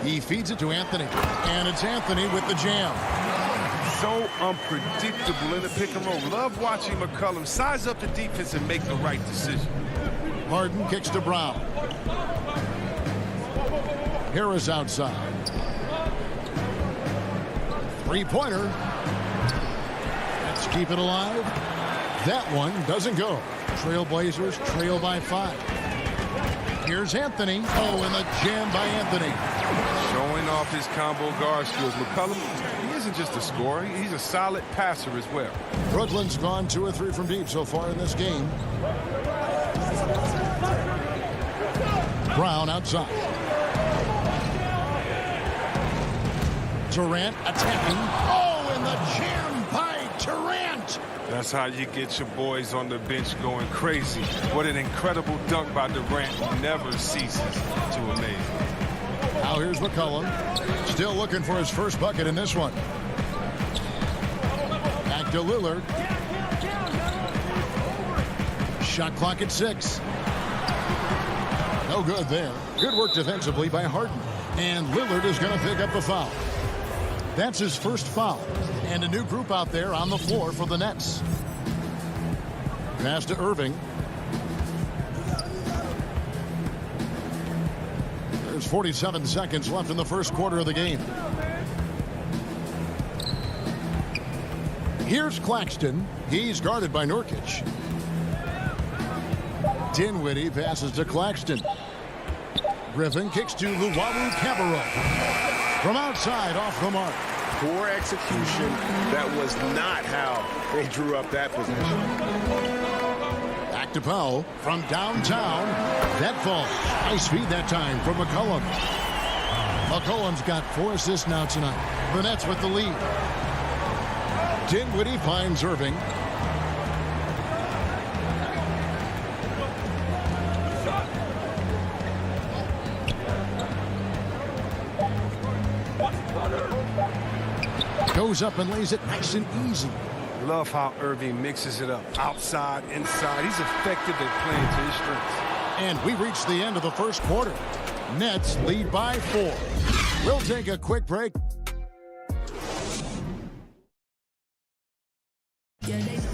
He feeds it to Anthony. And it's Anthony with the jam. So unpredictable in the pick and roll. Love watching McCollum size up the defense and make the right decision. Harden kicks to Brown. Harris outside. Three-pointer. Let's keep it alive. That one doesn't go. Trailblazers trail by 5. Here's Anthony. Oh, and the jam by Anthony. Showing off his combo guard skills. McCollum, he isn't just a scorer. He's a solid passer as well. Brooklyn's gone 2 of 3 from deep so far in this game. Brown outside. Durant attacking. Oh, and the jam by Durant. That's how you get your boys on the bench going crazy. What an incredible dunk by Durant. He never ceases to amaze. Now here's McCollum. Still looking for his first bucket in this one. Back to Lillard. Shot clock at 6. No good there. Good work defensively by Harden. And Lillard is going to pick up the foul. That's his first foul. And a new group out there on the floor for the Nets. Pass to Irving. There's 47 seconds left in the first quarter of the game. Here's Claxton. He's guarded by Nurkic. Dinwiddie passes to Claxton. Griffin kicks to Luwawu Cabarrot. From outside, off the mark. Poor execution. That was not how they drew up that possession. Back to Powell from downtown. That falls. Nice feed that time from McCollum. McCollum's got 4 assists now tonight. The Nets with the lead. Dinwiddie finds Irving. Goes up and lays it nice and easy. Love how Irving mixes it up. Outside, inside. He's effective at playing to his strengths. And we reach the end of the first quarter. Nets lead by 4. We'll take a quick break.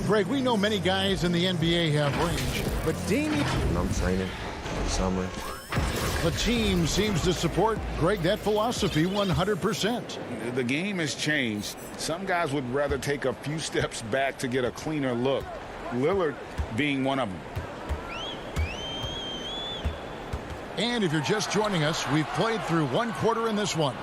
Greg, we know many guys in the NBA have range, but Damian... I'm training summer. The team seems to support, Greg, that philosophy 100%. The game has changed. Some guys would rather take a few steps back to get a cleaner look. Lillard being one of them. And if you're just joining us, we've played through 1 quarter in this one.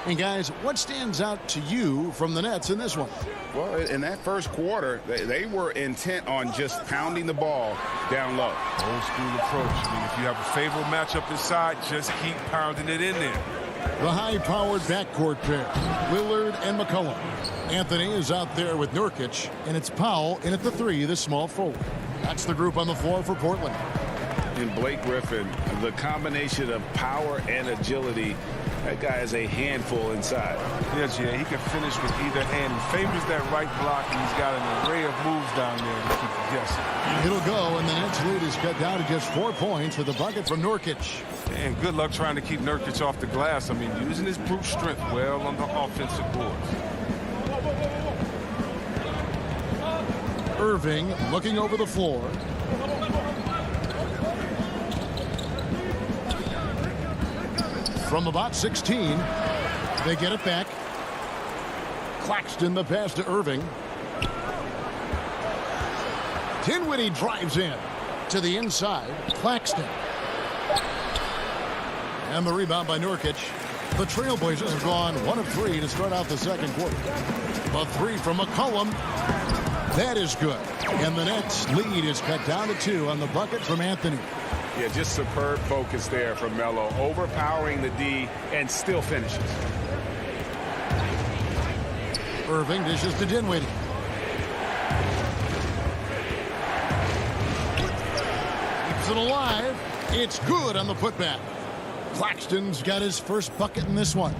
And guys, what stands out to you from the Nets in this one? Well, in that first quarter, they were intent on just pounding the ball down low. Old school approach. I mean, if you have a favorable matchup inside, just keep pounding it in there. The high-powered backcourt pair, Lillard and McCollum. Anthony is out there with Nurkic, and it's Powell in at the 3, the small forward. That's the group on the floor for Portland. And Blake Griffin, the combination of power and agility, that guy is a handful inside. Yes, yeah, he can finish with either hand. He favors that right block, and he's got an array of moves down there to keep it guessing. It'll go, and the Nets lead is cut down to just 4 points with a bucket from Nurkic. And good luck trying to keep Nurkic off the glass. I mean, using his brute strength well on the offensive boards. Irving looking over the floor. From about 16, they get it back. Claxton the pass to Irving. Dinwiddie drives in to the inside. Claxton. And the rebound by Nurkic. The Trailblazers have gone 1 of 3 to start out the second quarter. The three from McCollum. That is good. And the Nets lead is cut down to 2 on the bucket from Anthony. Yeah, just superb focus there from Melo, overpowering the D and still finishes. Irving dishes to Dinwiddie. Keeps it alive. It's good on the putback. Claxton's got his first bucket in this one.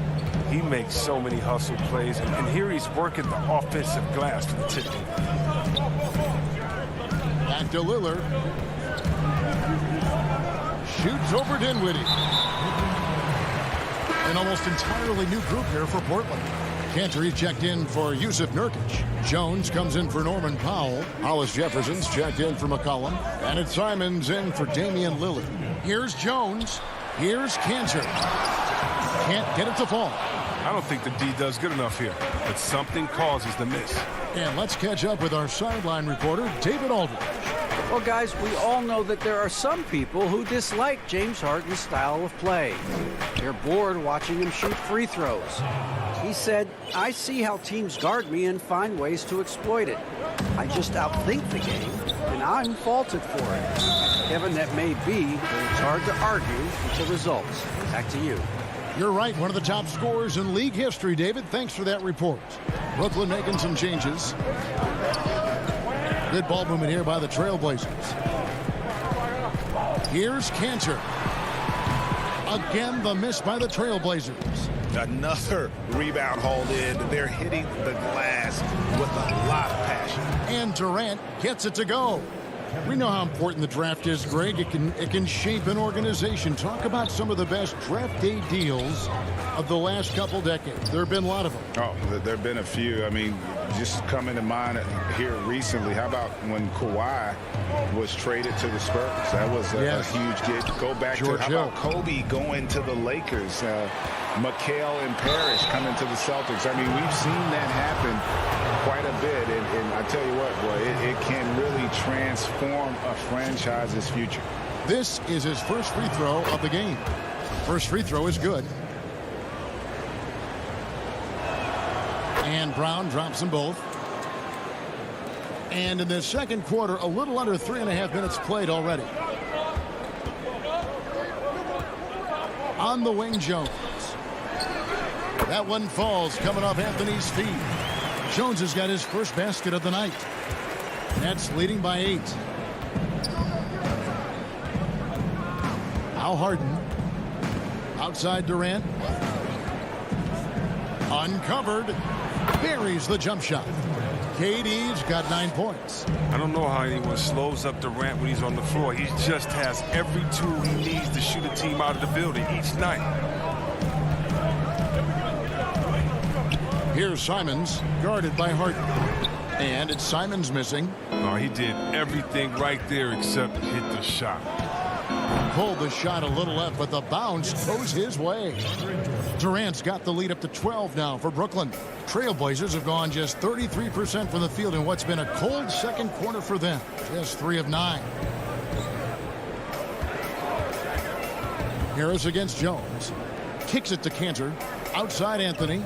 He makes so many hustle plays, and here he's working the offensive glass for the tip. Back to Lillard. Shoots over Dinwiddie. An almost entirely new group here for Portland. Cantor checked in for Yusuf Nurkic. Jones comes in for Norman Powell. Hollis Jefferson's checked in for McCollum. And it's Simons in for Damian Lillard. Here's Jones. Here's Cantor. Can't get it to fall. I don't think the D does good enough here, but something causes the miss. And let's catch up with our sideline reporter, David Aldridge. Well, guys, we all know that there are some people who dislike James Harden's style of play. They're bored watching him shoot free throws. He said, "I see how teams guard me and find ways to exploit it. I just outthink the game, and I'm faulted for it." Kevin, that may be, but it's hard to argue with the results. Back to you. You're right, one of the top scorers in league history, David. Thanks for that report. Brooklyn making some changes. Good ball movement here by the Trailblazers. Here's Cantor. Again, the miss by the Trailblazers. Another rebound hauled in. They're hitting the glass with a lot of passion. And Durant gets it to go. We know how important the draft is, Greg. It can shape an organization. Talk about some of the best draft day deals of the last couple decades. There have been a lot of them. Oh, there have been a few. I mean, just coming to mind here recently. How about when Kawhi was traded to the Spurs? That was a huge get. Go back George to how about Kobe going to the Lakers? McHale and Parrish coming to the Celtics. I mean, we've seen that happen quite a bit. And I tell you what, boy, it can really transform a franchise's future. This is his first free throw of the game. First free throw is good. And Brown drops them both. And in the second quarter, a little under 3.5 minutes played already. On the wing, Jones. That one falls coming off Anthony's feet. Jones has got his first basket of the night. Nets leading by 8. Now Harden. Outside Durant. Uncovered. Buries the jump shot. KD's got 9 points. I don't know how anyone slows up Durant when he's on the floor. He just has every tool he needs to shoot a team out of the building each night. Here's Simons, guarded by Harden. And it's Simons missing. Oh, he did everything right there except hit the shot. Pulled the shot a little left, but the bounce goes his way. Durant's got the lead up to 12 now for Brooklyn. Trailblazers have gone just 33% from the field in what's been a cold second quarter for them. Just 3 of 9. Harris against Jones. Kicks it to Cantor. Outside Anthony.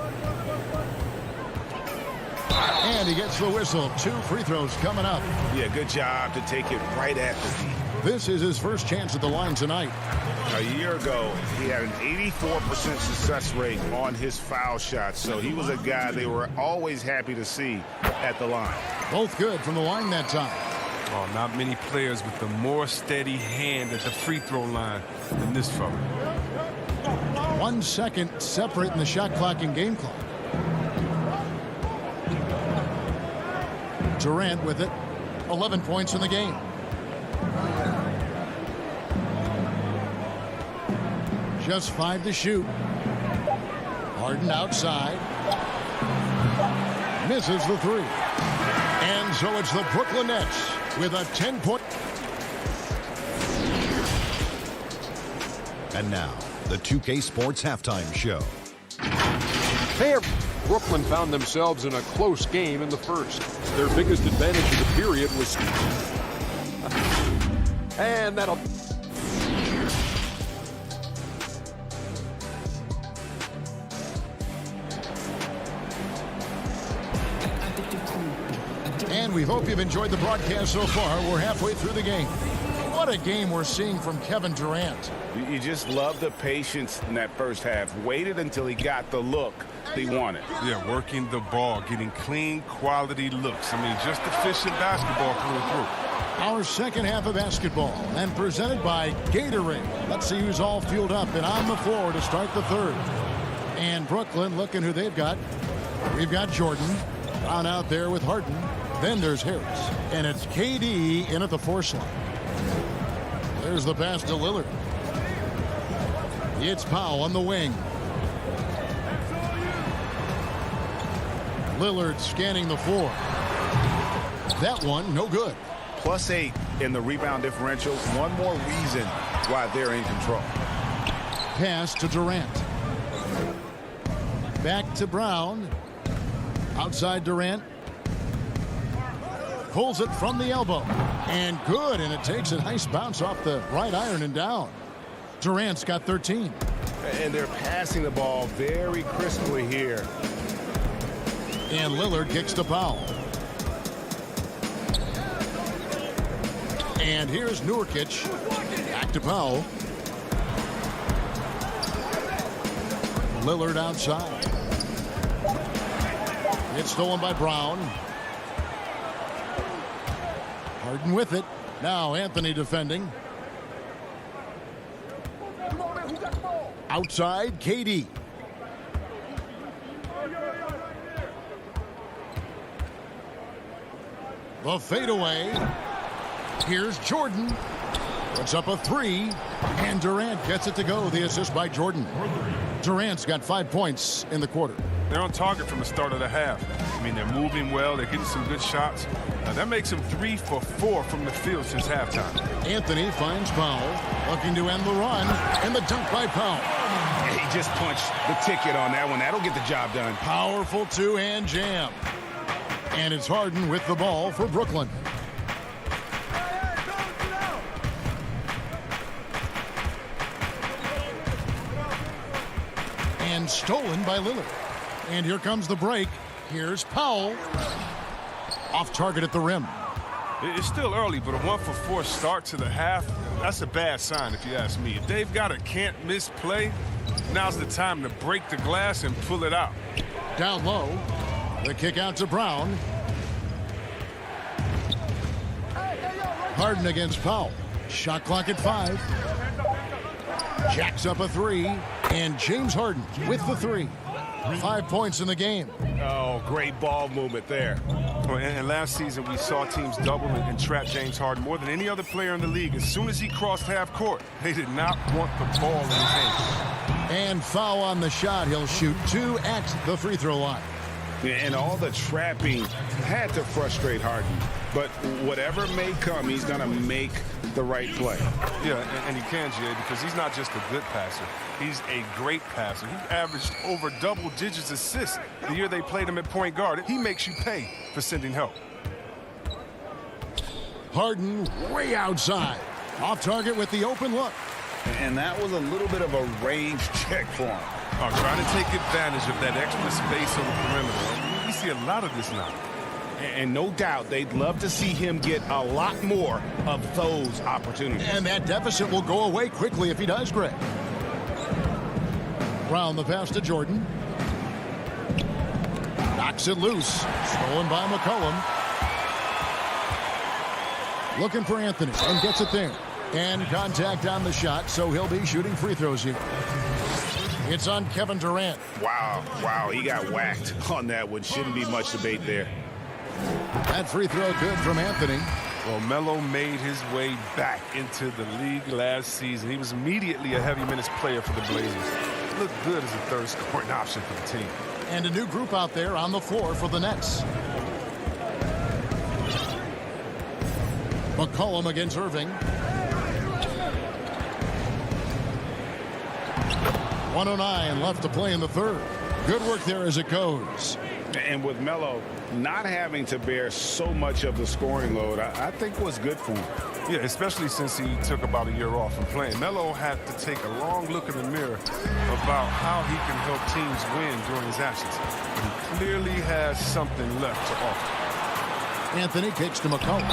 And he gets the whistle. 2 free throws coming up. Yeah, good job to take it right at the D. This is his first chance at the line tonight. A year ago, he had an 84% success rate on his foul shots, so he was a guy they were always happy to see at the line. Both good from the line that time. Oh, not many players with a more steady hand at the free throw line than this fella. 1 second separating the shot clock and game clock. Durant with it. 11 points in the game. Just 5 to shoot. Harden outside. Misses the 3. And so it's the Brooklyn Nets with a 10-point. And now, the 2K Sports Halftime Show. Brooklyn found themselves in a close game in the first. Their biggest advantage of the period was... And that'll... And we hope you've enjoyed the broadcast so far. We're halfway through the game. What a game we're seeing from Kevin Durant. You just love the patience in that first half. Waited until he got the look he wanted. Yeah, working the ball, getting clean, quality looks. I mean, just efficient basketball through. Our second half of basketball, and presented by Gatorade. Let's see who's all fueled up and on the floor to start the third. And Brooklyn, looking who they've got. We've got Jordan on out there with Harden. Then there's Harris. And it's KD in at the force line. There's the pass to Lillard. It's Powell on the wing. Lillard scanning the floor. That one, no good. +8 in the rebound differential. One more reason why they're in control. Pass to Durant. Back to Brown. Outside Durant. Pulls it from the elbow. And good, and it takes a nice bounce off the right iron and down. Durant's got 13. And they're passing the ball very crisply here. And Lillard kicks to Powell. And here's Nurkic. Back to Powell. Lillard outside. It's stolen by Brown. Harden with it. Now Anthony defending. Outside, KD. The fadeaway. Here's Jordan. Puts up a three. And Durant gets it to go. The assist by Jordan. Durant's got 5 points in the quarter. They're on target from the start of the half. I mean, they're moving well. They're getting some good shots. That makes them 3 for 4 from the field since halftime. Anthony finds Powell. Looking to end the run. And the dunk by Powell. He just punched the ticket on that one. That'll get the job done. Powerful two-hand jam. And it's Harden with the ball for Brooklyn. And stolen by Lillard. And here comes the break. Here's Powell. Off target at the rim. It's still early, but a 1 for 4 start to the half, that's a bad sign if you ask me. If they've got a can't-miss play, now's the time to break the glass and pull it out. Down low. The kick out to Brown. Harden against Powell. Shot clock at 5. Jacks up a three. And James Harden with the three. 5 points in the game. Oh, great ball movement there. And last season, we saw teams double and trap James Harden more than any other player in the league. As soon as he crossed half court, they did not want the ball in his hands. And foul on the shot. He'll shoot 2 at the free throw line. And all the trapping had to frustrate Harden. But whatever may come, he's going to make the right play. Yeah, and he can, Jay, because he's not just a good passer. He's a great passer. He averaged over double digits assists the year they played him at point guard. He makes you pay for sending help. Harden way outside. Off target with the open look. And that was a little bit of a range check for him. Trying to take advantage of that extra space on the perimeter. We see a lot of this now. And no doubt they'd love to see him get a lot more of those opportunities. And that deficit will go away quickly if he does, Greg. Brown the pass to Jordan. Knocks it loose. Stolen by McCollum. Looking for Anthony and gets it there. And contact on the shot, so he'll be shooting free throws here. It's on Kevin Durant. Wow, he got whacked on that one. Shouldn't be much debate there. That free throw good from Anthony. Well, Melo made his way back into the league last season. He was immediately a heavy minutes player for the Blazers. Looked good as a third scoring option for the team. And a new group out there on the floor for the Nets. McCollum against Irving. 1:09 left to play in the third. Good work there as it goes. And with Melo not having to bear so much of the scoring load, I think was good for him. Yeah, especially since he took about a year off from playing. Melo had to take a long look in the mirror about how he can help teams win during his absence. He clearly has something left to offer. Anthony kicks to McCollum.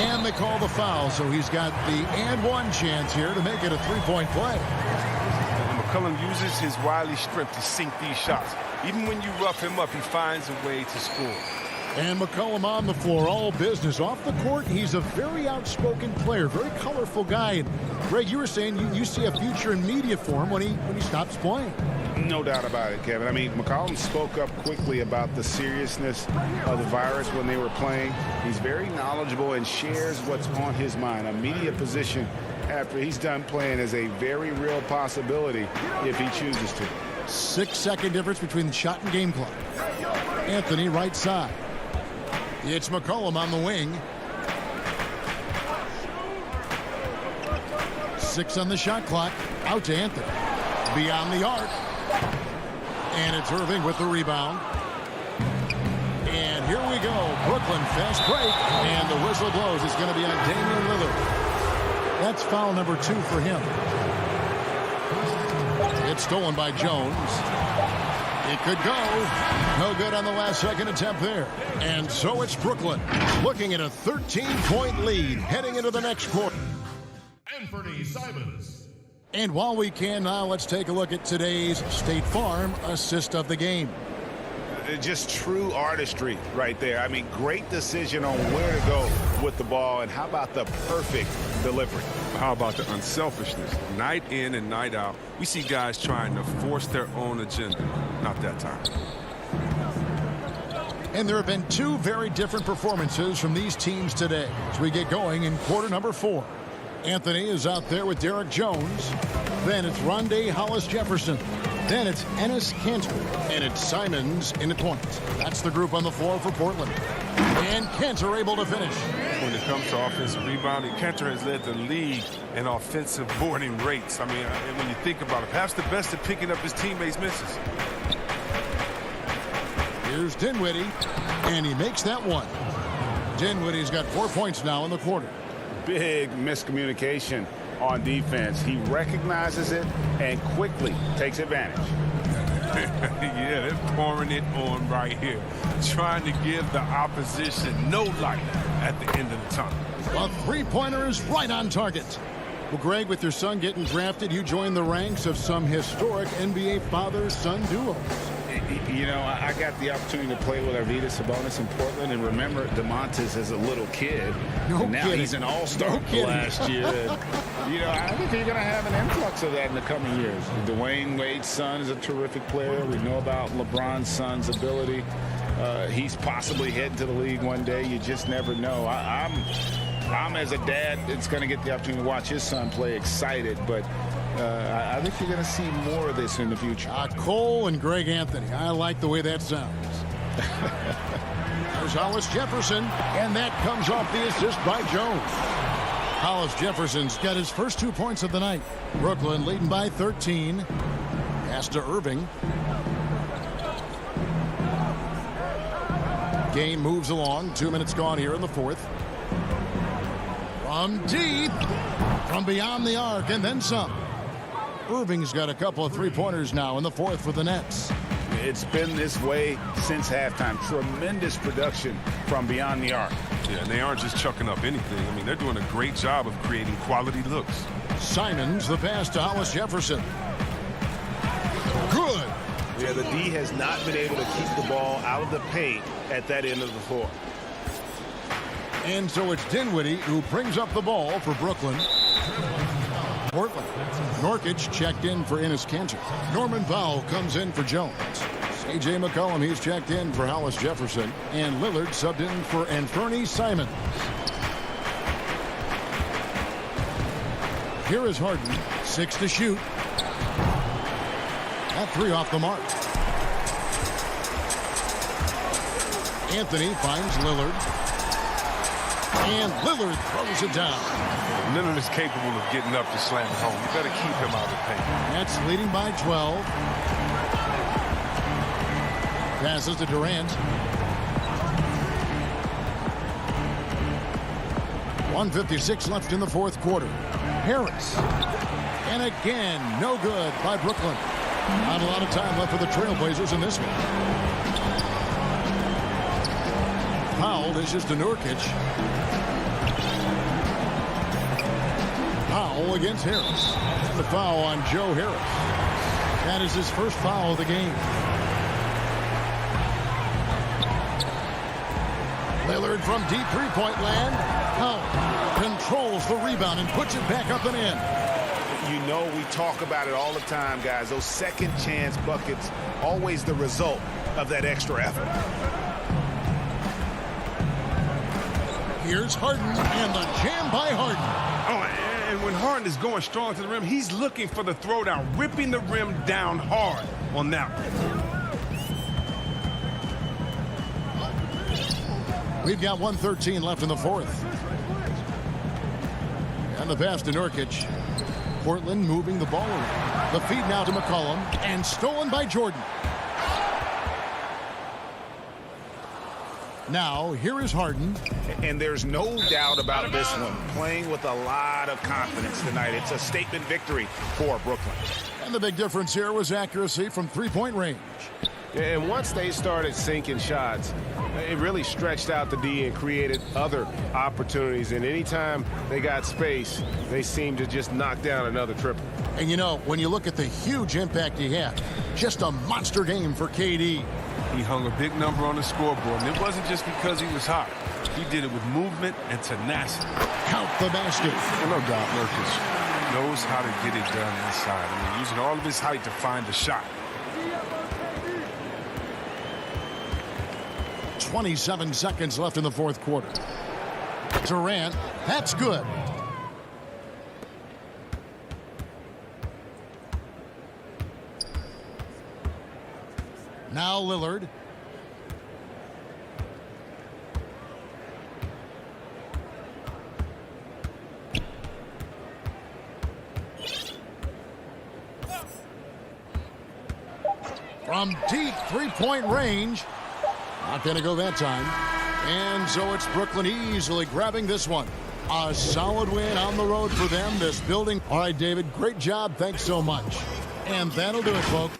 And they call the foul, so he's got the and one chance here to make it a three-point play. And McCollum uses his wily strength to sink these shots. Even when you rough him up, he finds a way to score. And McCollum on the floor, all business. Off the court, he's a very outspoken player, very colorful guy. And Greg, you were saying you see a future in media for him when he stops playing. No doubt about it, Kevin. I mean, McCollum spoke up quickly about the seriousness of the virus when they were playing. He's very knowledgeable and shares what's on his mind. A media position after he's done playing is a very real possibility if he chooses to. 6-second difference between the shot and game clock. Anthony right side. It's McCollum on the wing. 6 on the shot clock. Out to Anthony. Beyond the arc. And it's Irving with the rebound. And here we go. Brooklyn fast break. And the whistle blows. It's going to be on Damian Lillard. That's foul number 2 for him. It's stolen by Jones. It could go. No good on the last second attempt there. And so it's Brooklyn looking at a 13-point lead heading into the next quarter. Anthony Simons. And while we can now, let's take a look at today's State Farm assist of the game. Just true artistry right there. I mean, great decision on where to go with the ball, and how about the perfect delivery? How about the unselfishness? Night in and night out, we see guys trying to force their own agenda. Not that time. And there have been 2 very different performances from these teams today as we get going in quarter number 4. Anthony is out there with Derek Jones. Then it's Rondé Hollis-Jefferson. Then it's Enes Kanter. And it's Simons in the point. That's the group on the floor for Portland. And Kanter able to finish. When it comes to offensive rebounding, Kanter has led the league in offensive boarding rates. I mean, when you think about it, perhaps the best at picking up his teammates' misses. Here's Dinwiddie, and he makes that one. Dinwiddie's got 4 points now in the quarter. Big miscommunication on defense. He recognizes it and quickly takes advantage. Yeah, they're pouring it on right here, trying to give the opposition no light at the end of the tunnel. A three-pointer is right on target. Well, Greg, with your son getting drafted, you joined the ranks of some historic NBA father-son duos. You know, I got the opportunity to play with Arvydas Sabonis in Portland, and remember DeMontis as a little kid. No and now kidding. He's an all-star last year. You know, I think you're going to have an influx of that in the coming years. Dwayne Wade's son is a terrific player. We know about LeBron's son's ability. He's possibly heading to the league one day. You just never know. I'm as a dad that's going to get the opportunity to watch his son play excited, but I think you're going to see more of this in the future. Cole and Greg Anthony. I like the way that sounds. There's Hollis-Jefferson, and that comes off the assist by Jones. Hollis-Jefferson's got his first 2 points of the night. Brooklyn leading by 13. Pass to Irving. Game moves along. 2 minutes gone here in the fourth. From deep, from beyond the arc, and then some. Irving's got a couple of three-pointers now in the fourth for the Nets. It's been this way since halftime. Tremendous production from beyond the arc. Yeah, and they aren't just chucking up anything. I mean, they're doing a great job of creating quality looks. Simons, the pass to Hollis-Jefferson. Good. Yeah, the D has not been able to keep the ball out of the paint at that end of the floor. And so it's Dinwiddie who brings up the ball for Brooklyn. Portland. Norkic checked in for Enes Kanter. Norman Powell comes in for Jones. C.J. McCollum, he's checked in for Hollis-Jefferson. And Lillard subbed in for Anthony Simons. Here is Harden. 6 to shoot. That 3 off the mark. Anthony finds Lillard. And Lillard throws it down. Lillard is capable of getting up to slam it home. You better keep him out of the paint. Nets leading by 12. Passes to Durant. 1:56 left in the fourth quarter. Harris. And again, no good by Brooklyn. Not a lot of time left for the Trailblazers in this one. Powell dishes to Nurkic. Powell against Harris. The foul on Joe Harris. That is his first foul of the game. Lillard from deep three-point land. Powell controls the rebound and puts it back up and in. You know, we talk about it all the time, guys. Those second chance buckets, always the result of that extra effort. Here's Harden and the jam by Harden. Oh, and when Harden is going strong to the rim, he's looking for the throwdown, ripping the rim down hard on that one. We've got 1:13 left in the fourth. And the pass to Nurkic. Portland moving the ball around. The feed now to McCollum and stolen by Jordan. Now, here is Harden. And there's no doubt about this one. Playing with a lot of confidence tonight. It's a statement victory for Brooklyn. And the big difference here was accuracy from three-point range. And once they started sinking shots, it really stretched out the D and created other opportunities. And anytime they got space, they seemed to just knock down another triple. And you know, when you look at the huge impact he had, just a monster game for KD. He hung a big number on the scoreboard, and it wasn't just because he was hot. He did it with movement and tenacity. Count the basket. And no doubt, Nurkic knows how to get it done inside. I mean, using all of his height to find the shot. 27 seconds left in the fourth quarter. Durant, that's good. Now Lillard. From deep three-point range. Not going to go that time. And so it's Brooklyn easily grabbing this one. A solid win on the road for them, this building. All right, David, great job. Thanks so much. And that'll do it, folks.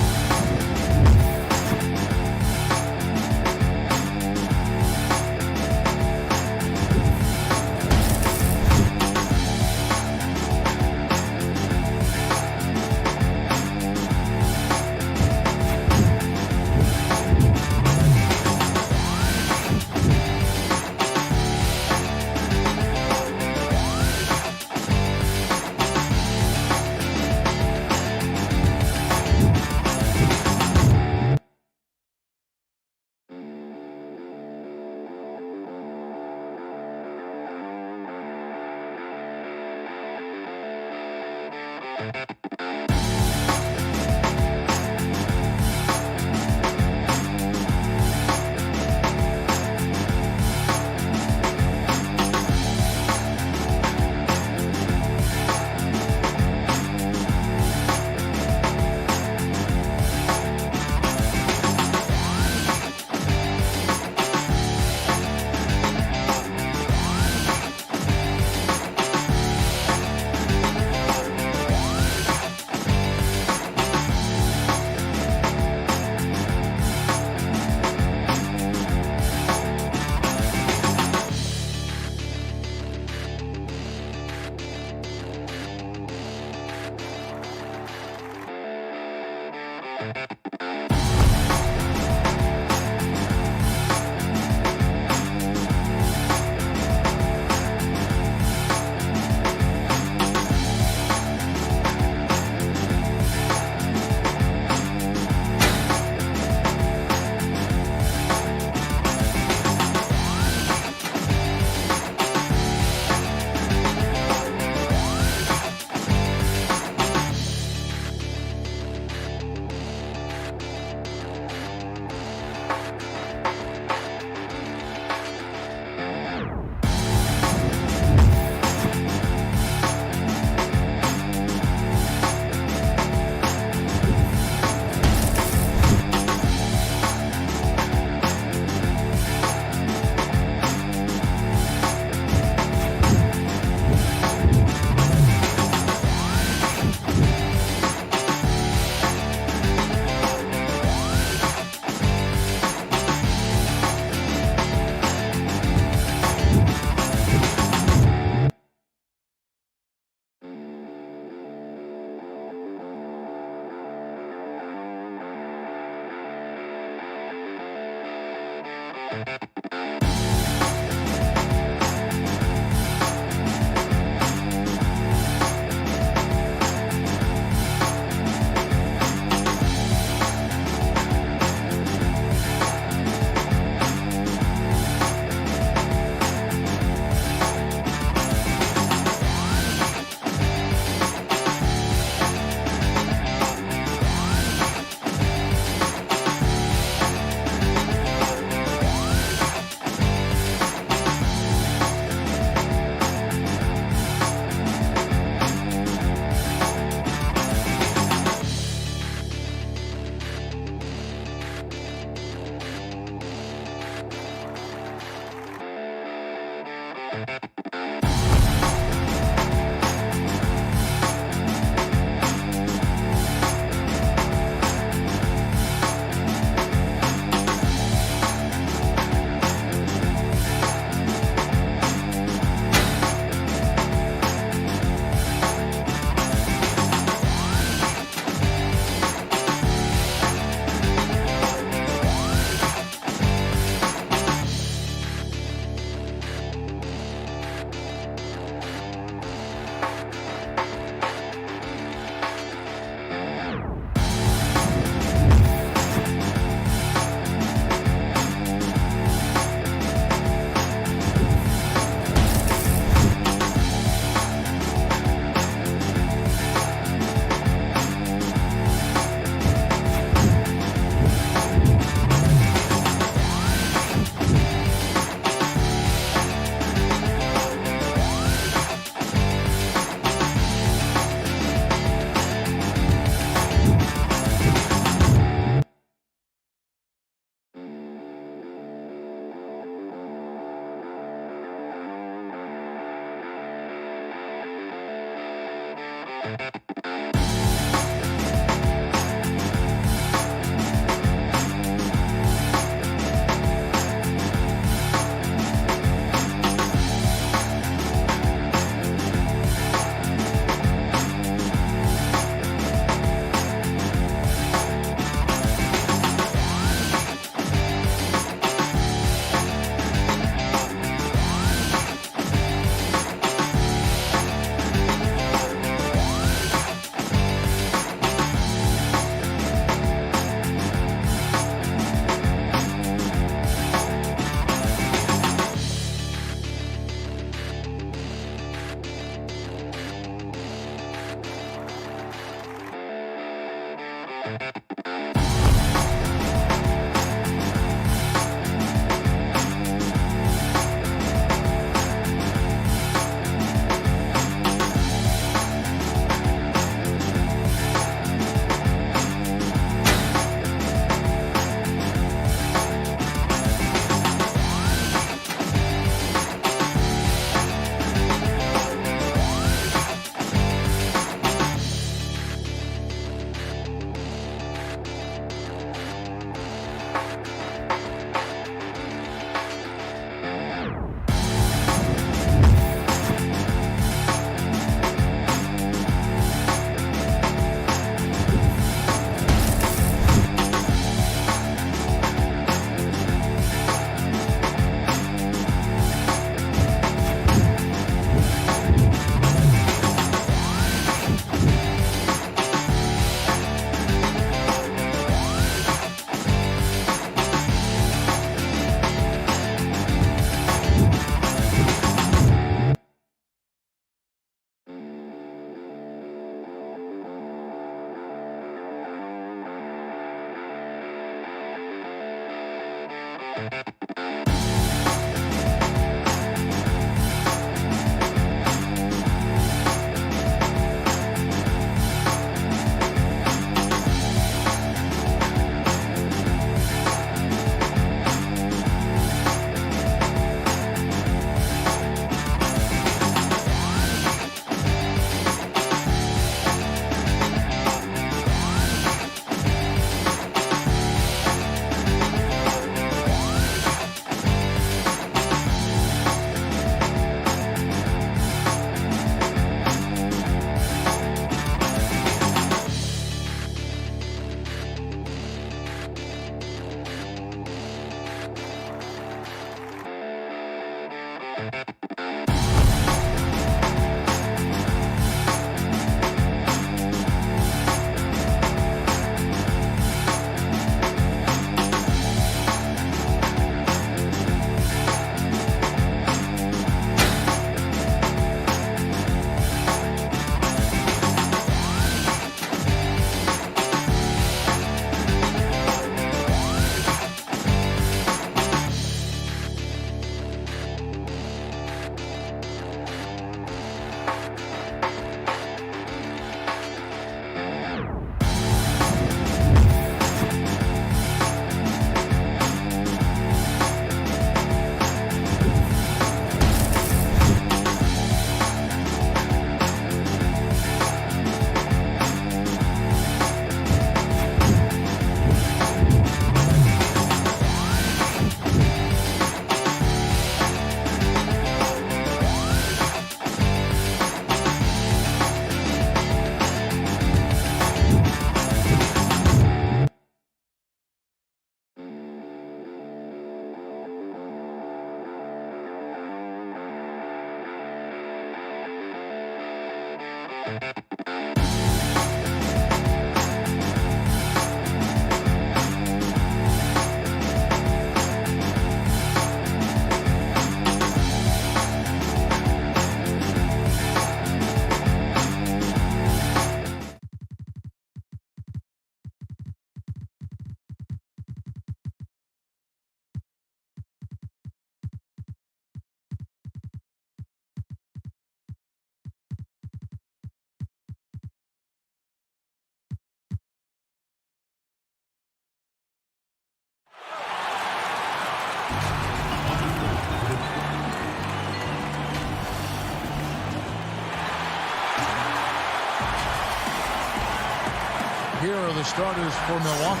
Here are the starters for Milwaukee.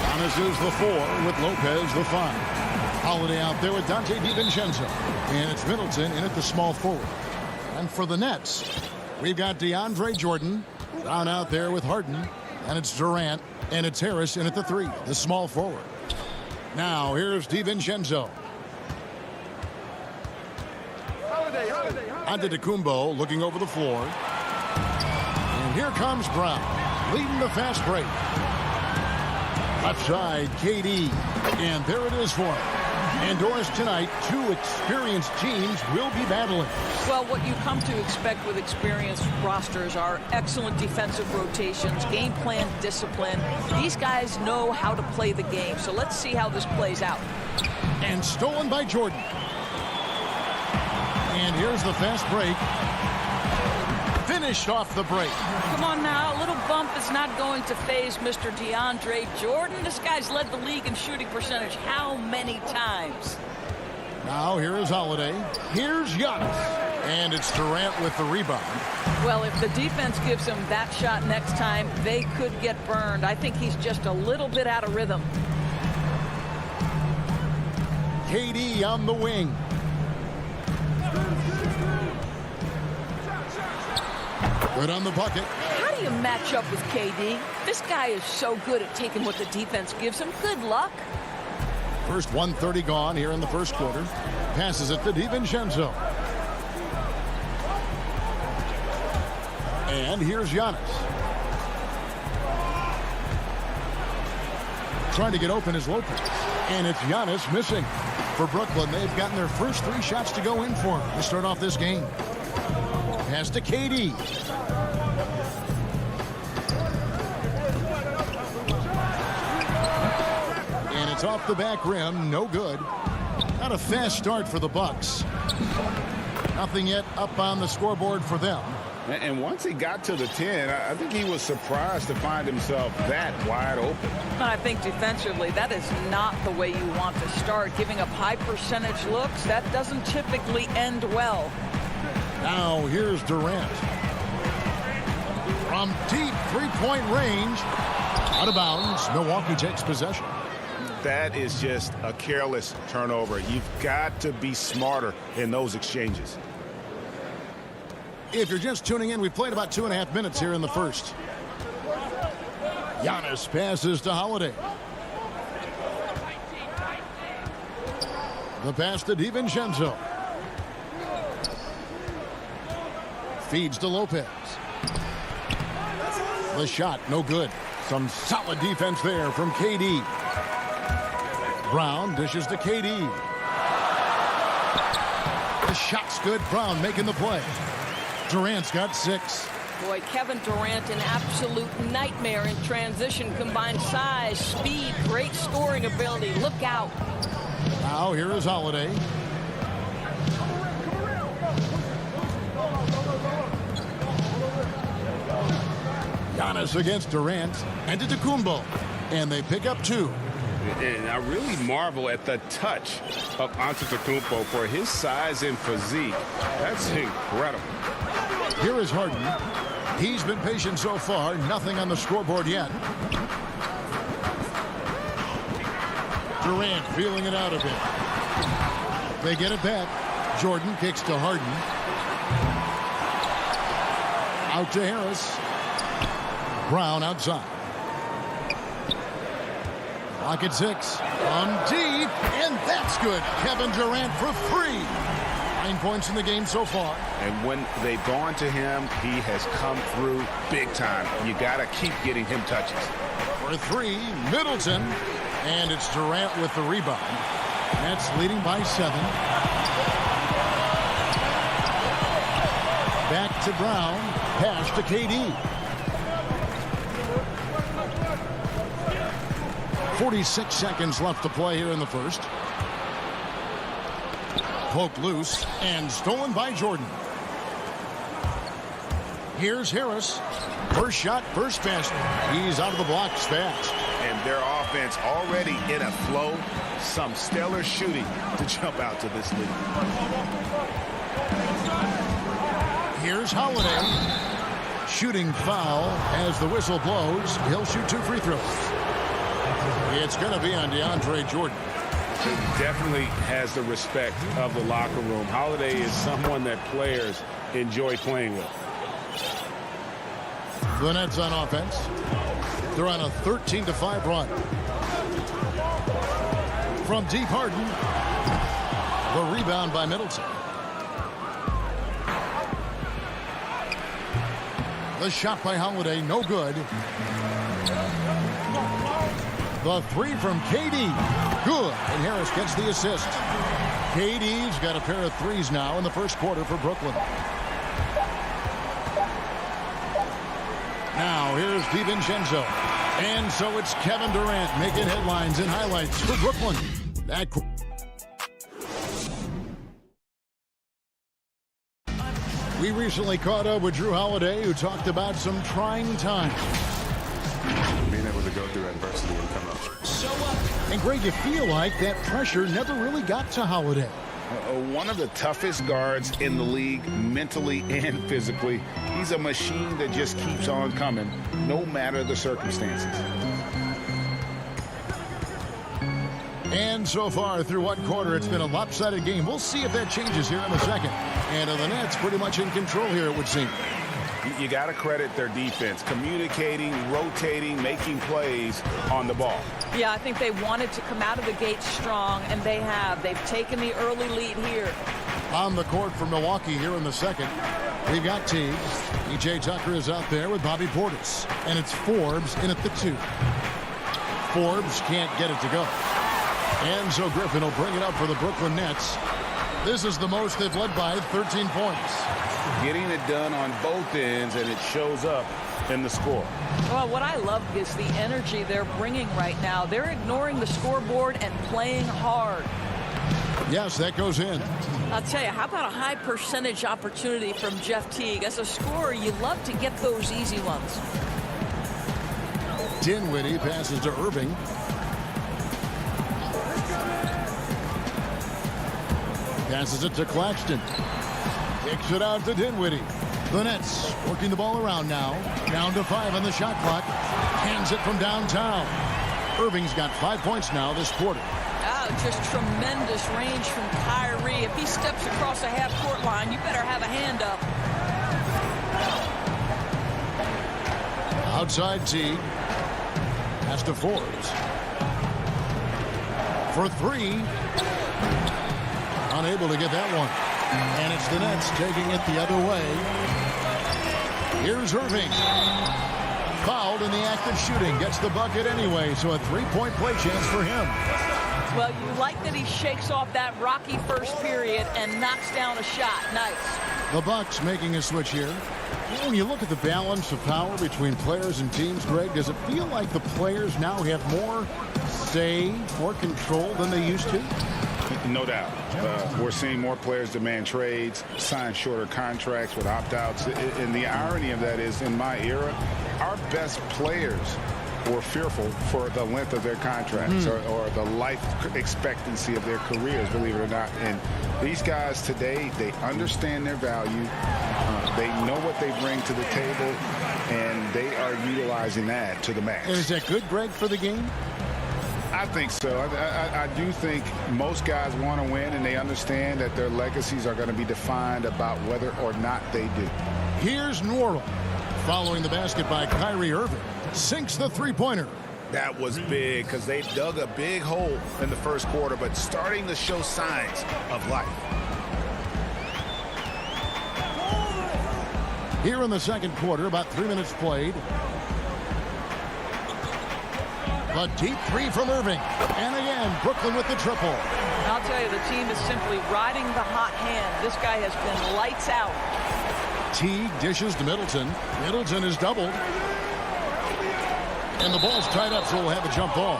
Giannis is the 4 with Lopez the 5. Holiday out there with Dante DiVincenzo. And it's Middleton in at the small forward. And for the Nets, we've got DeAndre Jordan down out there with Harden. And it's Durant. And it's Harris in at the 3, the small forward. Now here's DiVincenzo. Antetokounmpo looking over the floor. And here comes Brown. Leading the fast break. Left side, KD. And there it is for him. Indoors tonight, 2 experienced teams will be battling. Well, what you come to expect with experienced rosters are excellent defensive rotations, game plan discipline. These guys know how to play the game. So let's see how this plays out. And stolen by Jordan. And here's the fast break. Finished off the break. Come on now, a little bump is not going to faze Mr. DeAndre Jordan. This guy's led the league in shooting percentage how many times? Now here is Holiday. Here's Giannis. And it's Durant with the rebound. Well, if the defense gives him that shot next time, they could get burned. I think he's just a little bit out of rhythm. KD on the wing. Good on the bucket. How do you match up with KD? This guy is so good at taking what the defense gives him. Good luck. First 1:30 gone here in the first quarter. Passes it to DiVincenzo. And here's Giannis. Trying to get open is Lopez. And it's Giannis missing. For Brooklyn, they've gotten their first 3 shots to go in for him to start off this game. Pass to KD. And it's off the back rim. No good. Not a fast start for the Bucks. Nothing yet up on the scoreboard for them. And once he got to the 10, I think he was surprised to find himself that wide open. I think defensively, that is not the way you want to start. Giving up high percentage looks, that doesn't typically end well. Now here's Durant. From deep three-point range. Out of bounds. Milwaukee takes possession. That is just a careless turnover. You've got to be smarter in those exchanges. If you're just tuning in, we've played about 2.5 minutes here in the first. Giannis passes to Holiday. The pass to DiVincenzo. Feeds to Lopez. The shot, no good. Some solid defense there from KD. Brown dishes to KD. The shot's good. Brown making the play. Durant's got 6. Boy, Kevin Durant, an absolute nightmare in transition. Combined size, speed, great scoring ability. Look out. Now here is Holiday. Giannis against Durant. And Antetokounmpo. And they pick up 2. And I really marvel at the touch of Antetokounmpo for his size and physique. That's incredible. Here is Harden. He's been patient so far. Nothing on the scoreboard yet. Durant feeling it out a bit. They get it back. Jordan kicks to Harden. Out to Harris. Brown outside. Clock at 6. On deep. And that's good. Kevin Durant for 3. 9 points in the game so far. And when they've gone to him, he has come through big time. You got to keep getting him touches. For three, Middleton. And it's Durant with the rebound. Nets leading by 7. Back to Brown. Pass to KD. 46 seconds left to play here in the first. Poked loose and stolen by Jordan. Here's Harris. First shot, first basket. He's out of the blocks fast. And their offense already in a flow. Some stellar shooting to jump out to this lead. Here's Holiday. Shooting foul as the whistle blows. He'll shoot 2 free throws. It's going to be on DeAndre Jordan. He definitely has the respect of the locker room. Holiday is someone that players enjoy playing with. The Nets on offense. They're on a 13-5 run. From deep, Harden. The rebound by Middleton. The shot by Holiday, no good. The three from KD, good. And Harris gets the assist. KD's got a pair of threes now in the first quarter for Brooklyn. Now here's DiVincenzo. And so it's Kevin Durant making headlines and highlights for Brooklyn. We recently caught up with Drew Holiday, who talked about some trying times. Being able to go through adversity and come up. And Greg, you feel like that pressure never really got to Holiday. One of the toughest guards in the league, mentally and physically. He's a machine that just keeps on coming, no matter the circumstances. And so far through one quarter, it's been a lopsided game. We'll see if that changes here in the second. And the Nets pretty much in control here, it would seem. You got to credit their defense, communicating, rotating, making plays on the ball. Yeah, I think they wanted to come out of the gate strong, and they have. They've taken the early lead here. On the court for Milwaukee here in the second, we've got Teague. E.J. Tucker is out there with Bobby Portis. And it's Forbes in at the 2. Forbes can't get it to go. And so Griffin will bring it up for the Brooklyn Nets. This is the most they've led by 13 points. Getting it done on both ends, and it shows up in the score. Well, what I love is the energy they're bringing right now. They're ignoring the scoreboard and playing hard. Yes, that goes in. I'll tell you, how about a high percentage opportunity from Jeff Teague? As a scorer, you love to get those easy ones. Dinwiddie passes to Irving. Passes it to Claxton. Kicks it out to Dinwiddie. The Nets working the ball around now. Down to 5 on the shot clock. Hands it from downtown. Irving's got 5 points now this quarter. Oh, just tremendous range from Kyrie. If he steps across the half-court line, you better have a hand up. Outside Teague. Pass to Forbes. For 3. Unable to get that one. And it's the Nets taking it the other way. Here's Irving. Fouled in the act of shooting. Gets the bucket anyway, so a 3-point play chance for him. Well, you like that he shakes off that rocky first period and knocks down a shot. Nice. The Bucks making a switch here. When you look at the balance of power between players and teams, Greg, does it feel like the players now have more say, more control than they used to? No doubt. We're seeing more players demand trades, sign shorter contracts with opt-outs. And the irony of that is, in my era, our best players were fearful for the length of their contracts or the life expectancy of their careers, believe it or not. And these guys today, they understand their value. They know what they bring to the table, and they are utilizing that to the max. And is that good, Greg, for the game? I think so. I do think most guys want to win, and they understand that their legacies are going to be defined about whether or not they do. Here's Norrell. Following the basket by Kyrie Irving. Sinks the three-pointer. That was big because they dug a big hole in the first quarter, but starting to show signs of life. Here in the second quarter, about 3 minutes played. The deep three from Irving. And again, Brooklyn with the triple. I'll tell you, the team is simply riding the hot hand. This guy has been lights out. Teague dishes to Middleton. Middleton is doubled. And the ball's tied up, so we'll have a jump ball.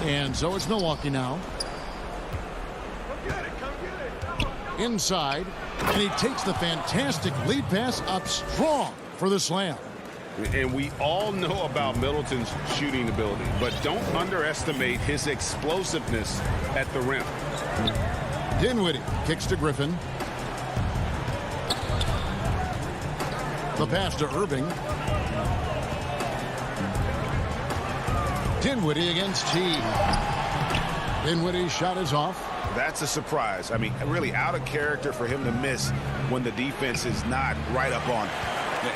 And so it's Milwaukee now. Inside, and he takes the fantastic lead pass up strong for the slam. And we all know about Middleton's shooting ability, but don't underestimate his explosiveness at the rim. Dinwiddie kicks to Griffin. The pass to Irving. Dinwiddie against Teague. Dinwiddie's shot is off. That's a surprise. I mean, really out of character for him to miss when the defense is not right up on it.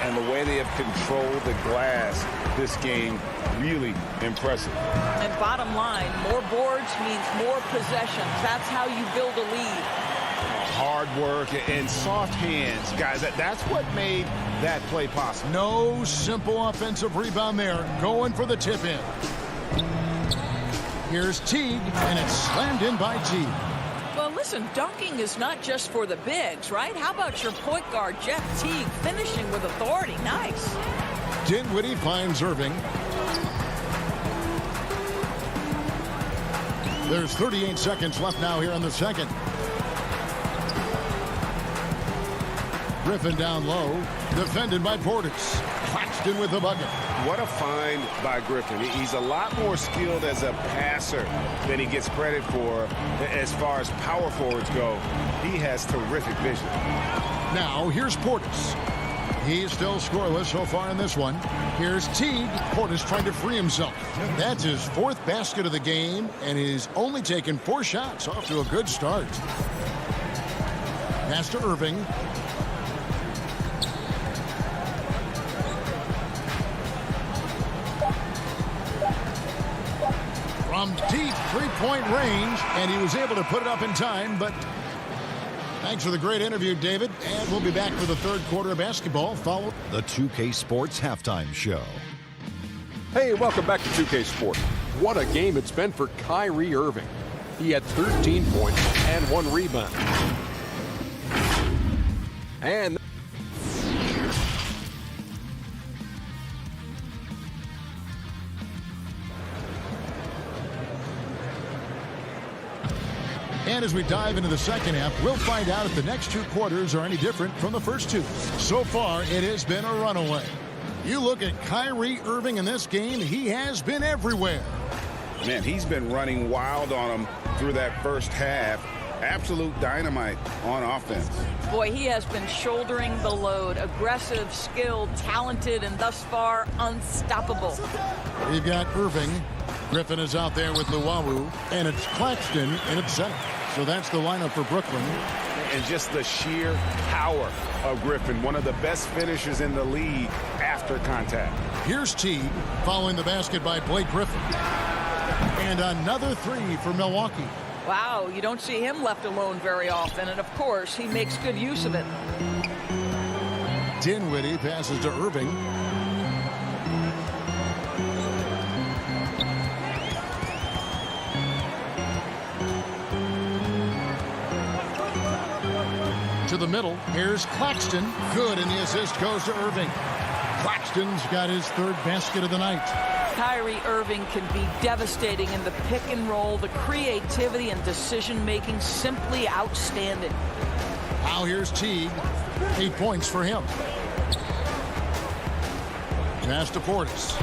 And the way they have controlled the glass this game, really impressive. And bottom line, more boards means more possessions. That's how you build a lead. Hard work and soft hands, guys. That's what made that play possible. No simple offensive rebound there. Going for the tip in. Here's Teague, and it's slammed in by Teague. Well, listen, dunking is not just for the bigs, right? How about your point guard, Jeff Teague, finishing with authority? Nice. Dinwiddie finds Irving. There's 38 seconds left now here in the second. Griffin down low, defended by Portis. Claxton with the bucket. What a find by Griffin. He's a lot more skilled as a passer than he gets credit for as far as power forwards go. He has terrific vision. Now, here's Portis. He's still scoreless so far in this one. Here's Teague. Portis trying to free himself. That's his fourth basket of the game, and he's only taken 4 shots. Off to a good start. Pass to Irving. From deep three-point range, and he was able to put it up in time, but thanks for the great interview, David, and we'll be back for the third quarter of basketball. Follow the 2K Sports Halftime Show. Hey, welcome back to 2K Sports. What a game it's been for Kyrie Irving. He had 13 points and 1 rebound. And And as we dive into the second half, we'll find out if the next 2 quarters are any different from the first 2. So far, it has been a runaway. You look at Kyrie Irving in this game, he has been everywhere. Man, he's been running wild on him through that first half. Absolute dynamite on offense. Boy, he has been shouldering the load. Aggressive, skilled, talented, and thus far, unstoppable. We've got Irving. Griffin is out there with Luwawu, and it's Claxton in its center. So that's the lineup for Brooklyn. And just the sheer power of Griffin, one of the best finishers in the league after contact. Here's Teague following the basket by Blake Griffin. And another 3 for Milwaukee. Wow, you don't see him left alone very often, and of course, he makes good use of it. Dinwiddie passes to Irving. To the middle, here's Claxton. Good, and the assist goes to Irving. Claxton's got his 3rd basket of the night. Kyrie Irving can be devastating in the pick and roll. The creativity and decision-making simply outstanding. Now here's Teague. 8 points for him. Pass to Portis.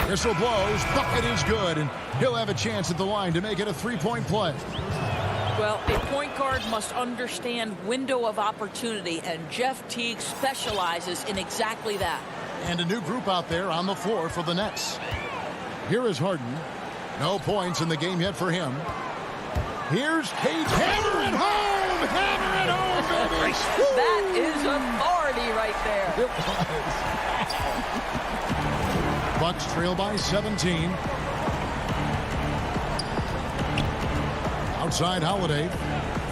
Whistle blows. Bucket is good, and he'll have a chance at the line to make it a 3-point play. Well, a point guard must understand window of opportunity, and Jeff Teague specializes in exactly that. And a new group out there on the floor for the Nets. Here is Harden. No points in the game yet for him. Here's Cage. Hammer it home! Hammer it home, baby! That is authority right there. It was. Bucks trail by 17. Outside Holiday.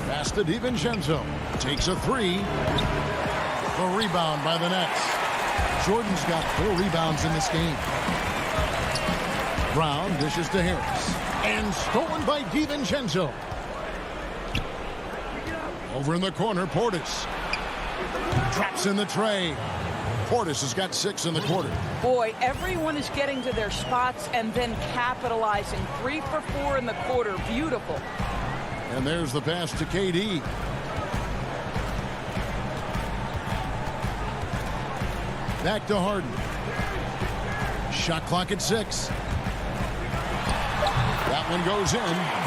Pass to DiVincenzo. Takes a three. The rebound by the Nets. Jordan's got 4 rebounds in this game. Brown dishes to Harris. And stolen by DiVincenzo. Over in the corner, Portis. Traps in the tray. Portis has got 6 in the quarter. Boy, everyone is getting to their spots and then capitalizing. 3 for 4 in the quarter. Beautiful. And there's the pass to KD. Back to Harden. Shot clock at 6. That one goes in.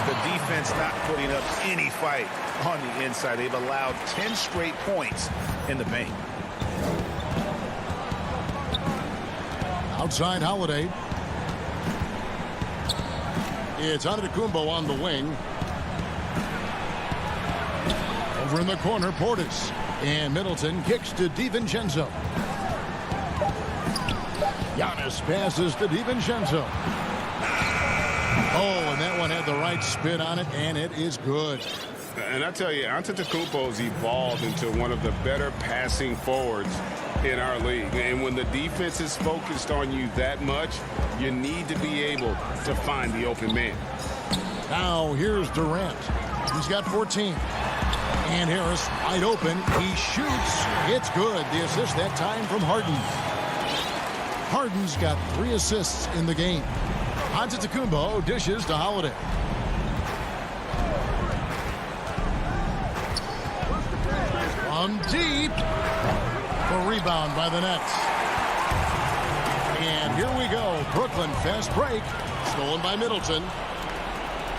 The defense not putting up any fight on the inside. They've allowed 10 straight points in the paint. Outside Holiday. It's Antetokounmpo on the wing. Over in the corner, Portis. And Middleton kicks to DiVincenzo. Giannis passes to DiVincenzo. Oh, and that one had the right spin on it, and it is good. And I tell you, Antetokounmpo's evolved into one of the better passing forwards in our league. And when the defense is focused on you that much, you need to be able to find the open man. Now here's Durant. He's got 14. And Harris wide open. He shoots. It's good. The assist that time from Harden. Harden's got 3 assists in the game. Antetokounmpo dishes to Holiday. From deep. The rebound by the Nets. And here we go. Brooklyn fast break. Stolen by Middleton.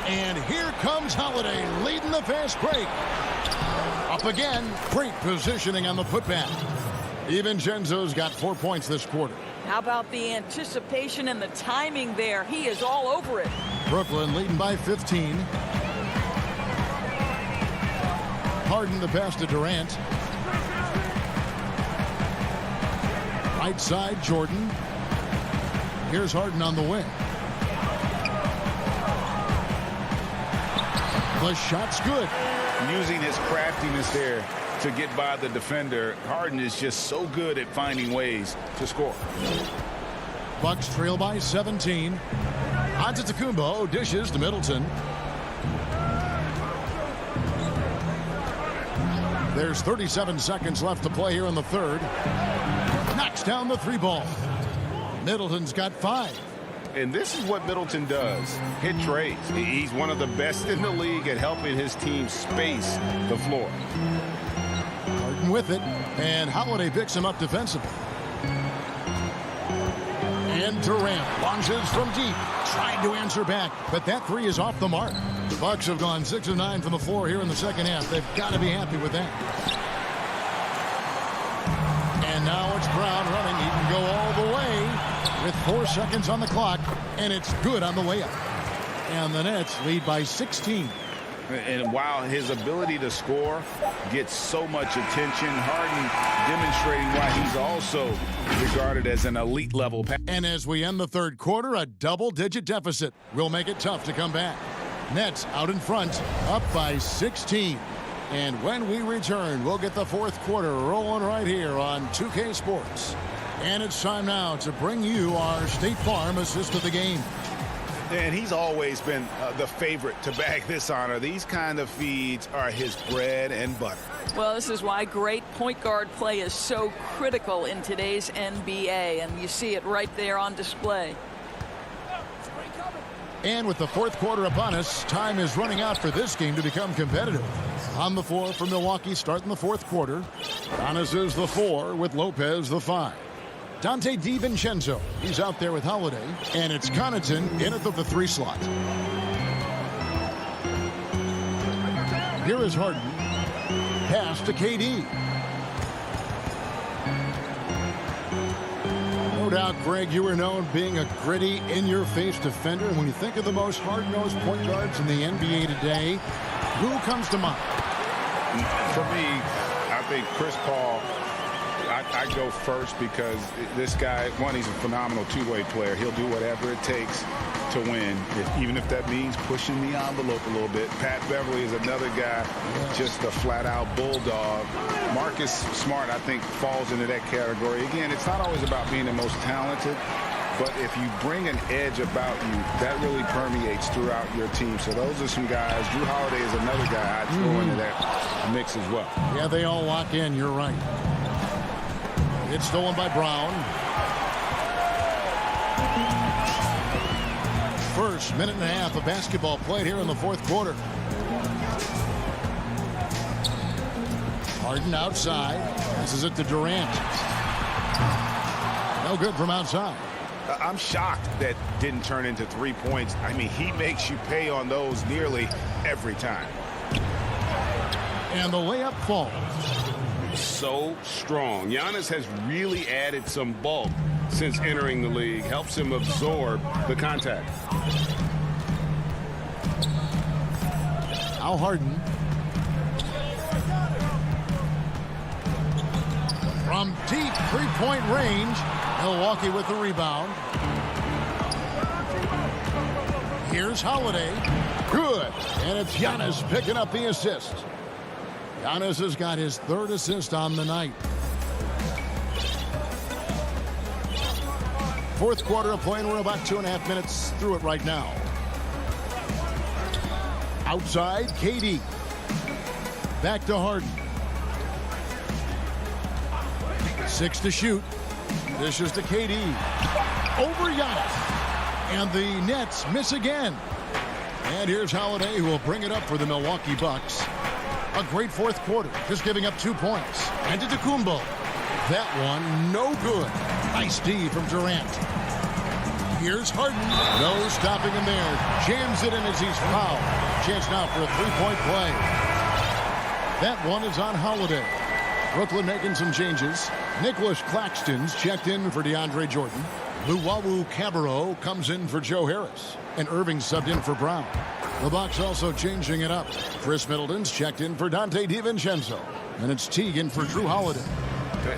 And here comes Holiday leading the fast break. Up again. Great positioning on the putback. DiVincenzo's got 4 points this quarter. How about the anticipation and the timing there? He is all over it. Brooklyn leading by 15. Harden the pass to Durant. Right side, Jordan. Here's Harden on the wing. The shot's good. Using his craftiness there to get by the defender. Harden is just so good at finding ways to score. Bucks trail by 17. Antetokounmpo dishes to Middleton. There's 37 seconds left to play here in the third. Knocks down the 3 ball. Middleton's got 5. And this is what Middleton does. Hit trades. He's one of the best in the league at helping his team space the floor. Harden with it. And Holiday picks him up defensively. And Durant launches from deep. Trying to answer back. But that 3 is off the mark. The Bucks have gone 6 of 9 from the floor here in the second half. They've got to be happy with that. And now it's Brown running. He can go all the way with 4 seconds on the clock. And it's good on the way up. And the Nets lead by 16. And while his ability to score gets so much attention, Harden demonstrating why he's also regarded as an elite level passer. And as we end the third quarter, a double-digit deficit will make it tough to come back. Nets out in front, up by 16. And when we return, we'll get the fourth quarter rolling right here on 2K Sports. And it's time now to bring you our State Farm assist of the game. And he's always been the favorite to bag this honor. These kind of feeds are his bread and butter. Well, this is why great point guard play is so critical in today's NBA, and you see it right there on display. And with the fourth quarter upon us, time is running out for this game to become competitive. On the floor for Milwaukee starting the fourth quarter. Giannis is the 4 with Lopez the 5. Dante DiVincenzo, he's out there with Holiday, and it's Connaughton in at the 3 slot. Here is Harden. Pass to KD. No doubt, Greg, you were known being a gritty, in-your-face defender. And when you think of the most hard-nosed point guards in the NBA today, who comes to mind? For me, I think Chris Paul. I I go first because this guy, one, he's a phenomenal two-way player. He'll do whatever it takes to win, even if that means pushing the envelope a little bit. Pat Beverly is another guy, just a flat-out bulldog. Marcus Smart, I think, falls into that category. Again, it's not always about being the most talented, but if you bring an edge about you, that really permeates throughout your team. So those are some guys. Drew Holiday is another guy I'd throw into that mix as well. Yeah, they all lock in. You're right. It's stolen by Brown. First minute and a half of basketball played here in the fourth quarter. Harden outside. Passes it to Durant. No good from outside. I'm shocked that didn't turn into 3 points. I mean, he makes you pay on those nearly every time. And the layup falls. So strong. Giannis has really added some bulk since entering the league. Helps him absorb the contact. Al Harden. From deep three-point range. Milwaukee with the rebound. Here's Holiday. Good. And it's Giannis picking up the assist. Giannis has got his third assist on the night. Fourth quarter of play, and we're about 2.5 minutes through it right now. Outside, KD. Back to Harden. 6 to shoot. Dishes to KD. Over Giannis. And the Nets miss again. And here's Holiday, who will bring it up for the Milwaukee Bucks. A great fourth quarter, just giving up 2 points. And to Antetokounmpo. That one, no good. Nice D from Durant. Here's Harden. No stopping him there. Jams it in as he's fouled. Chance now for a three-point play. That one is on Holiday. Brooklyn making some changes. Nicholas Claxton's checked in for DeAndre Jordan. Luwawu Cabarrot comes in for Joe Harris. And Irving subbed in for Brown. The Bucks also changing it up. Chris Middleton's checked in for Dante DiVincenzo. And it's Teague for Drew Holiday.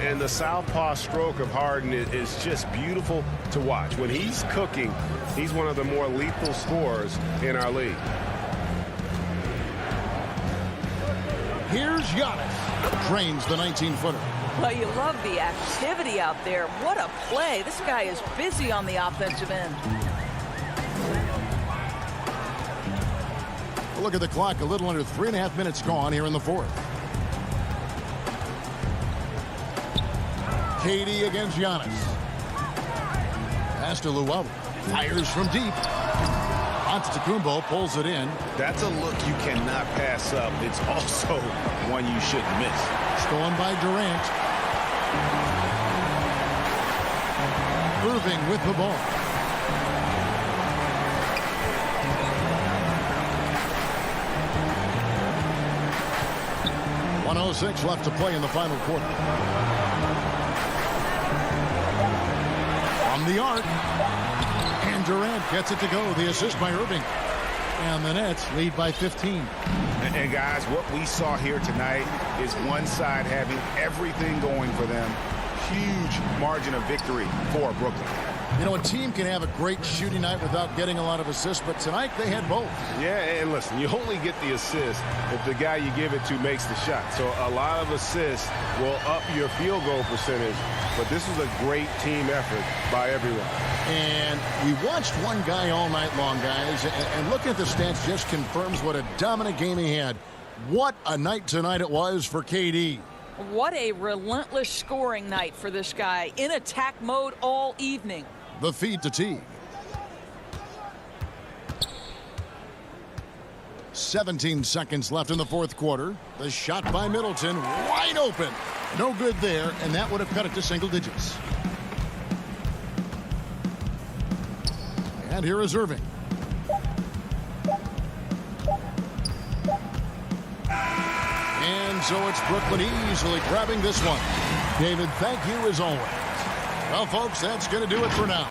And the southpaw stroke of Harden is just beautiful to watch. When he's cooking, he's one of the more lethal scorers in our league. Here's Giannis. Drains the 19-footer. Well, you love the activity out there. What a play. This guy is busy on the offensive end. Look at the clock. A little under 3.5 minutes gone here in the fourth. KD against Giannis. Pass to Luwawu. Fires from deep. Antetokounmpo pulls it in. That's a look you cannot pass up. It's also one you shouldn't miss. Stolen by Durant. Irving with the ball. .106 left to play in the final quarter. From the arc. And Durant gets it to go. The assist by Irving. And the Nets lead by 15. And guys, what we saw here tonight is one side having everything going for them. Huge margin of victory for Brooklyn. You know, a team can have a great shooting night without getting a lot of assists, but tonight they had both. Yeah, and listen, you only get the assist if the guy you give it to makes the shot. So a lot of assists will up your field goal percentage, but this is a great team effort by everyone. And we watched one guy all night long, guys, and looking at the stats just confirms what a dominant game he had. What a night tonight it was for KD. What a relentless scoring night for this guy. In attack mode all evening. The feed to Teague. 17 seconds left in the fourth quarter. The shot by Middleton, wide open. No good there, and that would have cut it to single digits. And here is Irving. And so it's Brooklyn easily grabbing this one. David, thank you as always. Well, folks, that's going to do it for now.